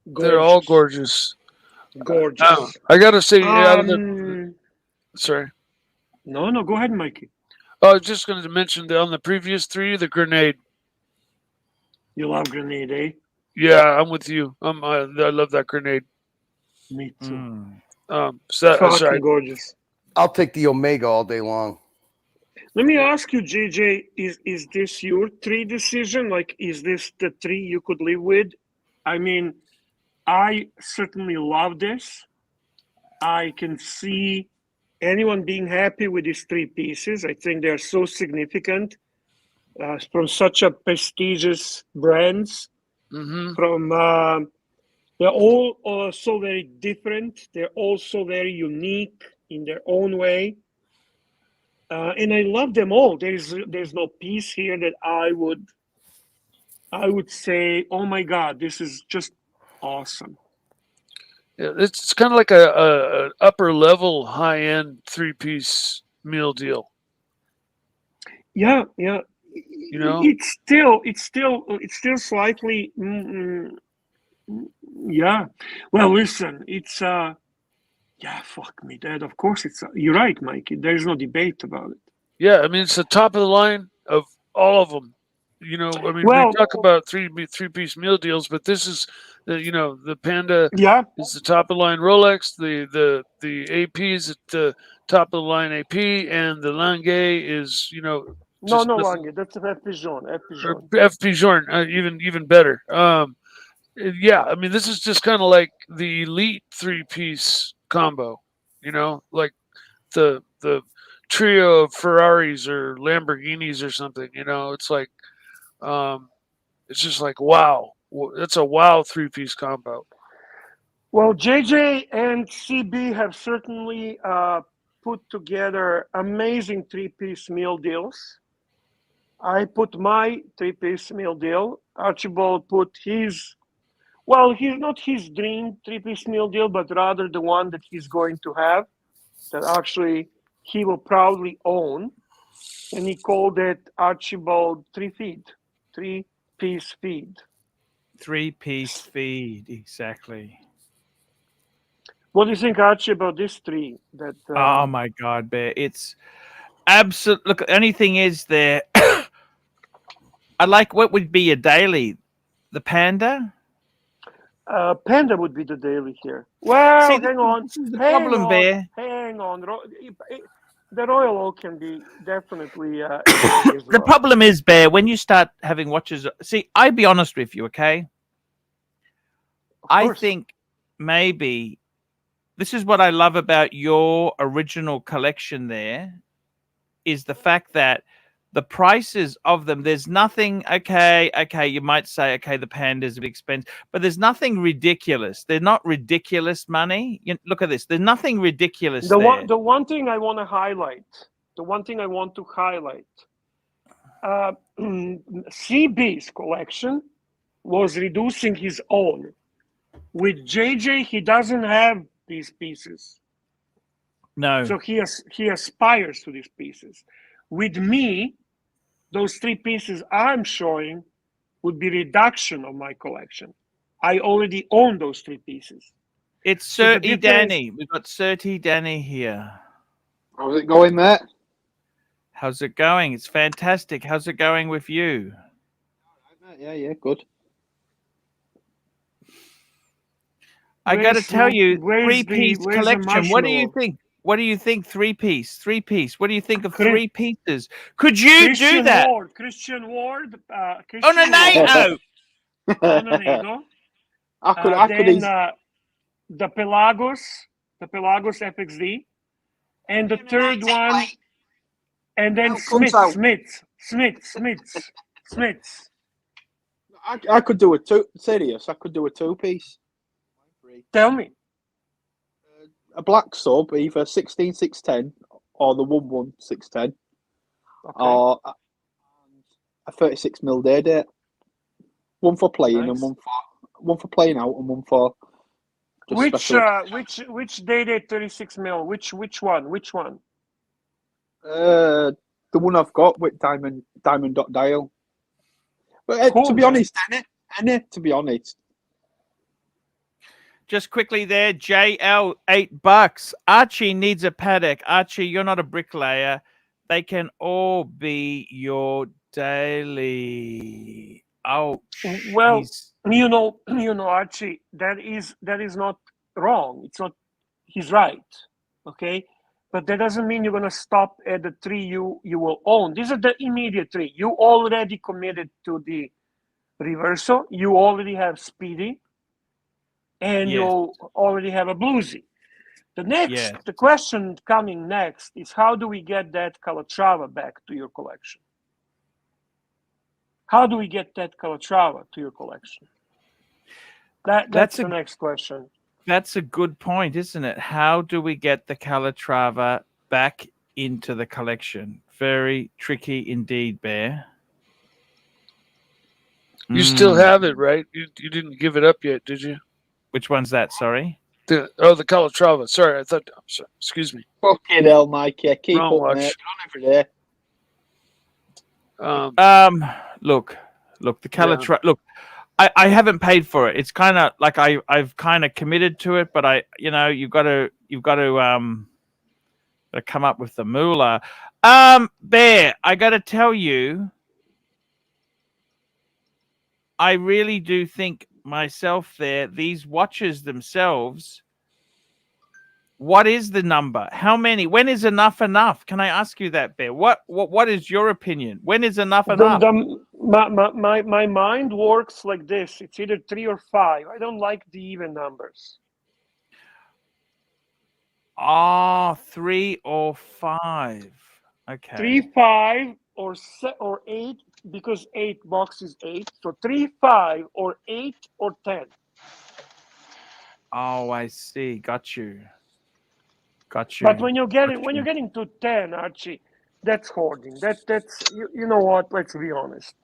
H: They're all gorgeous.
G: Gorgeous.
H: I got to say, sorry.
G: No, go ahead, Mikey.
H: I was just going to mention that on the previous 3, the grenade.
G: You love grenade, eh?
H: Yeah, I'm with you. I love that grenade.
G: Me too.
H: Sorry.
G: Gorgeous.
F: I'll take the Omega all day long.
G: Let me ask you, JJ, is this your 3 decision? Like, is this the 3 you could live with? I mean, I certainly love this. I can see anyone being happy with these 3 pieces. I think they're so significant from such a prestigious brands. From they're all so very different. They're also very unique in their own way. And I love them all. There's no piece here that I would say, oh my God, this is just awesome.
H: Yeah, it's kind of like a upper level, high end 3-piece meal deal.
G: Yeah.
H: You know,
G: it's still slightly. Yeah. Well, listen, it's yeah. Fuck me, Dad. Of course, it's. You're right, Mikey. There's no debate about it.
H: yeah. I mean, it's the top of the line of all of them. You know, I mean,
G: Well,
H: we talk about three-piece meal deals, but this is the Panda
G: yeah.
H: is the top of the line Rolex, the AP is at the top of the line AP, and the Lange is
G: No,
H: just
G: Lange. That's F Pigeon.
H: F Pigeon, even better. Yeah, I mean, this is just kind of like the elite 3-piece combo. You know, like the trio of Ferraris or Lamborghinis or something. You know, it's like. It's just like, wow, that's a wow 3-piece combo.
G: Well, JJ and CB have certainly put together amazing 3-piece meal deals. I put my 3-piece meal deal. Archibald put his, well, he's not his dream 3-piece meal deal, but rather the one that he's going to have, that actually he will proudly own. And he called it Archibald 3-piece feed.
C: 3-piece feed, exactly.
G: What do you think, Archie, about this 3? That
C: oh my God, Bear! It's absolute. Look, the only thing is there. I like what would be a daily, the Panda.
G: Panda would be the daily here. Well,
C: See,
G: hang on.
C: this is the
G: Hang
C: problem,
G: on.
C: Bear.
G: Hang on. The Royal Oak can be definitely.
C: The problem is, Bear, when you start having watches. See, I'll be honest with you, okay? I think maybe this is what I love about your original collection there is the fact that the prices of them, there's nothing, okay, you might say, okay, the Panda's a bit expensive, but there's nothing ridiculous. They're not ridiculous money. Look at this. There's nothing ridiculous
G: the
C: there.
G: The one thing I want to highlight, CB's collection was reducing his own. With JJ, he doesn't have these pieces.
C: No.
G: So he aspires to these pieces. With me, those 3 pieces I'm showing would be reduction of my collection. I already own those 3 pieces.
C: It's Certy Danny. We've got Certy Danny here.
I: How's it going, mate?
C: How's it going? It's fantastic. How's it going with you?
I: Yeah, good.
C: I got to tell you, 3-piece collection. What do you think? What do you think? 3-piece. What do you think of 3 pieces? Could you do that?
G: Christian Ward.
C: Onanado.
G: I could. The Pelagos FXD, and the third one, and then Smiths.
I: I could do a 2-piece.
G: Tell me.
I: A black sub, either 16-610 or the 1-1-610, or a 36mm day date. One for playing and one for playing out, and one for
G: which day date 36mm? Which one?
I: The one I've got with diamond dot dial. But
G: cool,
I: to be honest, Annie, to be honest.
C: Just quickly there, JL, $8. Archie needs a paddock. Archie, you're not a bricklayer. They can all be your daily. Oh,
G: well, you know, Archie, that is not wrong. It's not. He's right. Okay, but that doesn't mean you're going to stop at the 3 you will own. These are the immediate 3. You already committed to the Reverso. You already have Speedy, and
C: Yes.
G: you already have a Bluesy.
C: Yes.
G: The question coming next is, how do we get that Calatrava back to your collection? How do we get that Calatrava to your collection? That's the next question.
C: That's a good point, isn't it? How do we get the Calatrava back into the collection? Very tricky indeed, Bear.
H: You still have it, right? You didn't give it up yet, did you?
C: Which one's that? Sorry.
H: The Calatrava. Sorry, sorry, excuse me.
I: Fucking hell, Mike. Yeah, keep
H: Wrong
I: up,
H: watch.
I: mate. You're on every day.
C: Look, the Calatrava. Yeah. Look, I haven't paid for it. It's kind of like I've kind of committed to it, but you've got to come up with the moolah. Bear, I got to tell you, I really do think myself there, these watches themselves, what is the number? How many? When is enough enough? Can I ask you that, Bear? What is your opinion? When is enough enough?
G: My mind works like this. It's either 3 or 5. I don't like the even numbers.
C: 3 or 5. Okay.
G: 3, 5, or 8, because 8 box is 8. So 3, 5, or 8, or 10.
C: Oh, I see. Got you.
G: But when you're getting to 10, Archie, that's hoarding. That's you know what? Let's be honest.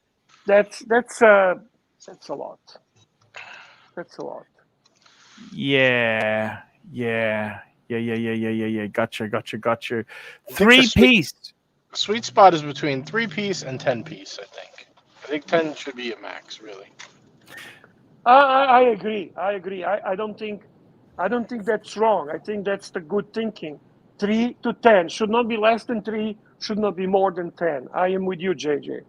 G: That's a lot. That's a lot.
C: Yeah. Gotcha. 3-piece.
E: Sweet spot is between 3-piece and 10-piece, I think. I think 10 should be a max, really.
G: I agree. I don't think that's wrong. I think that's the good thinking. 3 to 10 should not be less than 3, should not be more than 10. I am with you, JJ.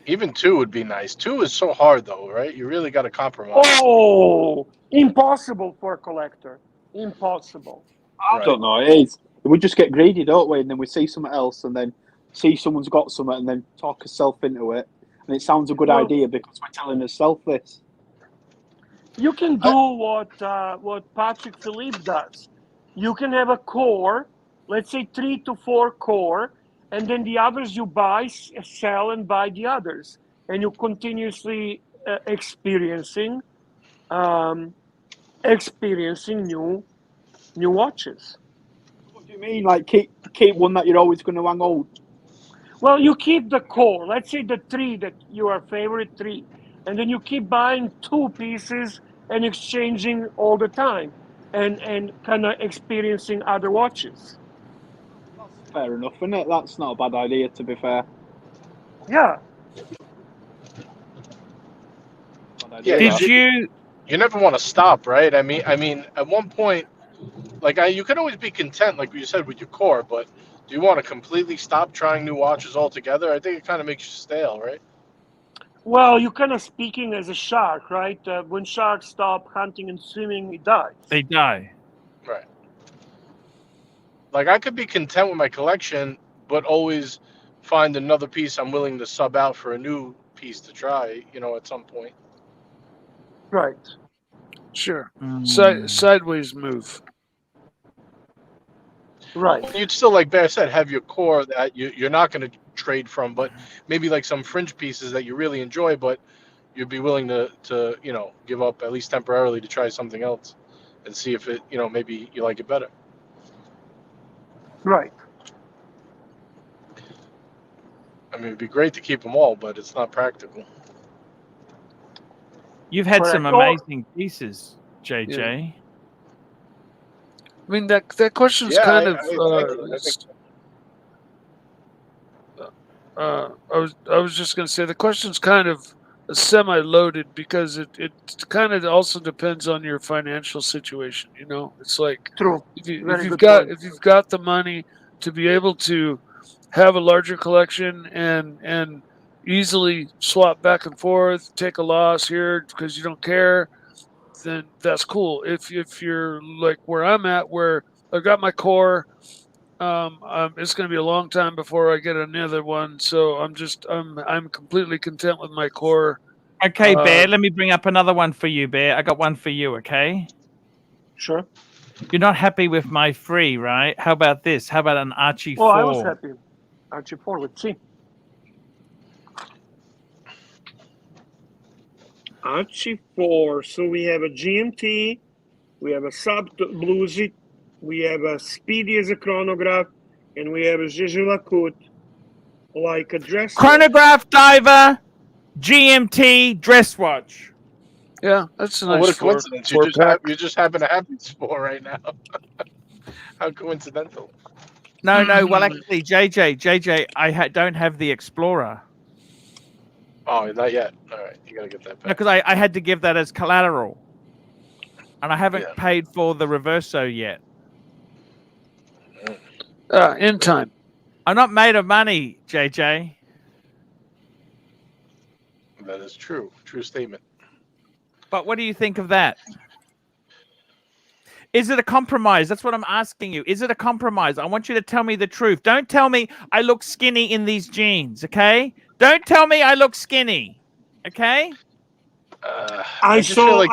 E: Even 2 would be nice. 2 is so hard, though, right? You really got to compromise.
G: Oh, impossible for a collector. Impossible.
I: I don't know. It is. We just get greedy, don't we? And then we see something else, and then see someone's got something, and then talk ourselves into it. And it sounds a good idea because we're telling ourselves this.
G: You can do what Patrick Philippe does. You can have a core, let's say 3 to 4 core, and then the others you buy, sell, and buy the others, and you continuously experiencing new watches.
I: What do you mean? Like keep one that you're always going to hang on?
G: Well, you keep the core. Let's say the 3 that your favorite 3, and then you keep buying 2 pieces and exchanging all the time, and kind of experiencing other watches.
I: That's fair enough, isn't it? That's not a bad idea, to be fair.
G: Yeah.
C: Did you?
E: You never want to stop, right? I mean, at one point, you could always be content, like you said, with your core, but do you want to completely stop trying new watches altogether? I think it kind of makes you stale, right?
G: Well, you're kind of speaking as a shark, right? When sharks stop hunting and swimming, it dies.
C: They die.
E: Right. Like, I could be content with my collection, but always find another piece I'm willing to sub out for a new piece to try, at some point.
G: Right.
H: Sure. Sideways move.
G: Right.
E: You'd still, like Bear said, have your core that you're not going to trade from, but maybe like some fringe pieces that you really enjoy, but you'd be willing to give up at least temporarily to try something else and see if it, maybe you like it better.
G: Right.
E: I mean, it'd be great to keep them all, but it's not practical.
C: You've had some amazing pieces, JJ.
H: Yeah. I mean, that question's kind of. I was just going to say the question's kind of semi-loaded because it kind of also depends on your financial situation. It's like
G: true.
H: If you've got the money to be able to have a larger collection and easily swap back and forth, take a loss here because you don't care, then that's cool. If you're like where I'm at, where I've got my core. It's going to be a long time before I get another one, so I'm completely content with my core.
C: Okay, Bear. Let me bring up another one for you, Bear. I got one for you. Okay.
G: Sure.
C: You're not happy with my free, right? How about this? How about an Archie 4?
G: Well, I was happy. Archie 4. Let's see. Archie 4. So we have a GMT, we have a sub bluesy, we have a speedy as a chronograph, and we have a Gigolo like a dress
C: chronograph watch. Diver, GMT, dress watch.
H: Yeah, that's a nice.
E: What a coincidence! You just happen to have these 4 right now. How coincidental.
C: No. Well, actually, JJ, I don't have the Explorer.
E: Oh, not yet. All right, you gotta get that back.
C: No, because I had to give that as collateral, and I haven't paid for the Reverso yet.
H: In time.
C: I'm not made of money, JJ.
E: That is true. True statement.
C: But what do you think of that? Is it a compromise? That's what I'm asking you. Is it a compromise? I want you to tell me the truth. Don't tell me I look skinny in these jeans, okay? Don't tell me I look skinny, okay?
G: I saw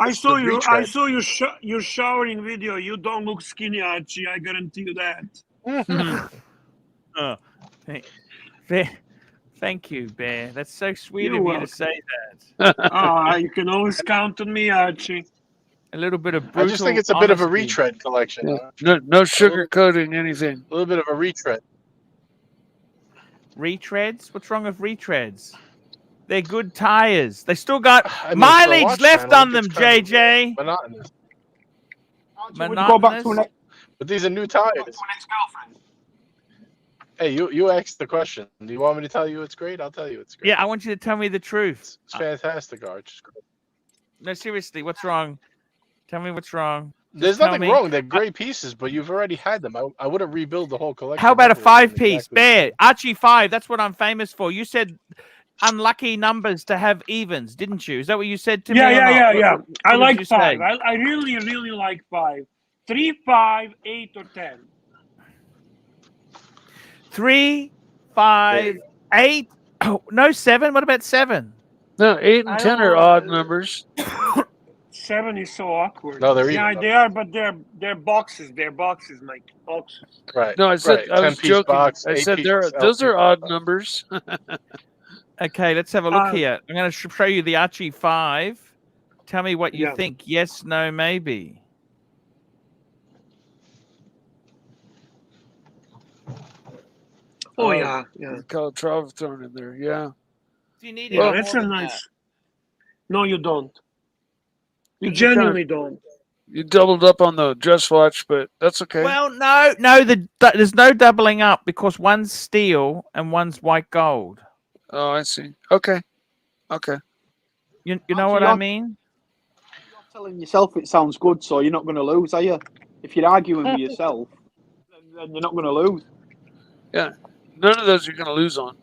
G: your showering video. You don't look skinny, Archie. I guarantee you that.
C: Thank you, Bear. That's so sweet of you to say
G: that. You can always count on me, Archie.
C: A little bit of brutal
E: I just think it's a bit of a retread collection.
H: Yeah. No sugarcoating anything.
E: A little bit of a retread.
C: Retreads? What's wrong with retreads? They're good tires. They still got mileage left on them, JJ.
E: Monotonous.
I: Go back to
E: but these are new tires. Hey, you asked the question. Do you want me to tell you it's great? I'll tell you it's great.
C: Yeah, I want you to tell me the truth.
E: It's fantastic, Arch.
C: No, seriously, what's wrong? Tell me what's wrong.
E: There's nothing wrong. They're great pieces, but you've already had them. I wouldn't rebuild the whole collection.
C: How about a 5-piece? Bear, Archie 5. That's what I'm famous for. You said unlucky numbers to have evens, didn't you? Is that what you said to me?
G: Yeah. I like 5. I really like 5. 3, 5, 8, or 10.
C: 3, 5, 8. Oh, no, 7. What about 7?
H: No, 8 and 10 are odd numbers.
G: 7 is so awkward.
E: No, they're
G: even. They are, but they're boxes. They're boxes, Mike. Boxes.
E: Right.
H: No, I said I was joking. I said those are odd numbers.
C: Okay, let's have a look here. I'm going to show you the Archie 5. Tell me what you think. Yes, no, maybe.
G: Oh yeah.
H: Call travel thrown in there. Yeah.
C: Do you need
G: it? That's a nice. No, you don't. You genuinely don't.
H: You doubled up on the dress watch, but that's okay.
C: Well, no. There's no doubling up because one's steel and one's white gold.
H: Oh, I see. Okay.
C: You know what I mean?
I: You're telling yourself it sounds good, so you're not going to lose, are you? If you're arguing with yourself, then you're not going to lose.
H: Yeah. None of those you're going to lose on.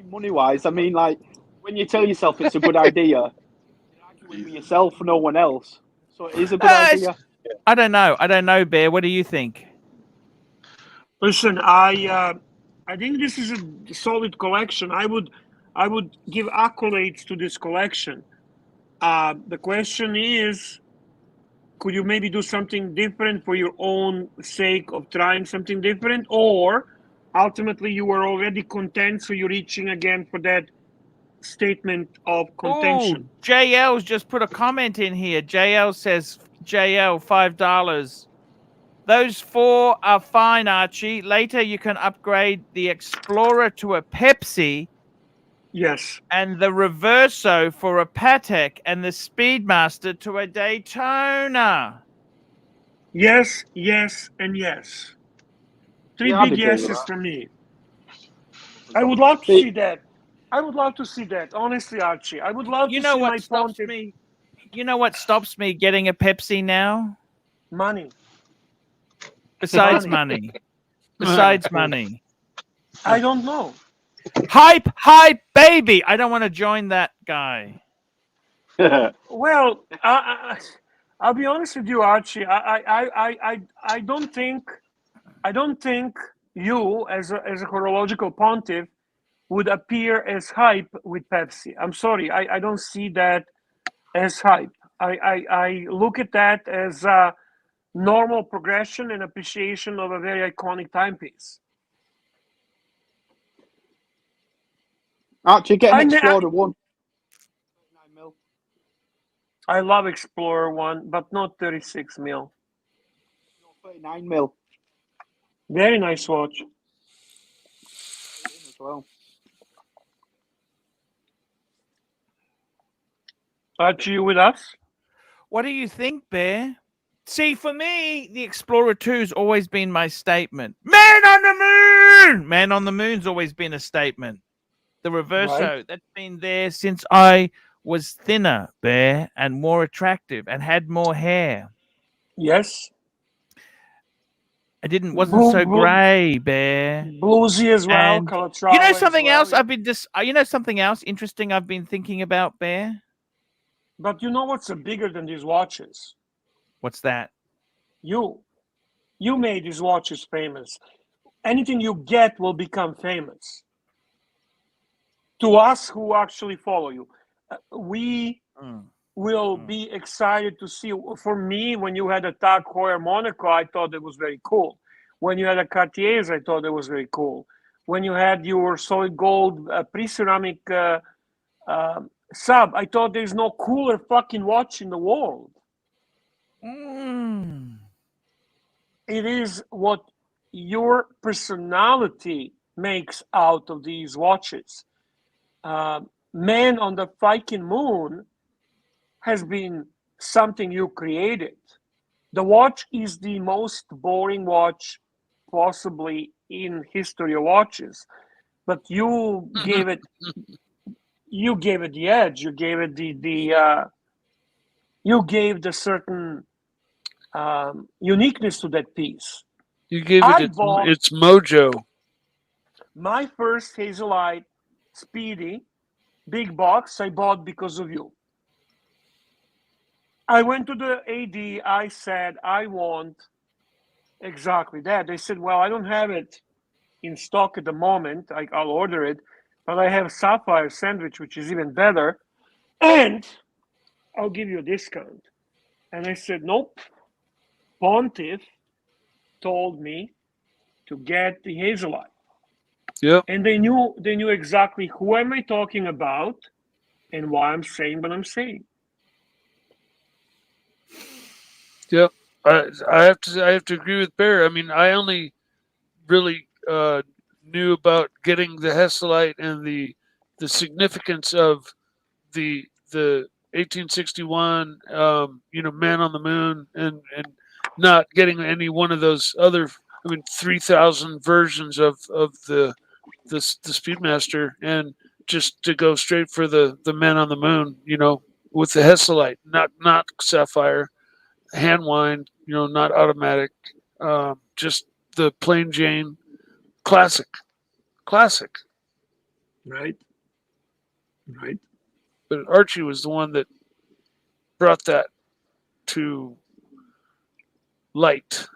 I: Money-wise, I mean, like, when you tell yourself it's a good idea, you're arguing with yourself, no one else. So it is a good idea.
C: I don't know, Bear. What do you think?
G: Listen, I think this is a solid collection. I would give accolades to this collection. The question is, could you maybe do something different for your own sake of trying something different, or ultimately you were already content, so you're reaching again for that statement of contention?
C: Oh, JL's just put a comment in here. JL says, JL, $5. Those 4 are fine, Archie. Later you can upgrade the Explorer to a Pepsi.
G: Yes.
C: And the Reverso for a Patek and the Speedmaster to a Daytona.
G: Yes, and yes. 3 big yeses from me. I would love to see that. Honestly, Archie. I would love to see my Pontiff.
C: You know what stops me getting a Pepsi now?
G: Money.
C: Besides money. Besides money.
G: I don't know.
C: Hype, baby. I don't want to join that guy.
G: Well, I'll be honest with you, Archie. I don't think you, as a chronological pontiff, would appear as hype with Pepsi. I'm sorry, I don't see that as hype. I look at that as a normal progression and appreciation of a very iconic timepiece.
I: Archie, get an Explorer 1. 39 mil.
G: I love Explorer 1, but not 36 mil.
I: No, 39 mil.
G: Very nice watch.
I: As well.
G: Archie, you with us?
C: What do you think, Bear? See, for me, the Explorer 2's always been my statement. Man on the moon! Man on the moon's always been a statement. The Reverso,
G: Right.
C: that's been there since I was thinner, Bear, and more attractive and had more hair.
G: Yes.
C: I wasn't so grey, Bear.
G: Bluesy as well.
C: And
G: Calatrava
C: you know something
G: as well,
C: else
G: yeah.
C: I've been you know something else interesting I've been thinking about, Bear?
G: But you know what's bigger than these watches?
C: What's that?
G: You made these watches famous. Anything you get will become famous. To us who actually follow you, we will be excited to see. For me, when you had a Tag Heuer Monaco, I thought it was very cool. When you had a Cartier's, I thought it was very cool. When you had your solid gold pre-ceramic sub, I thought there's no cooler fucking watch in the world. It is what your personality makes out of these watches. Man on the fucking moon has been something you created. The watch is the most boring watch possibly in history of watches, but you gave it the edge. You gave it you gave the certain uniqueness to that piece.
H: You gave it its mojo.
G: My first Hazelite Speedy big box I bought because of you. I went to the AD. I said, I want exactly that. They said, well, I don't have it in stock at the moment. I'll order it, but I have Sapphire Sandwich, which is even better, and I'll give you a discount. And I said, nope. Pontiff told me to get the Hazelite.
H: Yep.
G: And they knew exactly who am I talking about and why I'm saying what I'm saying.
H: Yep. I have to agree with Bear. I mean, I only really knew about getting the Heselite and the significance of the 1861 Man on the Moon and not getting any one of those other 3,000 versions of the Speedmaster, and just to go straight for the Man on the Moon, with the Heselite, not Sapphire, hand wind, not automatic, just the plain Jane classic.
G: Right.
H: But Archie was the one that brought that to light.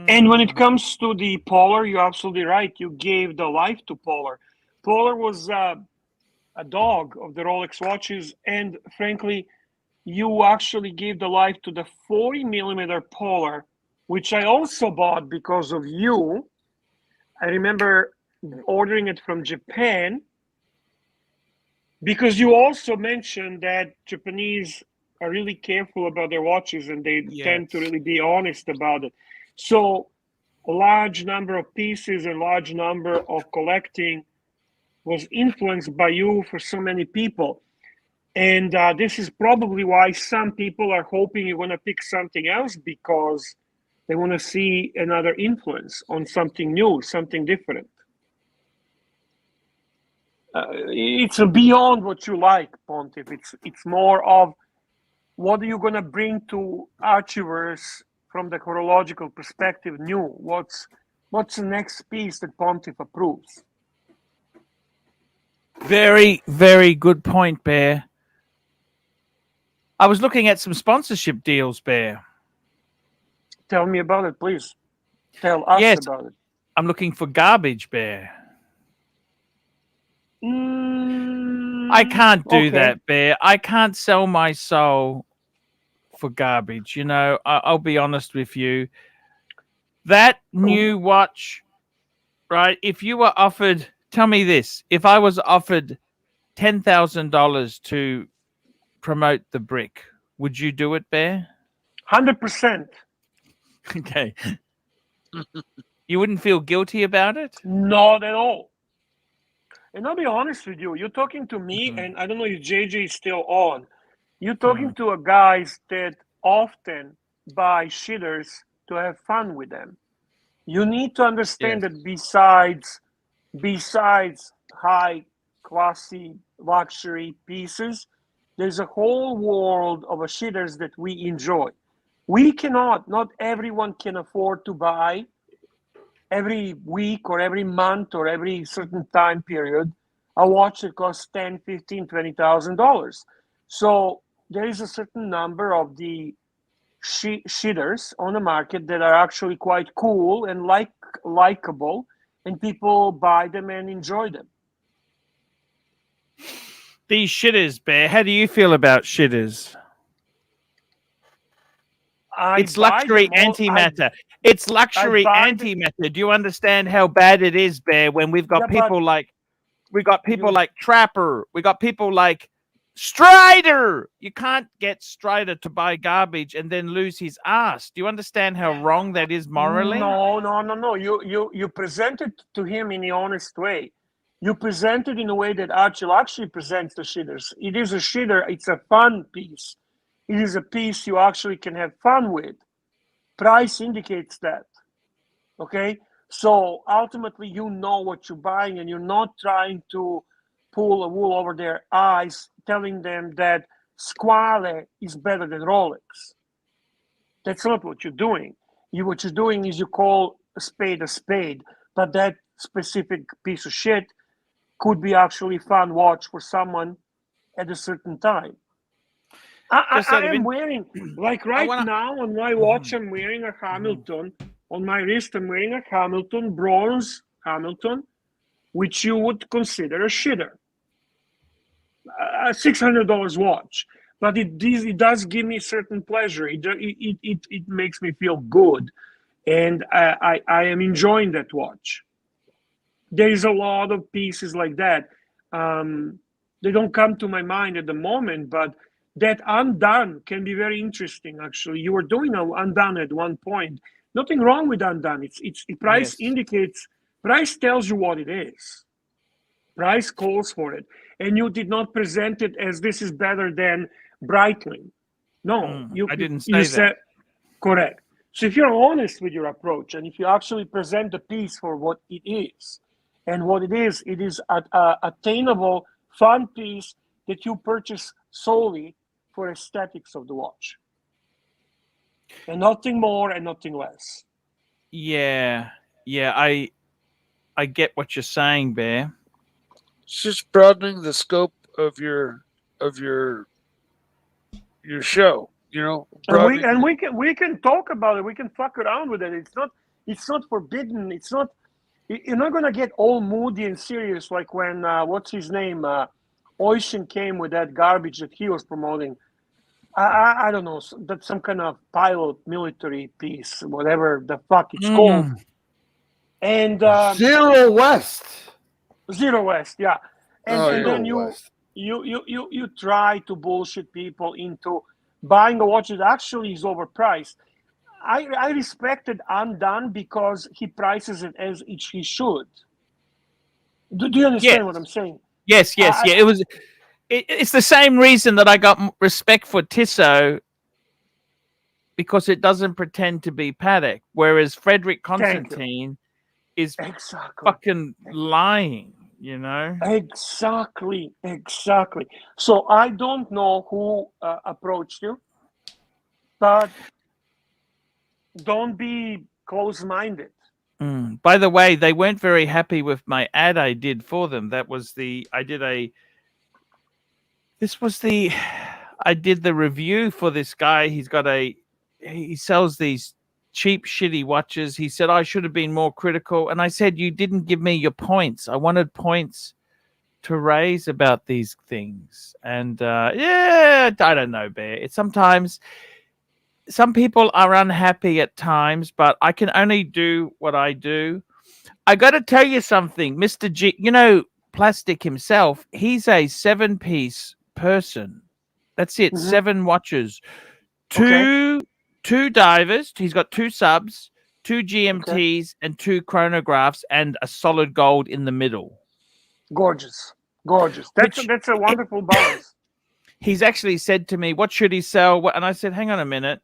G: And when it comes to the Polar, you're absolutely right. You gave the life to Polar. Polar was a dog of the Rolex watches, and frankly, you actually gave the life to the 40 millimeter Polar, which I also bought because of you. I remember ordering it from Japan because you also mentioned that Japanese are really careful about their watches and they tend to really be honest about it. So a large number of pieces, a large number of collecting was influenced by you for so many people. And this is probably why some people are hoping you're going to pick something else, because they want to see another influence on something new, something different. It's beyond what you like, Pontiff. It's more of what are you going to bring to Archieverse from the chronological perspective new? What's the next piece that Pontiff approves?
C: Very, very good point, Bear. I was looking at some sponsorship deals, Bear.
G: Tell me about it, please. Tell us about it.
C: I'm looking for garbage, Bear. I can't do that, Bear. I can't sell my soul for garbage. You know, I'll be honest with you. That new watch, right? If you were offered, tell me this: if I was offered $10,000 to promote the brick, would you do it, Bear?
G: 100%.
C: Okay. You wouldn't feel guilty about it?
G: Not at all. And I'll be honest with you. You're talking to me, and I don't know if JJ is still on. You're talking to a guys that often buy shitters to have fun with them. You need to understand that besides high classy luxury pieces, there's a whole world of shitters that we enjoy. We cannot, not everyone can afford to buy every week or every month or every certain time period a watch that costs $10, $15, $20,000. So there is a certain number of the shitters on the market that are actually quite cool and likable, and people buy them and enjoy them.
C: These shitters, Bear, how do you feel about shitters? It's luxury antimatter. It's luxury antimatter. Do you understand how bad it is, Bear, when we've got people like Trapper, we got people like Strider. You can't get Strider to buy garbage and then lose his ass. Do you understand how wrong that is morally?
G: No. You present it to him in the honest way. You present it in a way that ArchieLuxury presents the shitters. It is a shitter. It's a fun piece. It is a piece you actually can have fun with. Price indicates that. Okay? So ultimately, you know what you're buying, and you're not trying to pull a wool over their eyes, telling them that Squale is better than Rolex. That's not what you're doing. What you're doing is you call a spade, but that specific piece of shit could be actually fun watch for someone at a certain time. I am wearing, like now on my watch, I'm wearing a Hamilton. On my wrist, I'm wearing a Hamilton, bronze Hamilton, which you would consider a shitter. A $600 watch. But it does give me certain pleasure. It makes me feel good. And I am enjoying that watch. There is a lot of pieces like that. They don't come to my mind at the moment, but that undone can be very interesting, actually. You were doing an undone at one point. Nothing wrong with undone. It's price indicates, price tells you what it is. Price calls for it. And you did not present it as this is better than Breitling. No,
C: I didn't say that.
G: Correct. So if you're honest with your approach, and if you actually present the piece for what it is, and what it is an attainable, fun piece that you purchase solely for aesthetics of the watch. And nothing more and nothing less.
C: Yeah, I get what you're saying, Bear.
H: It's just broadening the scope of your show, you know.
G: And we can talk about it. We can fuck around with it. It's not forbidden. It's not. You're not gonna get all moody and serious like when what's his name, Ocean came with that garbage that he was promoting. I don't know. That's some kind of pilot military piece, whatever the fuck it's called. And
F: Zero West,
G: yeah. And then you try to bullshit people into buying a watch that actually is overpriced. I respected Undone because he prices it as he should. Do you understand what I'm saying?
C: Yes. It's the same reason that I got respect for Tissot, because it doesn't pretend to be Patek, whereas Frederick Constantine is fucking lying, you know?
G: Exactly. So I don't know who approached you, but don't be close-minded.
C: By the way, they weren't very happy with my ad I did for them. This was the I did the review for this guy. He sells these cheap, shitty watches. He said I should have been more critical, and I said you didn't give me your points. I wanted points to raise about these things, and yeah, I don't know, Bear. It's sometimes some people are unhappy at times, but I can only do what I do. I got to tell you something, Mr. G. You know, Plastic himself. He's a 7-piece person. That's it. 7 watches, two divers. He's got 2 subs, 2 GMTs, and 2 chronographs, and a solid gold in the middle.
G: Gorgeous. That's a wonderful balance.
C: He's actually said to me, "What should he sell?" And I said, "Hang on a minute.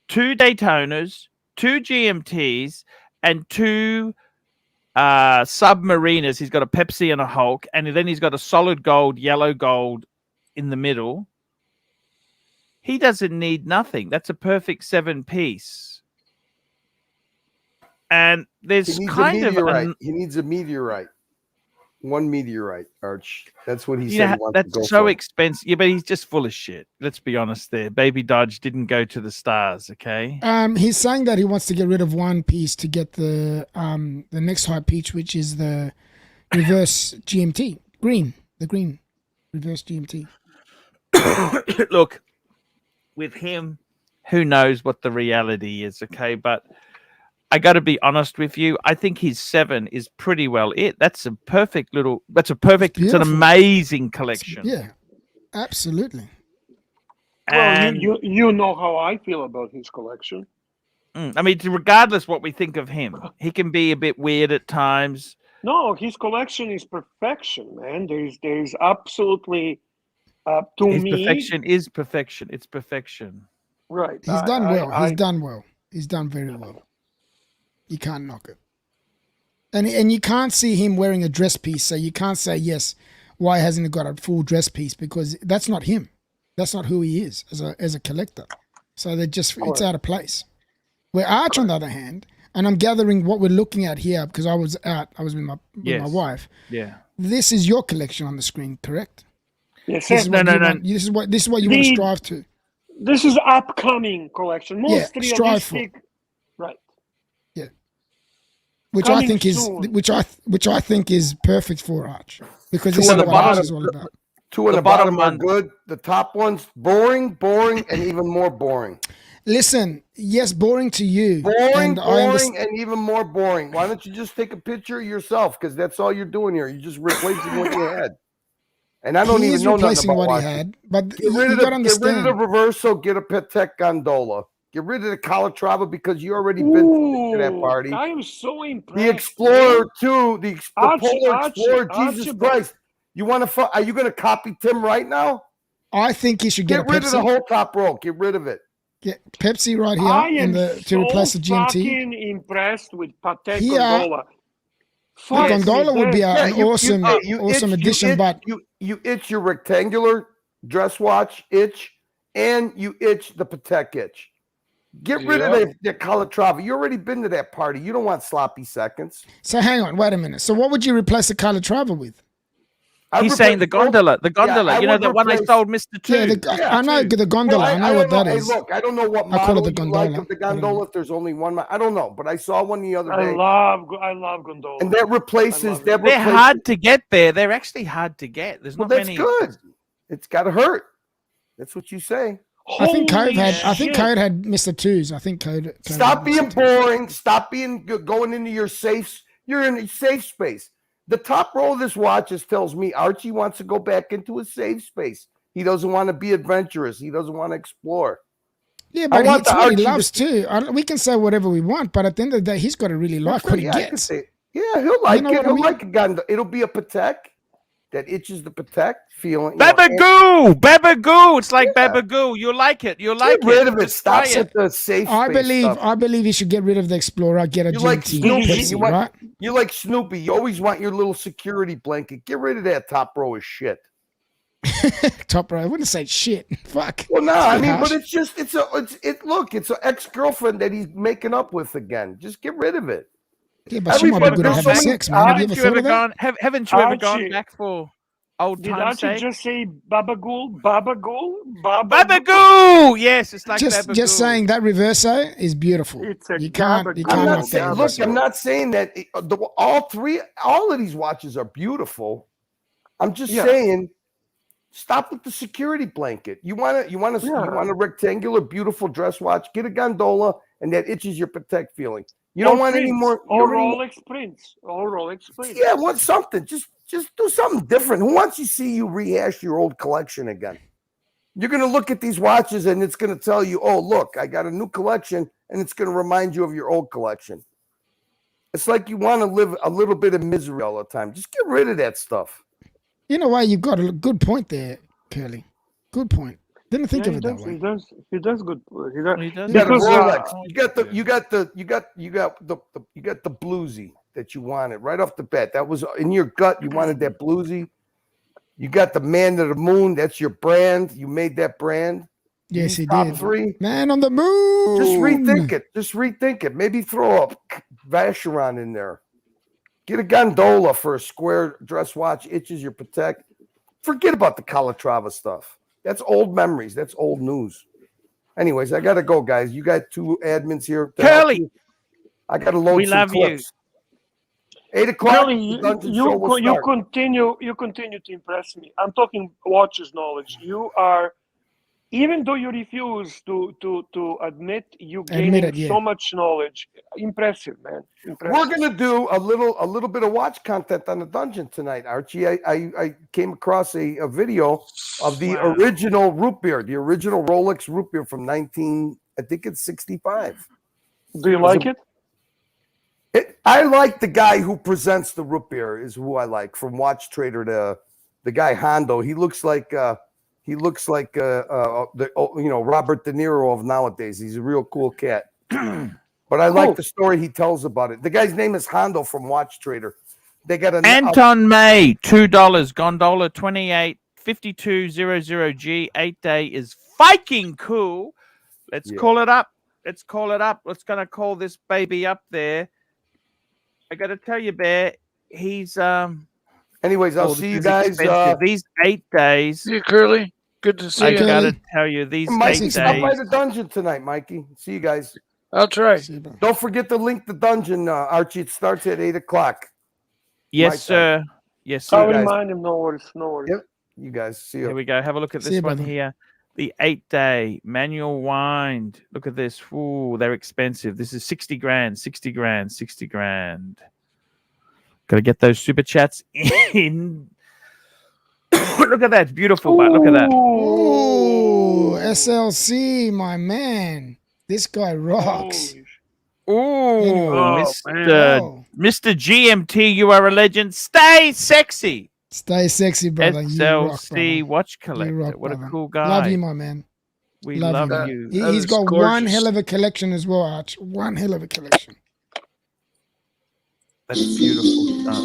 C: 2 Daytonas, 2 GMTs, and 2 Submariners. He's got a Pepsi and a Hulk, and then he's got a solid gold, yellow gold in the middle. He doesn't need nothing. That's a perfect 7-piece." And there's
F: he needs a meteorite. 1 meteorite, Arch. That's what he said. He wants
C: that's
F: to go
C: so
F: for.
C: expensive. Yeah, but he's just full of shit. Let's be honest there. Baby Dodge didn't go to the stars, okay?
J: He's saying that he wants to get rid of 1 piece to get the next high pitch, which is the reverse GMT. The green reverse GMT.
C: Look, with him, who knows what the reality is, okay? But I got to be honest with you. I think his 7 is pretty well it. It's an amazing collection.
J: Yeah, absolutely.
G: Well, you know how I feel about his collection.
C: I mean, regardless what we think of him, he can be a bit weird at times.
G: No, his collection is perfection, man. There's absolutely
C: perfection is perfection. It's perfection.
G: Right.
J: He's done well. He's done very well. You can't knock it. And you can't see him wearing a dress piece, so you can't say, yes, why hasn't he got a full dress piece? Because that's not him. That's not who he is as a collector. So it's out of place. Where Arch, on the other hand, and I'm gathering what we're looking at here because I was with my wife.
C: Yeah.
J: This is your collection on the screen, correct?
G: Yes.
J: This is what you want to strive to.
G: This is upcoming collection. Most
J: strive for.
G: Right.
J: Yeah. Which I think is perfect for Arch because this is what Arch is all about.
F: 2 on the bottom are good. The top one's boring, and even more boring.
J: Listen, yes, boring to you.
F: Boring, and even more boring. Why don't you just take a picture of yourself? Because that's all you're doing here. You're just replacing what you had. And I don't even know nothing about
J: what he had. But
F: get rid of the Reverso. Get a Patek Gondola. Get rid of the Calatrava because you already been to that party.
G: I am so impressed.
F: The Explorer too. The Polar Explorer. Jesus Christ! You want to? Are you going to copy Tim right now?
J: I think he should get
F: rid of the whole top row. Get rid of it.
J: Get Pepsi right here to replace the GMT.
G: I am fucking impressed with Patek Gondola.
J: The gondola would be an awesome addition, but
F: you itch your rectangular dress watch itch, and you itch the Patek itch. Get rid of the Calatrava. You already been to that party. You don't want sloppy seconds.
J: So hang on, wait a minute. So what would you replace the Calatrava with?
C: He's saying the gondola. The gondola. You know, the one I sold Mr. Two.
J: I know the gondola. I know what that is.
F: Look, I don't know what model you like of the gondola. If there's only one, I don't know. But I saw one the other day.
G: I love gondola.
F: And that replaces.
C: They're hard to get there. They're actually hard to get. There's not many.
F: That's good. It's got to hurt. That's what you say.
J: I think Code had Mr. Twos. I think Code.
F: Stop being boring. Stop going into your safes. You're in a safe space. The top row of this watch tells me Archie wants to go back into a safe space. He doesn't want to be adventurous. He doesn't want to explore.
J: Yeah, but it's what he loves too. We can say whatever we want, but at the end of the day, he's got to really like what he gets.
F: He'll like it. He'll like a gun. It'll be a Patek that itches the Patek feeling.
C: Babagoo. It's like Babagoo. You like it. You like it.
F: Get rid of it. Stop at the safe space.
J: I believe he should get rid of the Explorer. Get a GT. Pepsi, right?
F: You like Snoopy. You always want your little security blanket. Get rid of that top row of shit.
J: Top row. I wouldn't say shit. Fuck.
F: Well, no, I mean, but it's just it's an ex-girlfriend that he's making up with again. Just get rid of it.
J: Yeah, but she might be good at having sex, man.
C: Haven't you ever gone back for old
G: Did
C: time's
G: Archie
C: sake.
G: just say Babagool? Babagool?
C: Babagoo! Yes, it's like
J: Just
C: Babagoo.
J: saying that reverso is beautiful.
G: It's a
J: You can't
G: gabagoo.
F: I'm not
J: knock
F: saying.
J: that
F: Look,
J: reverso.
F: I'm not saying that all of these watches are beautiful. I'm just saying, stop with the security blanket. You want a rectangular, beautiful dress watch. Get a gondola, and that itches your Patek feeling. You don't want any more.
G: Or Rolex prints. Or Rolex prints.
F: Yeah, want something. Just do something different. Who wants to see you rehash your old collection again? You're going to look at these watches, and it's going to tell you, oh, look, I got a new collection, and it's going to remind you of your old collection. It's like you want to live a little bit of misery all the time. Just get rid of that stuff.
J: In a way, you've got a good point there, Curly. Good point. Didn't think of it that way.
G: He does good. He does.
F: You got a Rolex. You got the bluesy that you wanted right off the bat. That was in your gut. You wanted that bluesy. You got the Man of the Moon. That's your brand. You made that brand.
J: Yes, he
F: top
J: did.
F: 3.
J: Man on the moon.
F: Just rethink it. Maybe throw a Vacheron in there. Get a gondola for a square dress watch. Itches your Patek. Forget about the Calatrava stuff. That's old memories. That's old news. Anyways, I got to go, guys. You got 2 admins here.
C: Curly.
F: I got to load some clips. 8 o'clock.
G: Curly, you continue to impress me. I'm talking watches knowledge. You are, even though you refuse to admit you gaining so much knowledge. Impressive, man. Impressive.
F: We're gonna do a little bit of watch content on the dungeon tonight, Archie. I came across a video of the original root beer, the original Rolex root beer from 1965.
G: Do you like it?
F: I like the guy who presents the root beer is who I like, from Watch Trader. The guy Hondo. He looks like Robert De Niro of nowadays. He's a real cool cat. But I like the story he tells about it. The guy's name is Hondo from Watch Trader. They got
C: Anton May, $2. Gondola 285200G 8-day is fucking cool. Let's call it up. Let's going to call this baby up there. I got to tell you, Bear, he's
F: Anyways, I'll see you guys.
C: These 8 days.
H: See you, Curly. Good to see you.
C: I got to tell you, these 8 days.
F: Stop by the dungeon tonight, Mikey. See you guys.
H: I'll try.
F: Don't forget to link the dungeon, Archie. It starts at 8 o'clock.
C: Yes, sir. Yes, sir.
G: I'll remind him. No worries.
F: Yep. You guys, see you.
C: Here we go. Have a look at this one here. The 8-day manual wind. Look at this. Ooh, they're expensive. This is 60 grand, 60 grand, 60 grand. Got to get those super chats in. Look at that. It's beautiful, but look at that.
J: Ooh, SLC, my man. This guy rocks.
C: Ooh, Mr. GMT, you are a legend. Stay sexy.
J: Stay sexy, brother.
C: SLC watch collector. What a cool guy.
J: Love you, my man.
C: We love you.
J: He's got one hell of a collection as well, Arch. One hell of a collection.
C: That's beautiful stuff.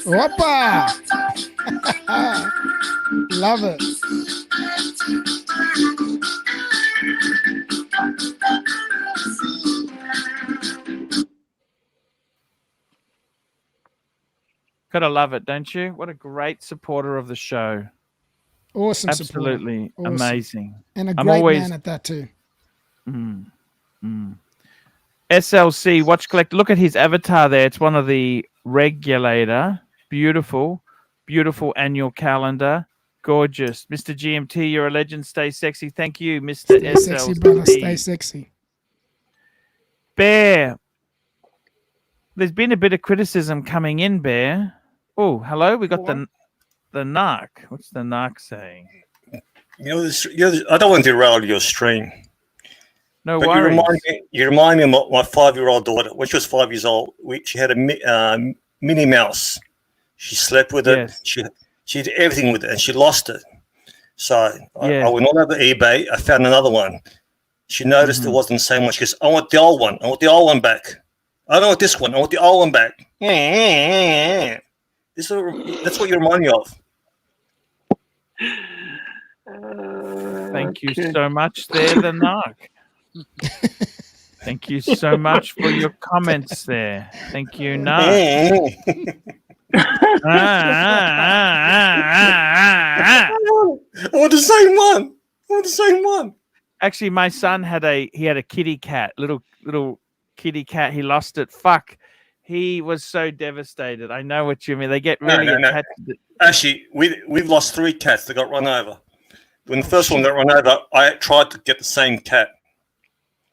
J: Whoppa! Love it.
C: Gotta love it, don't you? What a great supporter of the show.
J: Awesome.
C: Absolutely
J: awesome.
C: Amazing.
J: And a great man at that too.
C: SLC watch collector. Look at his avatar there. It's one of the regulator. Beautiful. Beautiful annual calendar. Gorgeous. Mr. GMT, you're a legend. Stay sexy. Thank you, Mr.
J: Stay
C: SLC.
J: sexy, brother. Stay sexy.
C: Bear. There's been a bit of criticism coming in, Bear. Oh, hello. We got the narc. What's the narc saying?
K: I don't want to derail your stream.
C: No
K: but
C: worries.
K: You remind me of my 5-year-old daughter. When she was 5 years old, she had a Minnie Mouse. She slept with it. She did everything with it, and she lost it. So I went all over eBay. I found another one. She noticed it wasn't the same one. She goes, I want the old one. I want the old one back. I don't want this one. I want the old one back. That's what you remind me of.
C: Thank you so much there, the Narc. Thank you so much for your comments there. Thank you, Narc.
K: I want the same one. I want the same one.
C: Actually, my son had a kitty cat, little kitty cat. He lost it. Fuck. He was so devastated. I know what you mean. They get really attached.
K: No. Actually, we've lost 3 cats that got run over. When the first one got run over, I tried to get the same cat.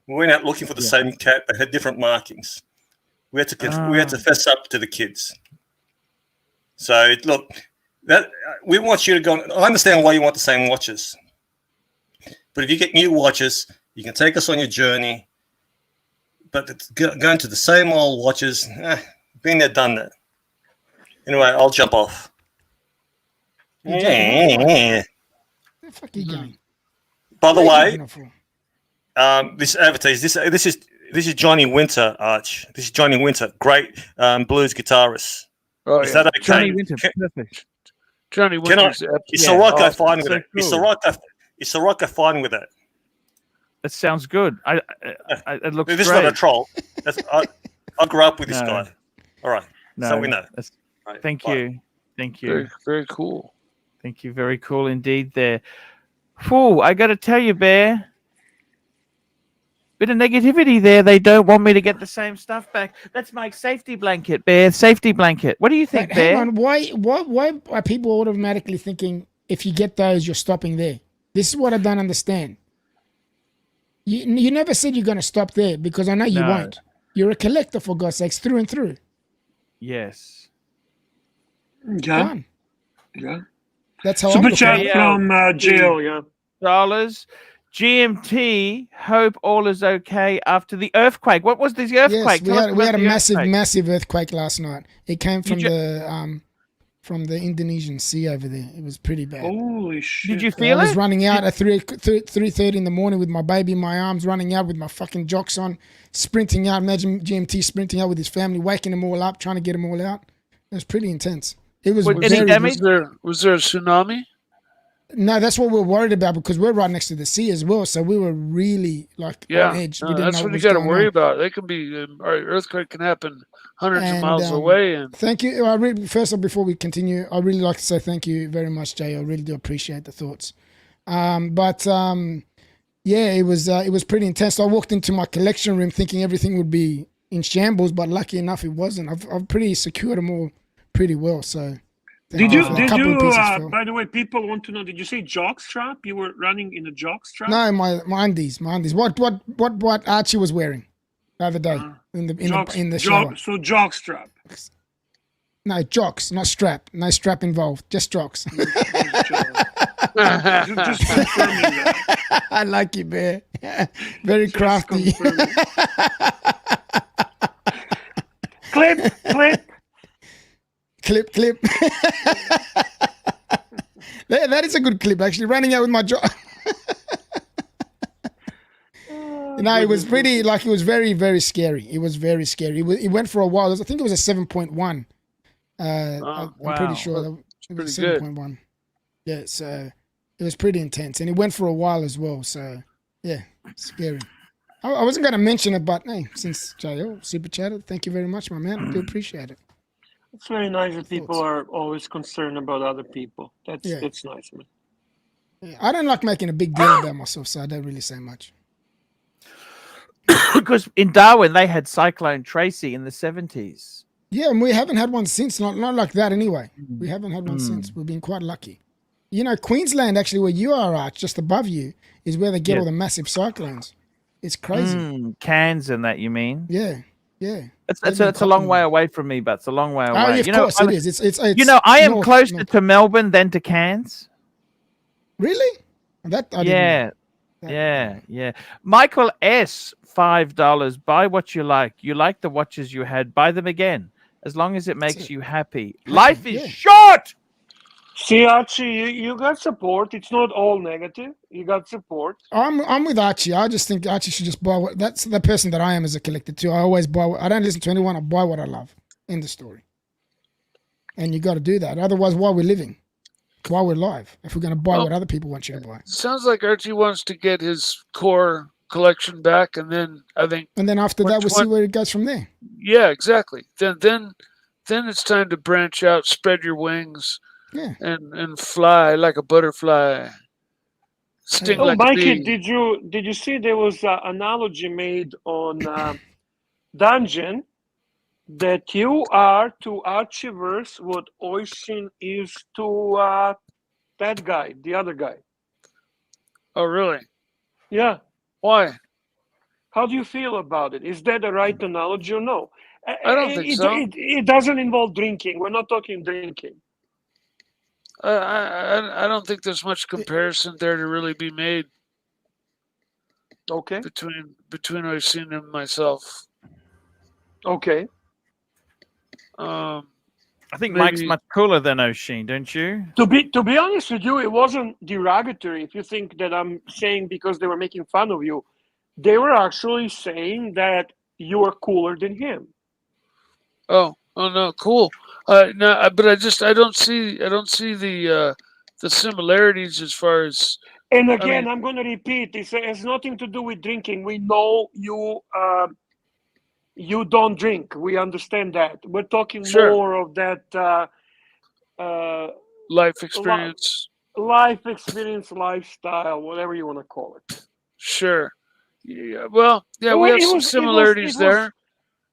K: We went out looking for the same cat. They had different markings. We had to fess up to the kids. So look, that we want you to go. I understand why you want the same watches, but if you get new watches, you can take us on your journey. But it's going to the same old watches, been there, done that. Anyway, I'll jump off.
J: Where the fuck are you going?
K: By the way, this advertise. This is Johnny Winter, Arch. This is Johnny Winter, great blues guitarist.
H: Oh,
K: is that okay?
C: Johnny Winter, perfect.
H: Johnny Winter.
K: It's all right. Go fine with it. It's all right. It's all right. Go fine with it.
C: That sounds good. It looks
K: this
C: great.
K: is not a troll. I grew up with this guy. All right.
C: No,
K: so we know.
C: Right, thank you. Thank you.
H: Very, very cool.
C: Thank you. Very cool indeed there. Fool, I got to tell you, Bear. Bit of negativity there. They don't want me to get the same stuff back. That's my safety blanket, Bear. Safety blanket. What do you think, Bear?
J: Hang on. Why are people automatically thinking if you get those, you're stopping there? This is what I don't understand. You never said you're going to stop there because I know you won't. You're a collector, for God's sakes, through and through.
C: Yes.
G: Yeah.
J: Done.
G: Yeah.
J: That's how
G: Super
J: I'm
G: chat from Jill, yeah.
C: Dollars. GMT, hope all is okay after the earthquake. What was this earthquake?
J: Yes, we had a massive earthquake last night. It came from the Indonesian Sea over there. It was pretty bad.
G: Holy shit.
C: Did you feel it?
J: I was running out at 3:30 in the morning with my baby in my arms, running out with my fucking jocks on, sprinting out. Imagine GMT sprinting out with his family, waking them all up, trying to get them all out. It was pretty intense. It was
C: any damage?
H: Was there a tsunami?
J: No, that's what we're worried about because we're right next to the sea as well. So we were really on edge.
H: No, that's what you got to worry about. They can be earthquake can happen hundreds of miles away. And
J: thank you. First of all, before we continue, I really like to say thank you very much, Jay. I really do appreciate the thoughts. It was pretty intense. I walked into my collection room thinking everything would be in shambles, but lucky enough, it wasn't. I've pretty secured them all pretty well. So.
G: Did you by the way, people want to know, did you say jockstrap? You were running in a jockstrap?
J: No, my undies. What Archie was wearing the other day in the shower.
G: So jockstrap.
J: No, jocks, not strap. No strap involved, just jocks.
G: Just confirming that.
J: I like you, Bear. Very crafty. Clip. That is a good clip, actually. Running out with my jaw. It was pretty, it was very, very scary. It was very scary. It went for a while. I think it was a 7.1. I'm pretty sure that it was 7.1. Yeah, so it was pretty intense. And it went for a while as well. So, yeah, scary. I wasn't going to mention it, but hey, since JL super chatted, thank you very much, my man. I do appreciate it.
G: It's very nice that people are always concerned about other people. That's nice, man.
J: Yeah, I don't like making a big deal about myself, so I don't really say much.
C: Because in Darwin, they had Cyclone Tracy in the 70s.
J: Yeah, and we haven't had one since. Not like that anyway. We haven't had one since. We've been quite lucky. Queensland, actually, where you are, Arch, just above you, is where they get all the massive cyclones. It's crazy.
C: Cairns and that, you mean?
J: Yeah.
C: It's a long way away from me, but it's a long way away.
J: Oh, of course it is. It's
C: I am closer to Melbourne than to Cairns.
J: Really?
C: Yeah. Michael S, $5. Buy what you like. You like the watches you had. Buy them again, as long as it makes you happy. Life is short.
G: See, Archie, you got support. It's not all negative. You got support.
J: I'm with Archie. I just think Archie should just buy what. That's the person that I am as a collector too. I always buy. I don't listen to anyone. I buy what I love. End of story. And you got to do that. Otherwise, why we're living? Why we're alive? If we're going to buy what other people want you to buy.
H: Sounds like Archie wants to get his core collection back, and then I think.
J: And then after that, we'll see where it goes from there.
H: Yeah, exactly. Then it's time to branch out, spread your wings.
J: Yeah.
H: And fly like a butterfly. Sting like
G: Mikey,
H: a bee.
G: did you see there was an analogy made on Dungeon that you are to Archieverse what Oisin is to that guy, the other guy?
H: Oh, really?
G: Yeah.
H: Why?
G: How do you feel about it? Is that the right analogy or no?
H: I don't think so.
G: It doesn't involve drinking. We're not talking drinking.
H: I don't think there's much comparison there to really be made.
G: Okay.
H: Between Oisin and myself.
G: Okay.
C: I think Mike's much cooler than Oisin, don't you?
G: To be honest with you, it wasn't derogatory. If you think that I'm saying because they were making fun of you, they were actually saying that you are cooler than him.
H: Oh no, cool. No, but I don't see the similarities as far as.
G: And again, I'm going to repeat: it has nothing to do with drinking. We know you you don't drink. We understand that. We're talking more of that
H: life experience,
G: lifestyle, whatever you want to call it.
H: Sure. Yeah. Well, yeah, we have some similarities there.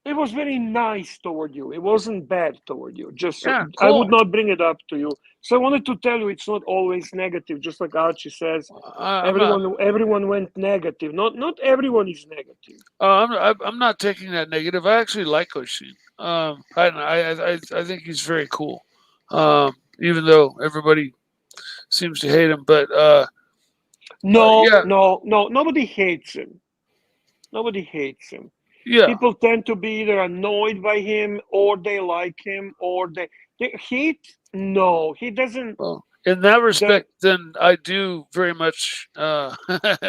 G: It was very nice toward you. It wasn't bad toward you. Just
H: cool.
G: I would not bring it up to you. So I wanted to tell you it's not always negative. Just like Archie says, everyone went negative. Not everyone is negative.
H: I'm not taking that negative. I actually like Oisin. I think he's very cool. Even though everybody seems to hate him, but
G: no, nobody hates him. Nobody hates him.
H: Yeah.
G: People tend to be either annoyed by him or they like him or they hate. No, he doesn't.
H: Well, in that respect, then I do very much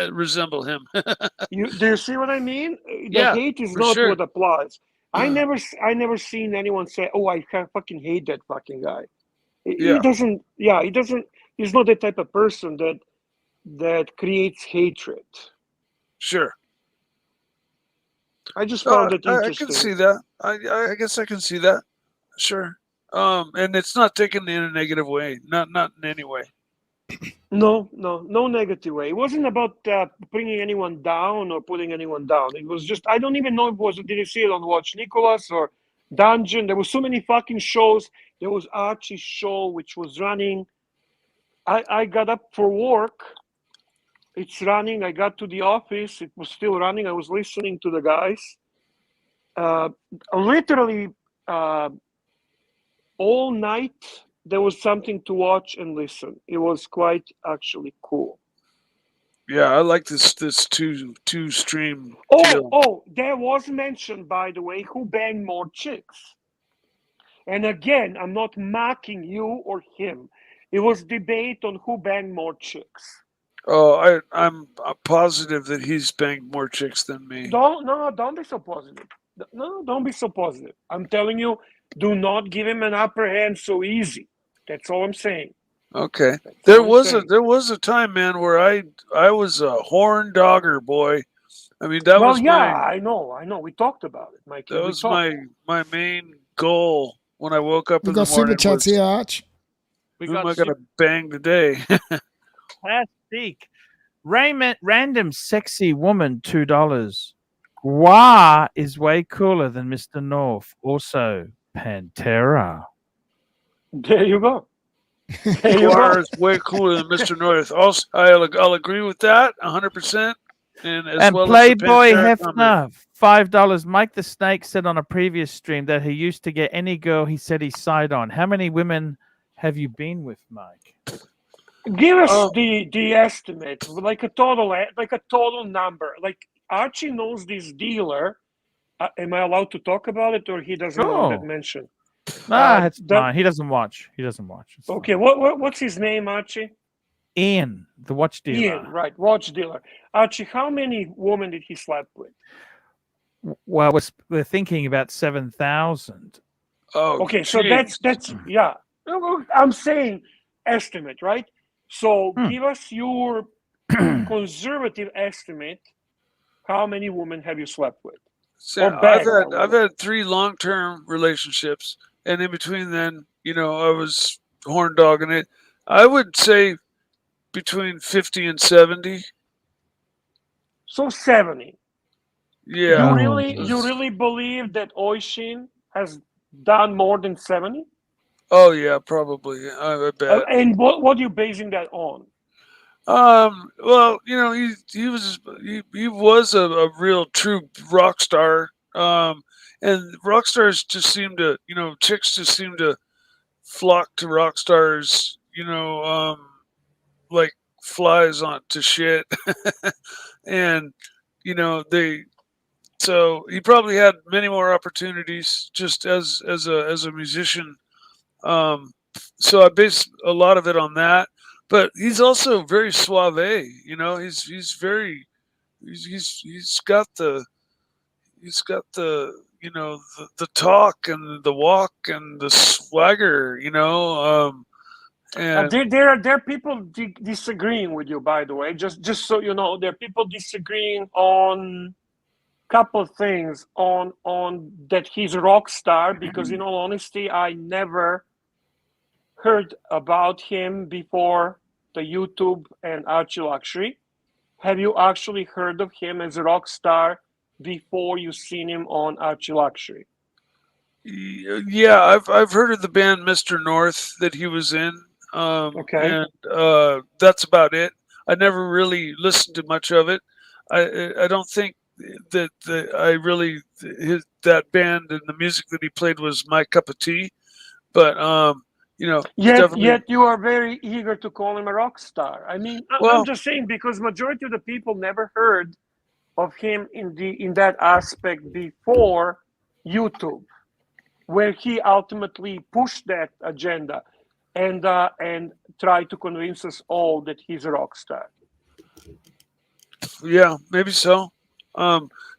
H: resemble him.
G: Do you see what I mean? The hate is not what applies. I never seen anyone say, "Oh, I fucking hate that fucking guy." He doesn't. Yeah, he doesn't. He's not the type of person that creates hatred.
H: Sure.
G: I just found it interesting.
H: I can see that. I guess I can see that. Sure. And it's not taken in a negative way. Not in any way.
G: No negative way. It wasn't about bringing anyone down or putting anyone down. It was just, I don't even know if it was, did you see it on Watch Nicholas or Dungeon? There were so many fucking shows. There was Archie's show, which was running. I got up for work. It's running. I got to the office. It was still running. I was listening to the guys. Literally all night, there was something to watch and listen. It was quite actually cool.
H: Yeah, I like this two stream.
G: Oh, there was mentioned, by the way, who banged more chicks. And again, I'm not mocking you or him. It was debate on who banged more chicks.
H: Oh, I'm positive that he's banged more chicks than me.
G: Don't be so positive. No, don't be so positive. I'm telling you, do not give him an upper hand so easy. That's all I'm saying.
H: Okay. There was a time, man, where I was a horn dogger, boy. I mean, that was
G: I know. We talked about it, Mike.
H: That was my main goal when I woke up in the morning.
J: We got super chats here, Arch.
H: Who am I gonna bang today?
C: Plastic. Random sexy woman, $2. Gua is way cooler than Mr. North. Also, Pantera.
G: There you go.
H: Gua is way cooler than Mr. North. Also, I'll agree with that 100%. And well
C: Playboy Hefner, $5. Mike the Snake said on a previous stream that he used to get any girl he said he sighed on. How many women have you been with, Mike?
G: Give us the estimate, like a total number. Like Archie knows this dealer. Am I allowed to talk about it, or he doesn't want that mentioned?
C: It's fine. He doesn't watch. It's
G: okay,
C: fine.
G: what's his name, Archie?
C: Ian, the watch dealer.
G: Ian, right, watch dealer. Archie, how many women did he sleep with?
C: Well, we're thinking about 7,000.
H: Oh,
G: okay, so that's yeah. I'm saying estimate, right? So give us your conservative estimate. How many women have you slept with?
H: So I've had 3 long-term relationships, and in between then, I was horn dogging it. I would say between 50 and 70.
G: So 70.
H: Yeah.
G: You really believe that Oisin has done more than 70?
H: Oh yeah, probably. I bet.
G: And what are you basing that on?
H: Well, he was a real true rock star. And rock stars just seem to, chicks just seem to flock to rock stars, like flies on to shit. And, so he probably had many more opportunities just as a musician. So I base a lot of it on that. But he's also very suave, he's very he's got the the talk and the walk and the swagger, and
G: there are people disagreeing with you, by the way. Just so you know, there are people disagreeing on couple of things on that he's a rock star, because in all honesty, I never heard about him before the YouTube and ArchieLuxury. Have you actually heard of him as a rock star before you seen him on ArchieLuxury?
H: Yeah, I've heard of the band Mr. North that he was in.
G: Okay.
H: And that's about it. I never really listened to much of it. I don't think that that band and the music that he played was my cup of tea. But
G: yet you are very eager to call him a rock star. I mean, I'm just saying, because majority of the people never heard of him in that aspect before YouTube, where he ultimately pushed that agenda and tried to convince us all that he's a rock star.
H: Yeah, maybe so.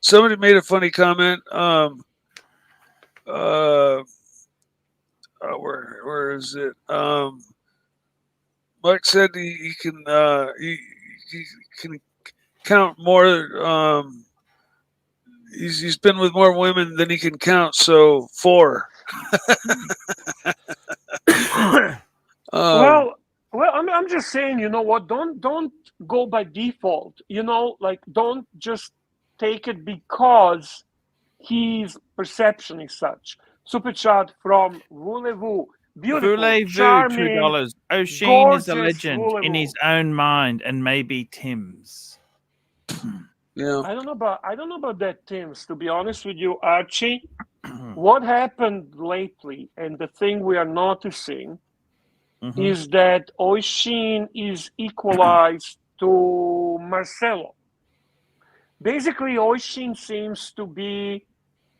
H: Somebody made a funny comment. Where is it? Mike said he can count more. He's been with more women than he can count, so 4.
G: Well, I'm just saying, you know what? Don't go by default. Don't just take it because his perception is such. Super chat from Voulez-vous. Beautiful,
C: Voulez-vous,
G: charming,
C: $2. Oisin is a legend in his own mind, and maybe Tim's.
H: Yeah.
G: I don't know about that, Tim's. To be honest with you, Archie, what happened lately, and the thing we are noticing, is that Oisin is equalized to Marcelo. Basically, Oisin seems to be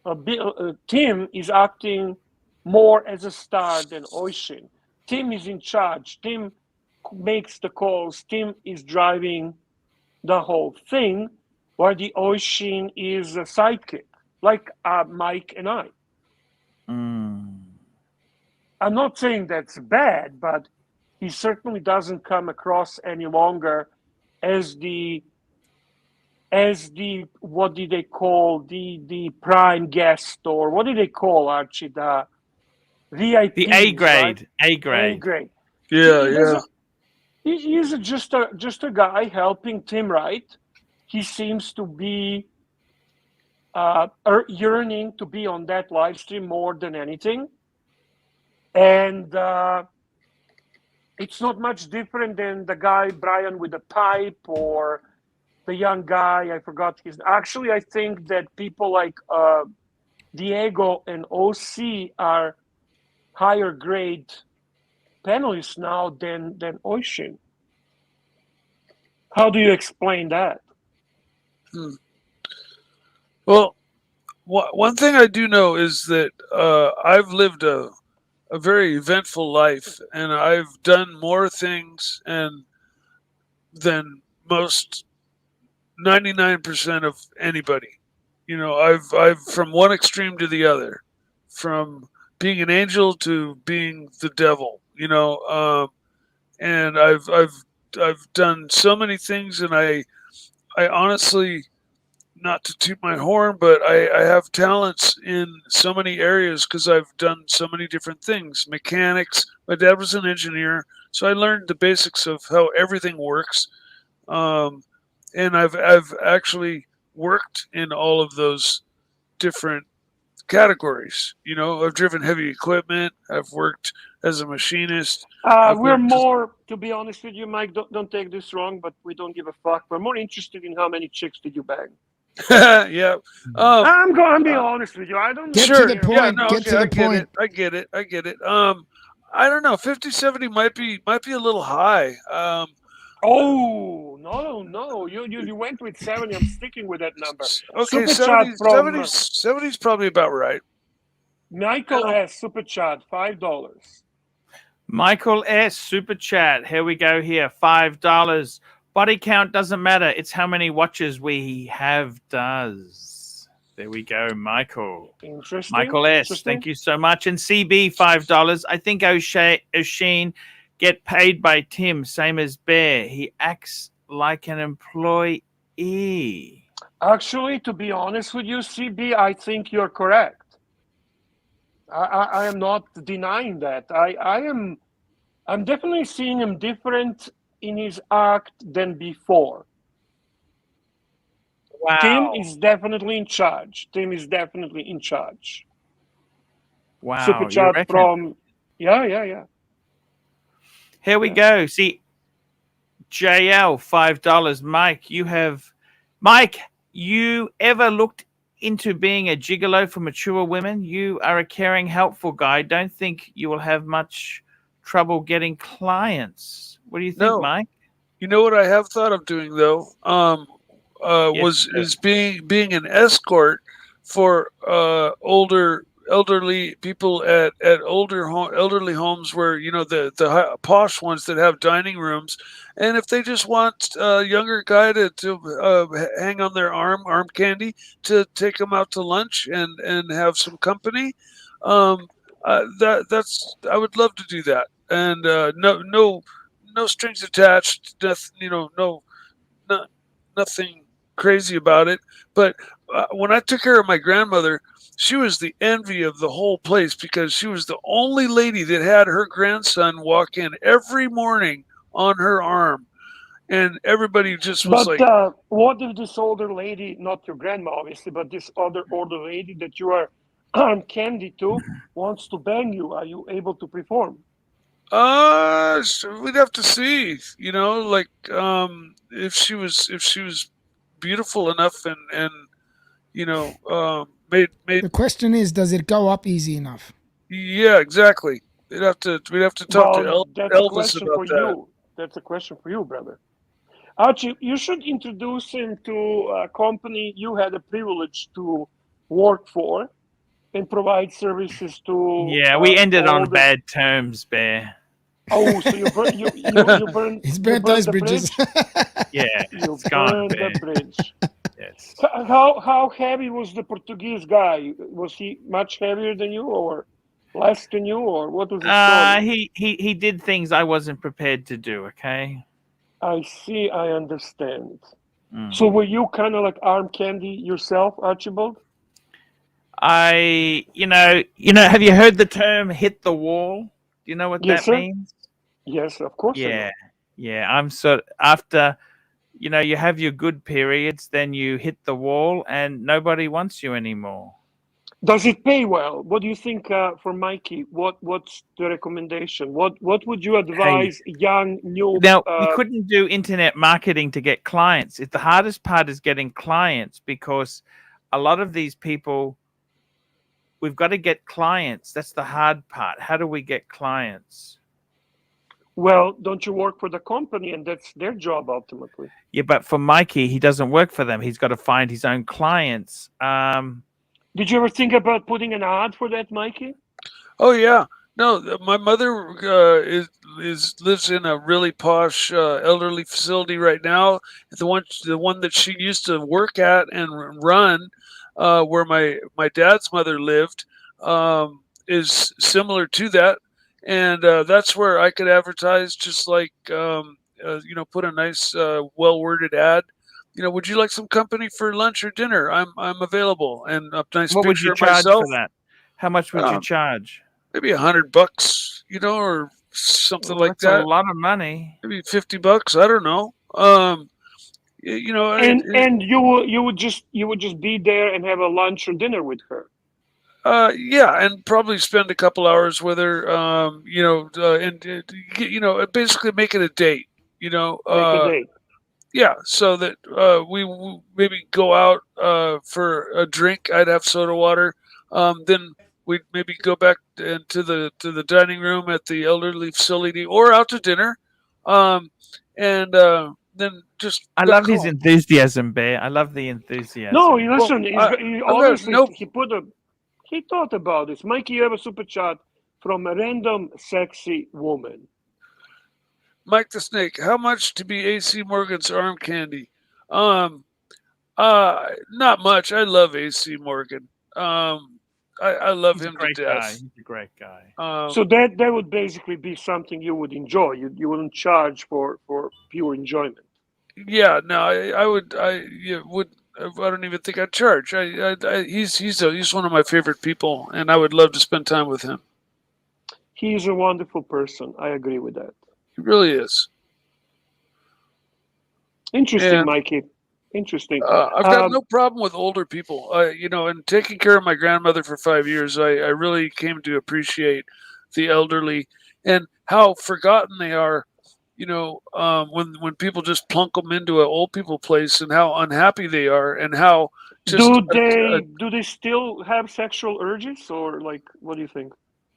G: a bit. Tim is acting more as a star than Oisin. Tim is in charge. Tim makes the calls. Tim is driving the whole thing, while the Oisin is a sidekick, like Mike and I. I'm not saying that's bad, but he certainly doesn't come across any longer as the what did they call the prime guest, or what did they call, Archie, the VIP,
C: the A grade,
G: right?
C: A grade.
H: Yeah.
G: He's just a guy helping Tim, right? He seems to be yearning to be on that live stream more than anything, and it's not much different than the guy Brian with the pipe, or the young guy, I forgot his. Actually, I think that people like Diego and OC are higher grade panelists now than Oisin. How do you explain that?
H: Well, one thing I do know is that I've lived a very eventful life, and I've done more things than most 99% of anybody. You know, I've from one extreme to the other, from being an angel to being the devil. You know, and I've done so many things, and I honestly, not to toot my horn, but I have talents in so many areas because I've done so many different things. Mechanics. My dad was an engineer, so I learned the basics of how everything works. And I've actually worked in all of those different categories. You know, I've driven heavy equipment. I've worked as a machinist.
G: We're more, to be honest with you, Mike. Don't take this wrong, but we don't give a fuck. We're more interested in how many chicks did you bang.
H: Yeah.
G: I'm being honest with you. I don't
J: Get
H: sure.
J: to the point.
H: Yeah, no,
J: Get to the
H: I get
J: point.
H: it. I get it. I get it. I don't know. 50, 70 might be a little high.
G: Oh no! You went with 70. I'm sticking with that number.
H: Okay,
G: Super chat from
H: 70's probably about right.
G: Michael S. Super chat $5.
C: Michael S. Super chat. Here we go. Here $5. Body count doesn't matter. It's how many watches we have does. There we go, Michael.
G: Interesting.
C: Michael S. Thank you so much. And CB $5. I think O'Sheen get paid by Tim, same as Bear. He acts like an employee.
G: Actually, to be honest with you, CB, I think you're correct. I am not denying that. I'm definitely seeing him different in his act than before.
C: Wow.
G: Tim is definitely in charge.
C: Wow.
G: Super chat from yeah.
C: Here we go. See, JL $5. Mike, you ever looked into being a gigolo for mature women? You are a caring, helpful guy. Don't think you will have much trouble getting clients. What do you think, Mike?
H: You know what I have thought of doing though? Is being an escort for elderly people at elderly homes where, you know, the posh ones that have dining rooms, and if they just want a younger guy to hang on their arm candy, to take them out to lunch and have some company, that's I would love to do that, and no strings attached, nothing crazy about it. But when I took care of my grandmother, she was the envy of the whole place because she was the only lady that had her grandson walk in every morning on her arm, and everybody just was like,
G: what if this older lady, not your grandma obviously, but this other older lady that you are arm candy to, wants to bang you? Are you able to perform?
H: We'd have to see, you know, like if she was beautiful enough and you know, made. The
J: question is, does it go up easy enough?
H: Yeah, exactly. We'd have to talk to Elvis about that.
G: That's a question for you, brother. Archie, you should introduce him to a company you had the privilege to work for and provide services to.
C: Yeah, we ended on bad terms, Bear.
G: Oh, so you burned.
J: He's burnt those bridges.
C: Yeah,
G: you
C: it's gone,
G: burned the bridge.
C: Yes.
G: How heavy was the Portuguese guy? Was he much heavier than you, or less than you, or what was the story?
C: He did things I wasn't prepared to do. Okay.
G: I see. I understand. So were you kind of like arm candy yourself, Archibald?
C: You know. Have you heard the term "hit the wall"? Do you know what that means?
G: Yes, of course.
C: Yeah, yeah. I'm after, you have your good periods, then you hit the wall, and nobody wants you anymore.
G: Does it pay well? What do you think for Mikey? What's the recommendation? What would you advise young new?
C: Now we couldn't do internet marketing to get clients. The hardest part is getting clients, because a lot of these people, we've got to get clients. That's the hard part. How do we get clients?
G: Well, don't you work for the company, and that's their job ultimately?
C: Yeah, but for Mikey, he doesn't work for them. He's got to find his own clients.
G: Did you ever think about putting an ad for that, Mikey?
H: Oh yeah, no. My mother lives in a really posh elderly facility right now. The one that she used to work at and run, where my dad's mother lived, is similar to that, and that's where I could advertise, just like put a nice, well worded ad. Would you like some company for lunch or dinner? I'm available, and a nice
C: What would
H: picture
C: you
H: of
C: charge
H: myself.
C: for that? How much would you charge?
H: Maybe $100, or something like
C: that's a
H: that.
C: lot of money.
H: Maybe $50. I don't know.
G: And you would just be there and have a lunch or dinner with her.
H: Yeah, and probably spend a couple hours with her. Basically make it a date.
G: Make a date.
H: Yeah, so that we maybe go out for a drink. I'd have soda water. Then we'd maybe go back into the dining room at the elderly facility, or out to dinner. And then just.
C: I love his enthusiasm, Bear. I love the enthusiasm.
G: No, listen. He thought about this. Mikey, you have a super chat from a random sexy woman.
H: Mike the Snake, how much to be AC Morgan's arm candy? Not much. I love AC Morgan. I love him to death.
C: He's a great guy.
G: So that would basically be something you would enjoy. You wouldn't charge for pure enjoyment.
H: Yeah, no, I would. I don't even think I'd charge. He's one of my favorite people, and I would love to spend time with him.
G: He's a wonderful person. I agree with that.
H: He really is.
G: Interesting, Mikey. Interesting.
H: I've got no problem with older people. And taking care of my grandmother for 5 years, I really came to appreciate the elderly and how forgotten they are. When people just plunk them into an old people place, and how unhappy they are, and how just
G: do they still have sexual urges, or what do you think?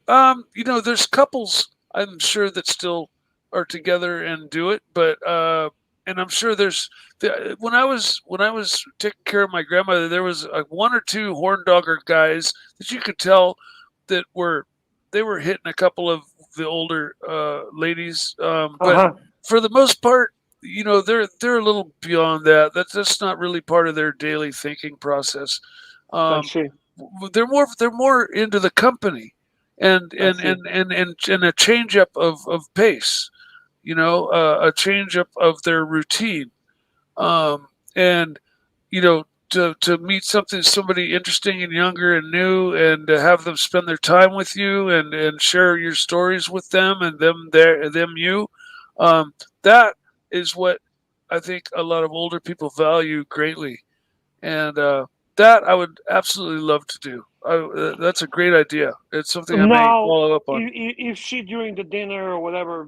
H: There's couples, I'm sure, that still are together and do it, but and I'm sure when I was taking care of my grandmother, there was one or two horn dogger guys that you could tell that they were hitting a couple of the older ladies, but for the most part, they're a little beyond that. That's not really part of their daily thinking process.
G: I see.
H: They're more into the company and a change up of pace. A change up of their routine, and to meet somebody interesting and younger and new, and to have them spend their time with you and share your stories with them, and them you. That is what I think a lot of older people value greatly, and that I would absolutely love to do. That's a great idea. It's something I may follow up on.
G: If she, during the dinner or whatever,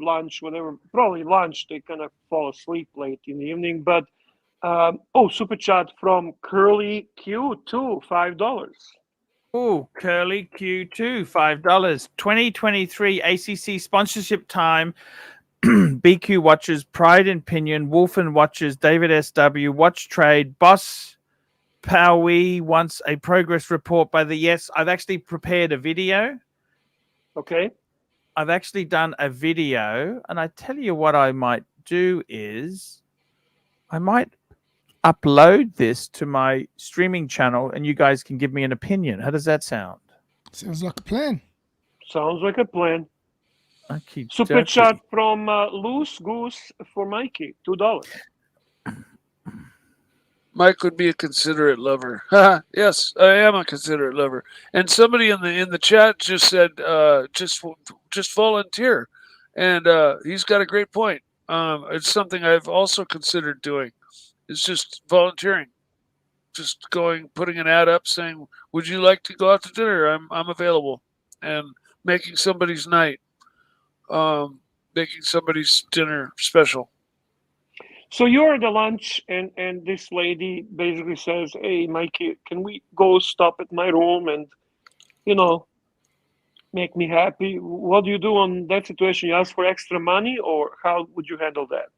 G: probably lunch, they kind of fall asleep late in the evening. But super chat from Curly Q2, $5.
C: Oh, Curly Q2, $5. 2023 ACC sponsorship time. BQ Watches, Pride and Pinion, Wolf and Watches, David SW, Watch Trade, Boss Powie wants a progress report by the Yes. I've actually prepared a video.
G: Okay.
C: I've actually done a video, and I tell you what I might do is I might upload this to my streaming channel, and you guys can give me an opinion. How does that sound?
J: Sounds like a plan.
G: Sounds like a plan.
C: Okay,
G: Super chat from Loose Goose for Mikey, $2.
H: Mike would be a considerate lover. Yes, I am a considerate lover. And somebody in the chat just said, just volunteer, and he's got a great point. It's something I've also considered doing. It's just volunteering, just putting an ad up saying, "Would you like to go out to dinner? I'm available," and making somebody's night, making somebody's dinner special.
G: So you're at the lunch, and this lady basically says, "Hey, Mikey, can we go stop at my room and, make me happy?" What do you do on that situation? You ask for extra money, or how would you handle that?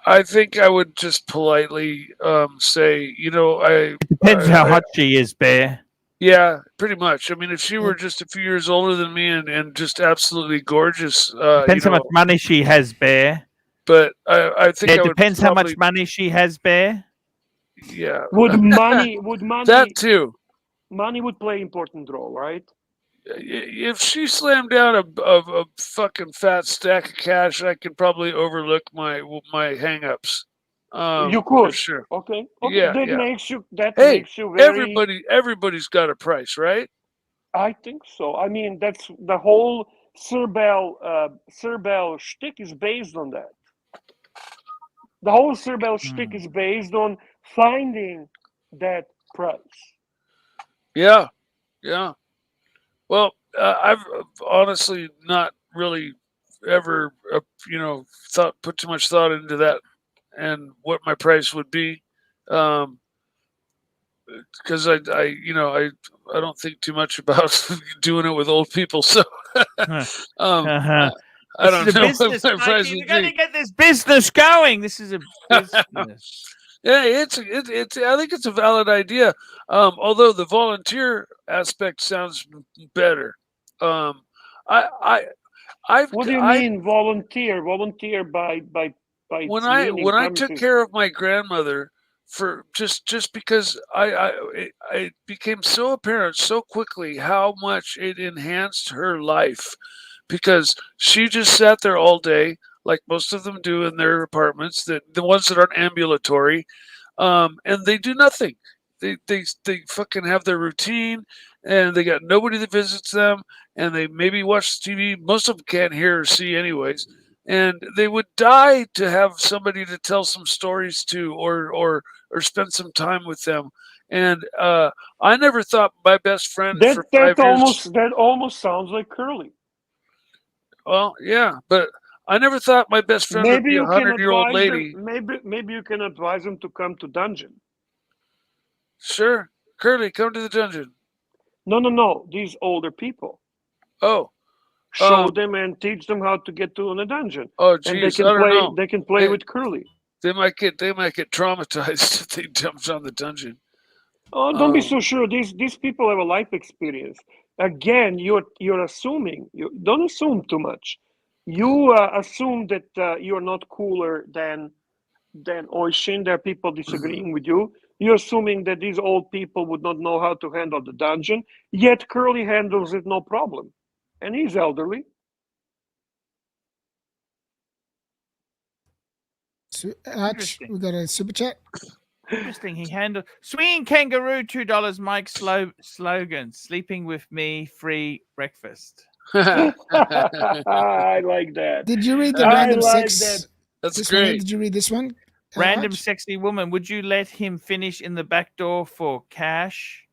H: I think I would just politely say,
C: It depends how hot she is, Bear.
H: Yeah, pretty much. I mean, if she were just a few years older than me and just absolutely gorgeous,
C: depends how much money she has, Bear.
H: But I think
C: it
H: I would
C: depends how
H: probably,
C: much money she has, Bear.
H: Yeah.
G: Would money
H: that too?
G: Money would play important role, right?
H: If she slammed down a fucking fat stack of cash, I could probably overlook my hang-ups.
G: You could.
H: For sure.
G: Okay.
H: Yeah.
G: That
H: Yeah.
G: makes you. That
H: Hey,
G: makes you very.
H: everybody's got a price, right?
G: I think so. I mean, that's the whole Cerbel shtick is based on that. The whole Cerbel shtick is based on finding that price.
H: Yeah. Yeah. Well, I've honestly not really ever, put too much thought into that and what my price would be, because I don't think too much about doing it with old people. So, I don't know
C: business,
H: what my price
C: Mikey.
H: would
C: We're going
H: be.
C: to get this business going. This is a business.
H: Yeah, it's. I think it's a valid idea. Although the volunteer aspect sounds better. What
G: do you mean volunteer? Volunteer by
H: when I took care of my grandmother for just because I became so apparent so quickly how much it enhanced her life, because she just sat there all day like most of them do in their apartments, the ones that aren't ambulatory, and they do nothing. They fucking have their routine, and they got nobody that visits them, and they maybe watch TV. Most of them can't hear or see anyways, and they would die to have somebody to tell some stories to, or spend some time with them. And I never thought my best friend for 5 years.
G: That almost sounds like Curly.
H: Well, yeah, but I never thought my best friend would be a 100-year-old lady.
G: Maybe you can advise them to come to dungeon.
H: Sure, Curly, come to the dungeon.
G: No. These older people.
H: Oh,
G: show them and teach them how to get to a dungeon.
H: Oh, geez,
G: and they can play with Curly.
H: They might get traumatized if they jump on the dungeon.
G: Oh, don't be so sure. These people have a life experience. Again, you're assuming. You don't assume too much. You assume that you're not cooler than Oishin. There are people disagreeing with you. You're assuming that these old people would not know how to handle the dungeon. Yet Curly handles it no problem, and he's elderly.
J: Arch, we got a super chat.
C: Interesting. He handled swinging kangaroo, $2. Mike slogan: sleeping with me, free breakfast.
G: I like that.
J: Did you read the random sex?
G: That.
H: That's great.
J: Did you read this one?
C: Random sexy woman. Would you let him finish in the back door for cash?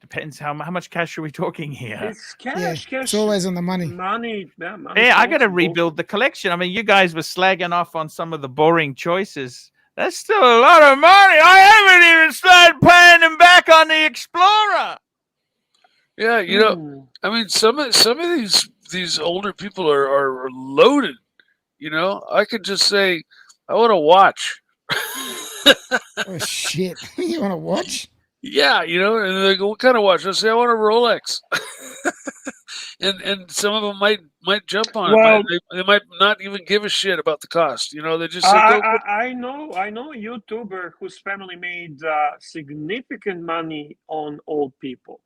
C: Depends how much cash are we talking here?
G: It's cash. Cash.
J: It's always on the money.
G: Money.
C: Yeah, I got to rebuild the collection. I mean, you guys were slagging off on some of the boring choices. That's still a lot of money. I haven't even started paying them back on the Explorer.
H: Yeah, I mean, some of these older people are loaded. I could just say, I want to watch.
J: Oh shit! You want to watch?
H: Yeah, and they go, what kind of watch? I say, I want a Rolex. and some of them might jump on it. They might not even give a shit about the cost. They just say,
G: I know a YouTuber whose family made significant money on old people.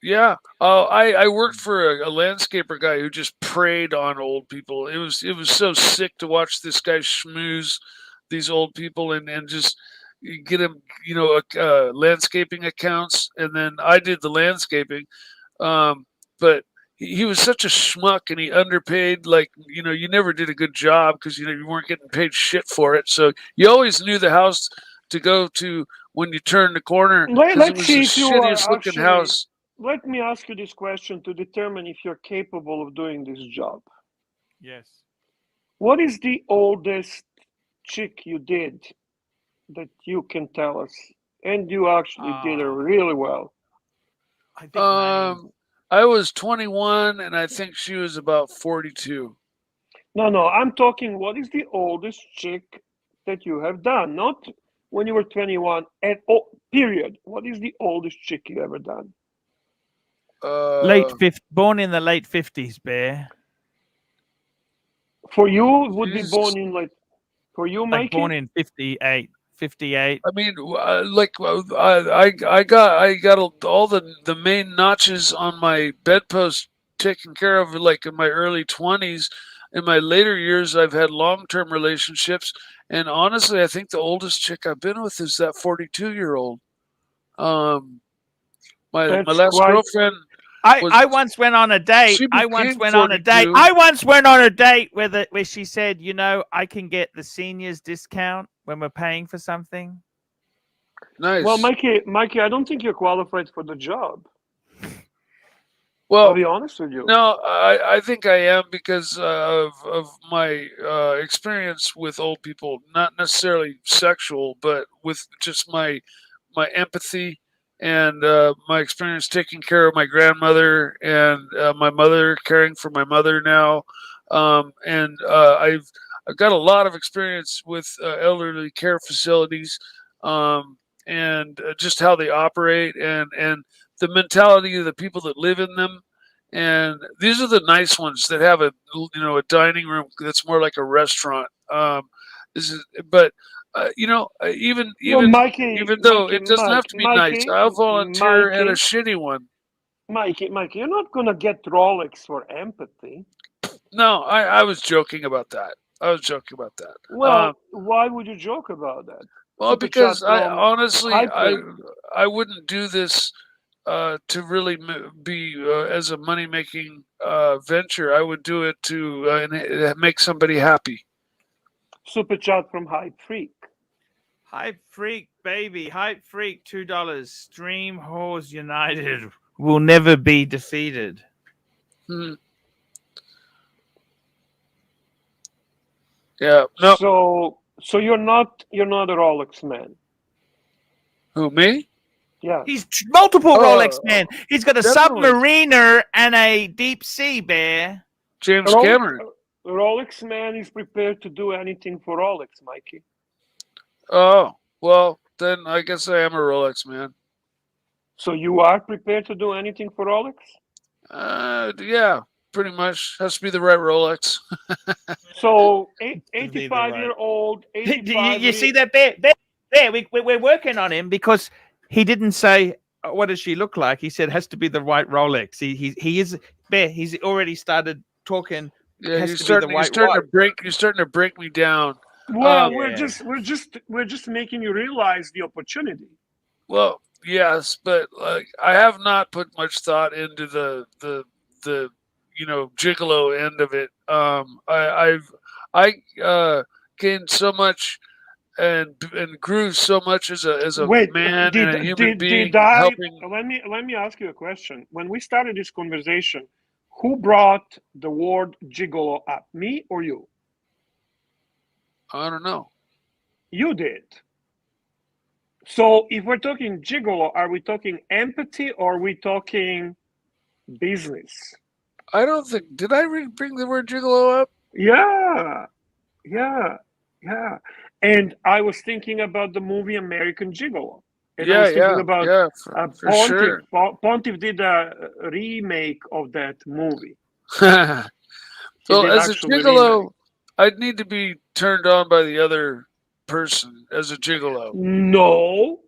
H: Yeah. I worked for a landscaper guy who just preyed on old people. It was so sick to watch this guy schmooze these old people and just get him, landscaping accounts. And then I did the landscaping. But he was such a schmuck, and he underpaid. Like, you never did a good job because, you weren't getting paid shit for it. So you always knew the house to go to when you turned the corner.
G: Let's see if you are
H: looking house.
G: Let me ask you this question to determine if you're capable of doing this job.
C: Yes.
G: What is the oldest chick you did that you can tell us? And you actually did it really well.
C: I think
H: I was 21, and I think she was about 42.
G: No, I'm talking, what is the oldest chick that you have done? Not when you were 21, and period. What is the oldest chick you ever done?
C: Born in the late 50s, Bear.
G: For you, would be born in like, for you, Mikey?
C: Like born in 58. 58.
H: I mean, I got all the main notches on my bedpost taken care of, like in my early 20s. In my later years, I've had long-term relationships, and honestly, I think the oldest chick I've been with is that 42-year-old. My last girlfriend.
C: I once went on a date. I once went on a date where she said, you know, I can get the seniors discount when we're paying for something.
H: Nice.
G: Well, Mikey, I don't think you're qualified for the job.
H: Well,
G: I'll be honest with you.
H: No, I think I am because of my experience with old people, not necessarily sexual, but with just my empathy and my experience taking care of my grandmother and my mother, caring for my mother now, and I've got a lot of experience with elderly care facilities, and just how they operate and the mentality of the people that live in them. And these are the nice ones that have a dining room that's more like a restaurant. Even
G: Mikey,
H: though it doesn't have to be nice, I'll volunteer at a shitty one.
G: Mikey, you're not gonna get Rolex for empathy.
H: No, I was joking about that.
G: Well, why would you joke about that?
H: Well, because I wouldn't do this to really be as a money-making venture. I would do it to make somebody happy.
G: Super chat from Hype Freak.
C: Hype Freak, baby. Hype Freak, $2. Stream Whores United will never be defeated.
H: Yeah. No.
G: So you're not a Rolex man.
H: Who, me?
G: Yeah.
C: He's multiple Rolex man. He's got a Submariner and a Deep Sea, Bear.
H: James Cameron.
G: Rolex man is prepared to do anything for Rolex, Mikey.
H: Oh, well, then I guess I am a Rolex man.
G: So you are prepared to do anything for Rolex?
H: Yeah, pretty much. Has to be the right Rolex.
G: So 85-year-old.
C: You see that, Bear? Bear, we're working on him because he didn't say, what does she look like? He said, has to be the right Rolex. He is, Bear, he's already started talking.
H: Yeah, you're starting to break me down.
G: Well, we're just making you realize the opportunity.
H: Well, yes, but I have not put much thought into the Gigolo end of it. I gained so much and grew so much as a man and a human being.
G: Let me ask you a question. When we started this conversation, who brought the word gigolo up, me or you?
H: I don't know.
G: You did. So if we're talking gigolo, are we talking empathy or are we talking business?
H: I don't think. Did I bring the word gigolo up?
G: Yeah. And I was thinking about the movie American Gigolo. And I was thinking about Pontiff.
H: Sure.
G: Pontiff did a remake of that movie.
H: So as a gigolo, I'd need to be turned on by the other person as a gigolo.
G: No.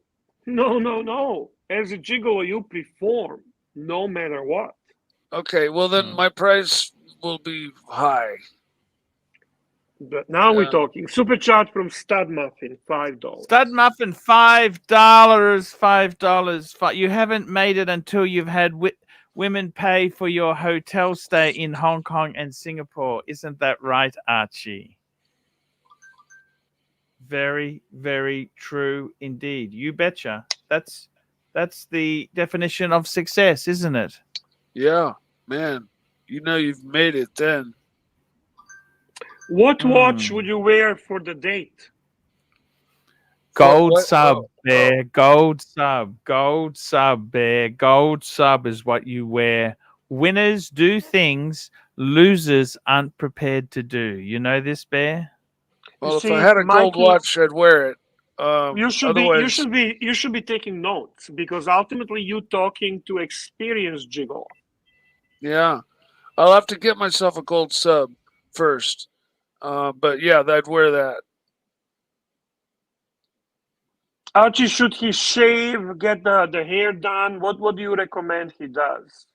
G: As a gigolo, you perform no matter what.
H: Okay, well then my price will be high.
G: But now we're talking. Super chat from Stud Muffin, $5.
C: Stud Muffin, $5. You haven't made it until you've had women pay for your hotel stay in Hong Kong and Singapore. Isn't that right, Archie? Very, very true indeed. You betcha. That's the definition of success, isn't it?
H: Yeah, man. You know you've made it then.
G: What watch would you wear for the date?
C: Gold sub, Bear. Gold sub, Bear. Gold sub is what you wear. Winners do things losers aren't prepared to do. You know this, Bear?
H: Well, if I had a gold watch, I'd wear it.
G: You should
H: otherwise,
G: be taking notes, because ultimately you talking to experienced Gigolo.
H: yeah, I'll have to get myself a gold sub first. But yeah, I'd wear that.
G: Archie, should he shave, get the hair done? What do you recommend he does?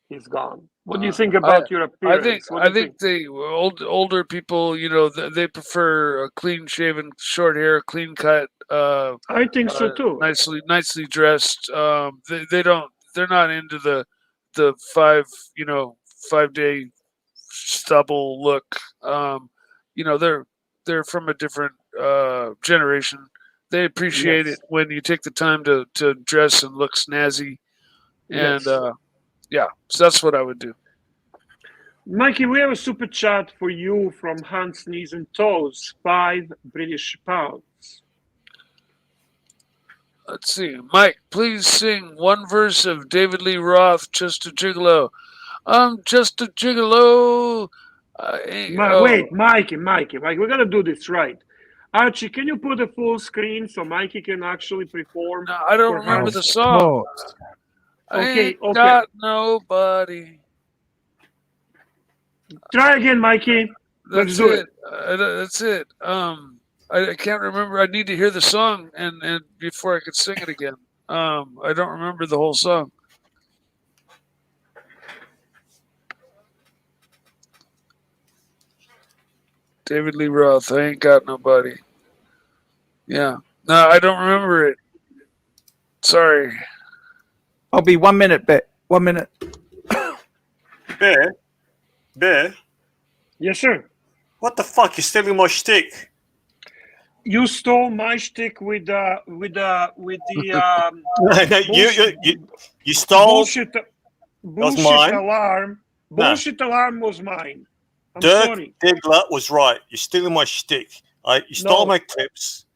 G: He's gone. What do you think about your appearance?
H: I think they older people, you know, they prefer a clean shaven, short hair, clean cut.
G: I think so too.
H: Nicely dressed. They don't. They're not into the 5 day stubble look. You know, they're from a different generation. They appreciate it when you take the time to dress and look snazzy, and yeah, so that's what I would do.
G: Mikey, we have a super chat for you from Hans Knees and Toes, £5 British.
H: Let's see, Mike, please sing one verse of David Lee Roth, "Just a Gigolo." I'm just a gigolo.
G: Wait, Mikey, we're gonna do this right. Archie, can you put a full screen so Mikey can actually perform?
H: No, I don't remember the song.
G: Okay.
H: Got nobody.
G: Try again, Mikey. Let's do it.
H: That's it. I can't remember. I need to hear the song and before I could sing it again. I don't remember the whole song. David Lee Roth, I ain't got nobody. Yeah. No, I don't remember it. Sorry.
C: I'll be 1 minute, Bet. 1 minute.
K: Bear?
G: Yes, sir.
K: What the fuck? You're stealing my shtick.
G: You stole my shtick with the
K: you stole
G: bullshit alarm. Bullshit alarm was mine. I'm sorry.
K: Diggler was right. You're stealing my shtick. You stole my clips.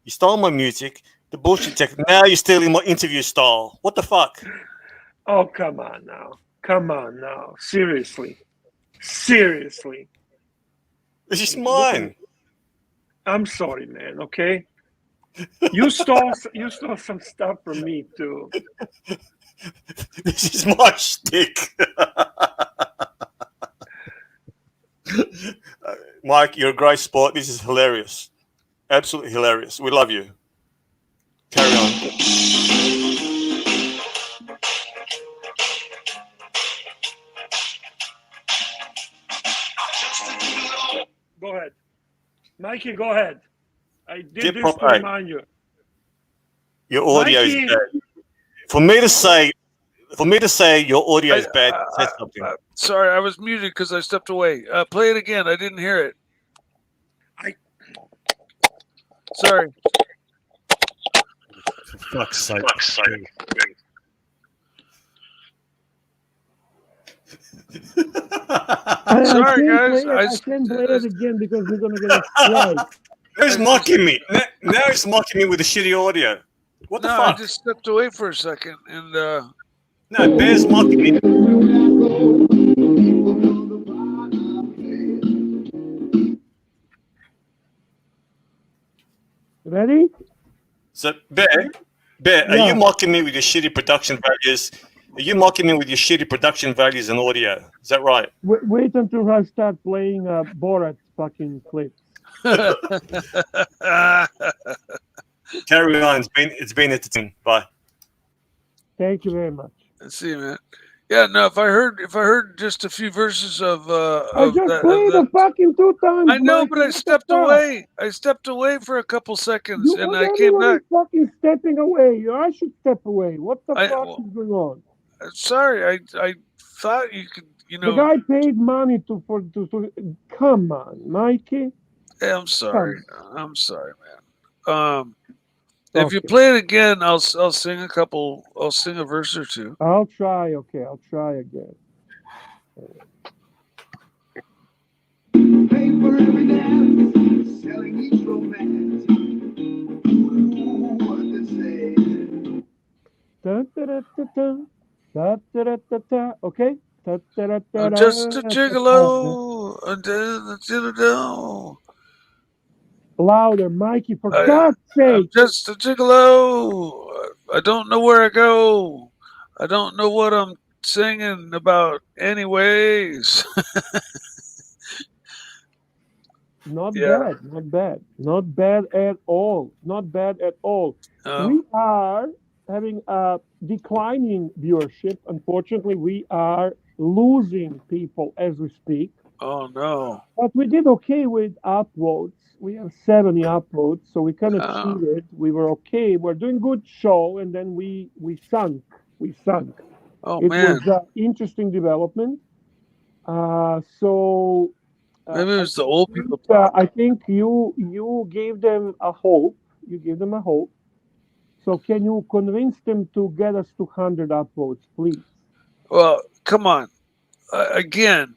K: You stole my music. The bullshit tech. Now you're stealing my interview style. What the fuck?
G: Oh, come on now. Seriously.
K: This is mine.
G: I'm sorry, man. Okay. You stole some stuff from me too.
K: This is my shtick. Mike, you're a great sport. This is hilarious. Absolutely hilarious. We love you. Carry on.
G: Go ahead. Mikey, go ahead. I did this to remind you.
K: Your audio is bad. For me to say your audio is bad, say something.
H: Sorry, I was muted because I stepped away. Play it again. I didn't hear it. Sorry.
K: For fuck's sake.
H: Sorry, guys.
B: I can't play it again because we're gonna get a strike.
K: Now he's mocking me. Now he's mocking me with the shitty audio. What the fuck?
H: I just stepped away for a second and
K: No, Bear's mocking me.
B: Ready?
K: So, Bear, are you mocking me with your shitty production values? Are you mocking me with your shitty production values and audio? Is that right?
B: Wait until I start playing Borat fucking clips.
K: Carry on. It's been entertaining. Bye.
B: Thank you very much.
H: Let's see, man. Yeah, no. If I heard just a few verses of
B: I just played the fucking 2 times.
H: I know, but I stepped away. I stepped away for a couple seconds, and I came back.
B: Fucking stepping away. I should step away. What the fuck is going on?
H: Sorry, I thought you could. You know,
B: the guy paid money to come on, Mikey.
H: Hey, I'm sorry. I'm sorry, man. If you play it again, I'll sing a couple. I'll sing a verse or two.
B: I'll try. Okay, I'll try again. Paper every dance, selling each romance. Ooh, what to say? Dun, da, da, da, da. Da, da, da, da, da. Okay. Da, da, da, da,
H: I'm just a gigolo.
B: Louder, Mikey, for God's
H: I'm
B: sake.
H: just a gigolo. I don't know where I go. I don't know what I'm singing about anyways.
B: Not
H: Yeah.
B: bad, not bad. Not bad at all. Not bad at all. We are having a declining viewership. Unfortunately, we are losing people as we speak.
H: Oh no.
B: But we did okay with upvotes. We have 70 upvotes, so we kind of cheated. We were okay. We're doing good show, and then we sunk. We sunk.
H: Oh
B: It
H: man.
B: was an interesting development. So
H: Maybe it was the old people.
B: I think you gave them a hope. You gave them a hope. So can you convince them to get us to 100 upvotes, please?
H: Well, come on. Again,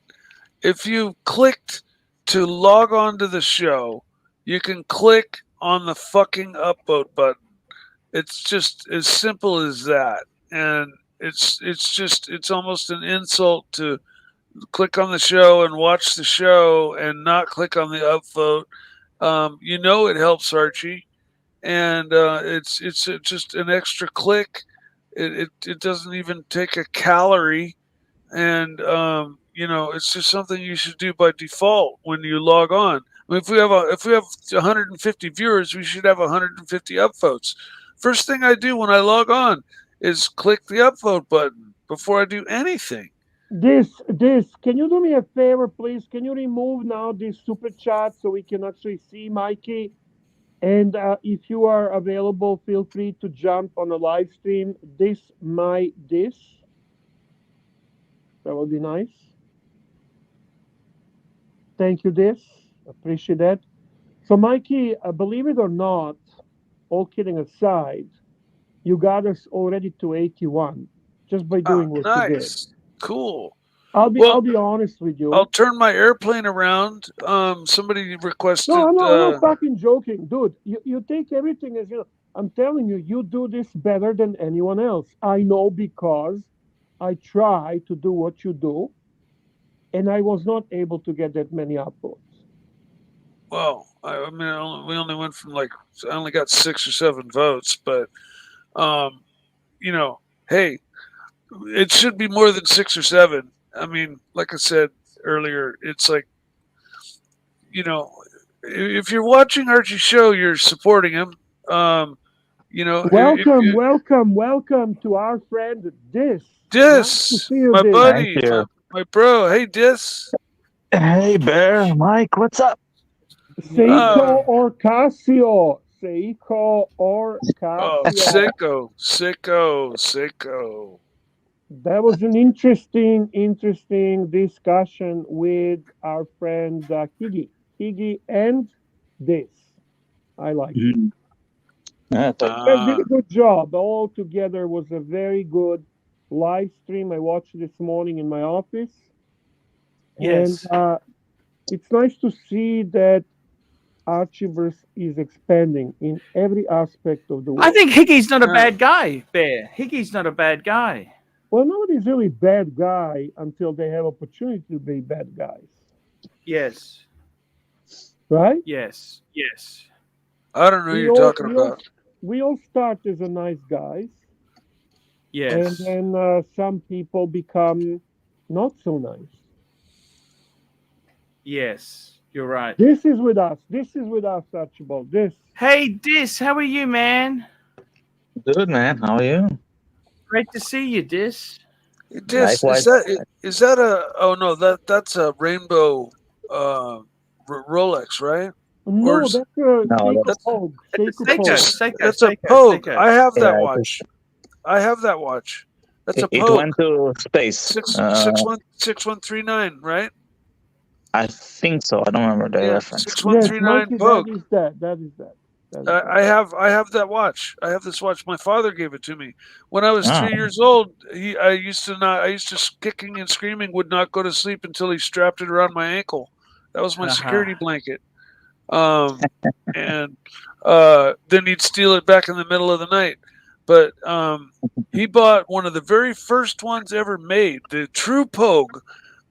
H: if you clicked to log on to the show, you can click on the fucking upvote button. It's just as simple as that. And it's almost an insult to click on the show and watch the show and not click on the upvote. It helps Archie, and it's just an extra click. It doesn't even take a calorie, and it's just something you should do by default when you log on. I mean, if we have 150 viewers, we should have 150 upvotes. First thing I do when I log on is click the upvote button before I do anything.
B: Can you do me a favor, please? Can you remove now this super chat so we can actually see Mikey? And if you are available, feel free to jump on a live stream. This. That would be nice. Thank you, appreciate that. So, Mikey, believe it or not, all kidding aside, you got us already to 81 just by doing what you did.
H: Cool.
B: I'll be honest with you.
H: I'll turn my airplane around. Somebody requested.
B: No, I'm not fucking joking, dude. You take everything as I'm telling you, you do this better than anyone else. I know because I try to do what you do, and I was not able to get that many upvotes.
H: Well, we only went from I only got 6 or 7 votes, but hey, it should be more than 6 or 7. I mean, like I said earlier, it's like, if you're watching Archie's show, you're supporting him.
B: Welcome to our friend Dis.
H: Dis, my buddy, my bro. Hey, Dis.
L: Hey, Bear, Mike, what's up?
B: Seiko Orcasio. Seiko Orcasio.
H: Seiko.
B: That was an interesting discussion with our friend Higgy and Dis. I like it. They did a good job. All together was a very good live stream. I watched it this morning in my office.
C: Yes.
B: And it's nice to see that Archieverse is expanding in every aspect of the world.
C: I think Higgy's not a bad guy, Bear. Higgy's not a bad guy.
B: Well, nobody's really bad guy until they have opportunity to be bad guys.
C: Yes.
B: Right?
C: Yes.
H: I don't know what you're talking about.
B: We all start as a nice guys.
C: Yes.
B: And then some people become not so nice.
C: Yes, you're right.
B: This is with us, Archibald.
C: Hey, Dis, how are you, man?
L: Good, man. How are you?
C: Great to see you, Dis.
H: Dis, is that a? Oh no, that's a rainbow Rolex, right?
B: No, that's a Pogue.
H: That's a Pogue. I have that watch. That's a Pogue.
L: It went to space.
H: 6139, right?
L: I think so. I don't remember the reference.
H: 6139 Pogue.
B: That is that.
H: I have that watch. I have this watch. My father gave it to me when I was 3 years old. I used to kicking and screaming, would not go to sleep until he strapped it around my ankle. That was my security blanket. And then he'd steal it back in the middle of the night. But he bought one of the very first ones ever made, the true Pogue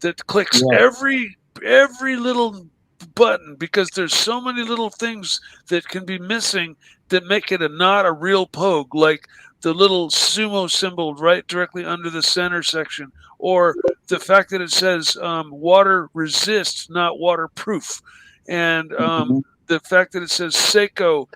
H: that clicks every little button, because there's so many little things that can be missing that make it not a real Pogue, like the little sumo symbol right directly under the center section, or the fact that it says water resist, not waterproof, and the fact that it says Seiko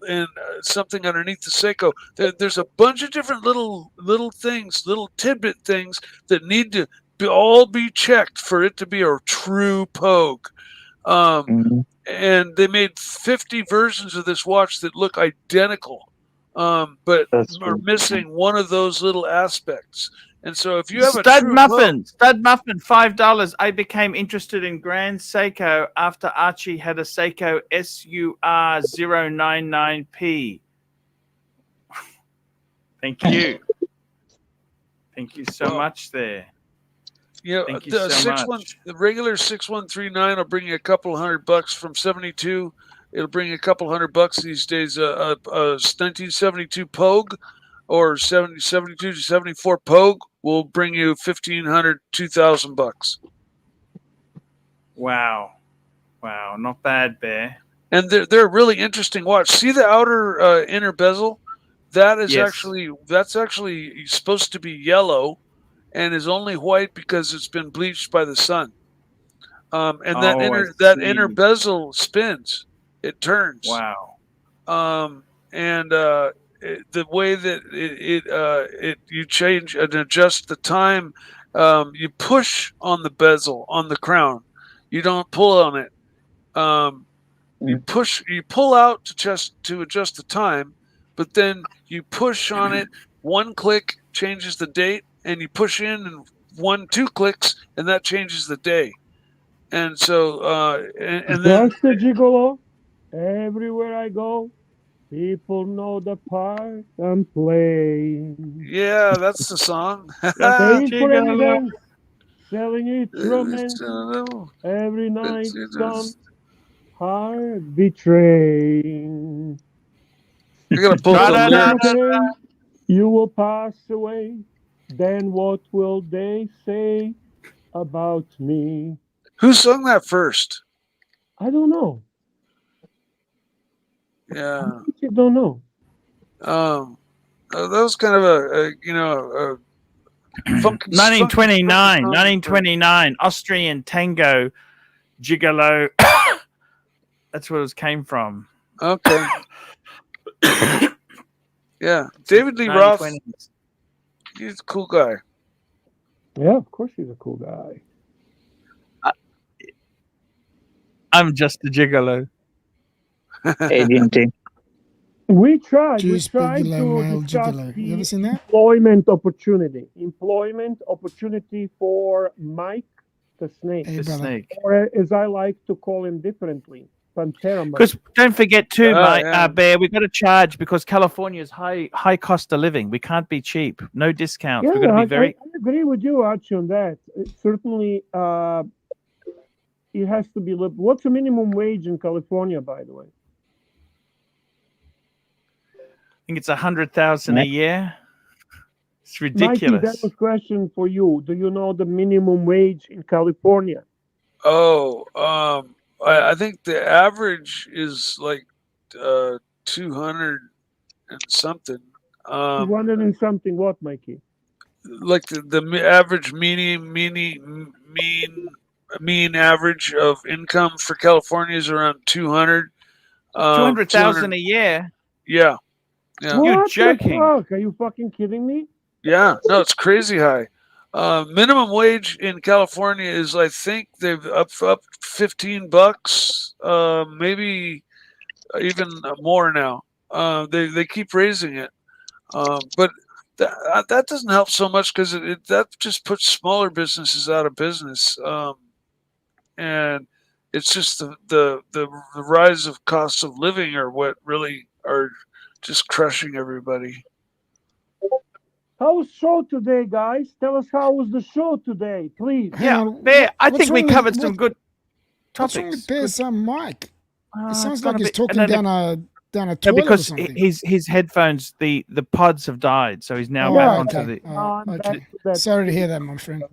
H: and something underneath the Seiko. There's a bunch of different little things, little tidbit things that need to all be checked for it to be a true Pogue. And they made 50 versions of this watch that look identical, but are missing one of those little aspects. And so if you have
C: Stud Muffin, $5. I became interested in Grand Seiko after Archie had a Seiko SUR099P. Thank you. Thank you so much there.
H: You know,
C: Thank you so much.
H: The regular 6139 will bring you a couple $100 from 72. It'll bring you a couple $100 these days. A 1972 Pogue or 72 to 74 Pogue will bring you $1,500, $2,000.
C: Wow, not bad, Bear.
H: And they're a really interesting watch. See the outer inner bezel? That is actually supposed to be yellow, and is only white because it's been bleached by the sun. And that inner bezel spins, it turns.
C: Wow.
H: The way that you change and adjust the time, you push on the bezel on the crown. You don't pull on it. You pull out to adjust the time, but then you push on it. One click changes the date, and you push in and 2 clicks, and that changes the day. And so, and then
B: that's the Gigolo. Everywhere I go, people know the part I'm playing.
H: Yeah, that's the song.
B: Paying for evidence, selling it romance. Every night some heart betraying.
H: You're gonna pull the lyrics.
B: You will pass away. Then what will they say about me?
H: Who sung that first?
B: I don't know.
H: Yeah,
B: I don't know.
H: That was kind of a
C: 1929, Austrian tango Gigolo. That's where it came from.
H: Okay. Yeah, David Lee Roth. He's a cool guy.
B: Yeah, of course he's a cool guy.
C: I'm just a Gigolo.
L: AT&T.
B: We tried to discuss
J: You ever seen that?
B: employment opportunity for Mike the Snake.
J: Hey,
C: The snake.
B: Or as I like to call him differently, Pantera.
C: Because don't forget too, Bear, we've got to charge because California's high cost of living. We can't be cheap. No discounts.
B: Yeah,
C: We've got to be very.
B: I agree with you, Archie, on that. Certainly, it has to be. What's the minimum wage in California, by the way?
C: I think it's 100,000 a year. It's ridiculous.
B: Mikey, that was a question for you. Do you know the minimum wage in California?
H: Oh, I think the average is like 200 and something.
B: 200 and something. What, Mikey?
H: Like the average mean average of income for California is around 200.
C: 200,000 a year.
H: Yeah.
B: What
C: You're joking.
B: The fuck? Are you fucking kidding me?
H: Yeah, no, it's crazy high. Minimum wage in California is, I think they've up $15, maybe even more now. They keep raising it, but that doesn't help so much because that just puts smaller businesses out of business, and it's just the rise of costs of living are what really are just crushing everybody.
B: How was the show today, guys? Tell us how was the show today, please.
C: Yeah, Bear, I think we covered some good topics.
J: What's wrong with Bear's mic? It sounds
C: it's
J: like
C: gonna
J: he's
C: be-
J: talking
C: and then
J: down a
C: No,
J: toilet or
C: because
J: something.
C: his headphones, the pods have died, so he's now
J: Oh,
C: back
J: right,
C: onto
J: okay.
C: the.
J: Okay. Sorry to hear that, my friend.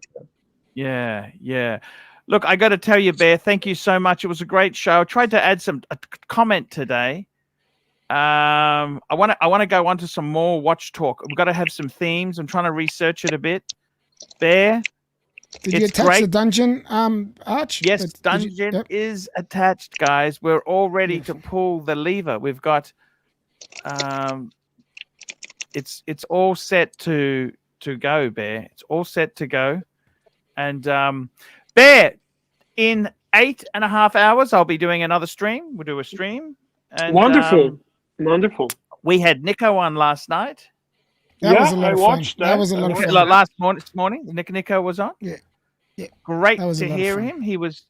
C: Yeah, yeah. Look, I got to tell you, Bear, thank you so much. It was a great show. I tried to add a comment today. I want to go on to some more watch talk. We've got to have some themes. I'm trying to research it a bit. Bear,
J: did you attach the dungeon, Arch?
C: Yes, dungeon is attached, guys. We're all ready to pull the lever. We've got, it's all set to go, Bear. It's all set to go. And Bear, in 8.5 hours, I'll be doing another stream. We'll do a stream. And,
G: wonderful. Wonderful.
C: We had Nico on last night.
J: That was a lot of fun. That was a lot of fun.
C: This morning, Nico was on.
J: Yeah. Yeah.
C: Great to hear him. He was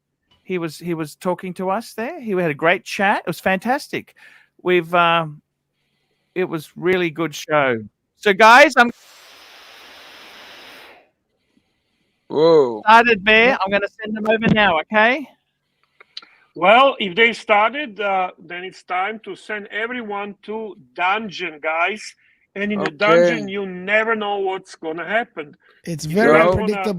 C: talking to us there. He had a great chat. It was fantastic. It was really good show. So guys,
H: Whoa.
C: Started, Bear. I'm going to send them over now, okay?
G: Well, if they started, then it's time to send everyone to dungeon, guys. And in the dungeon, you never know what's going to happen.
J: It's very unpredictable.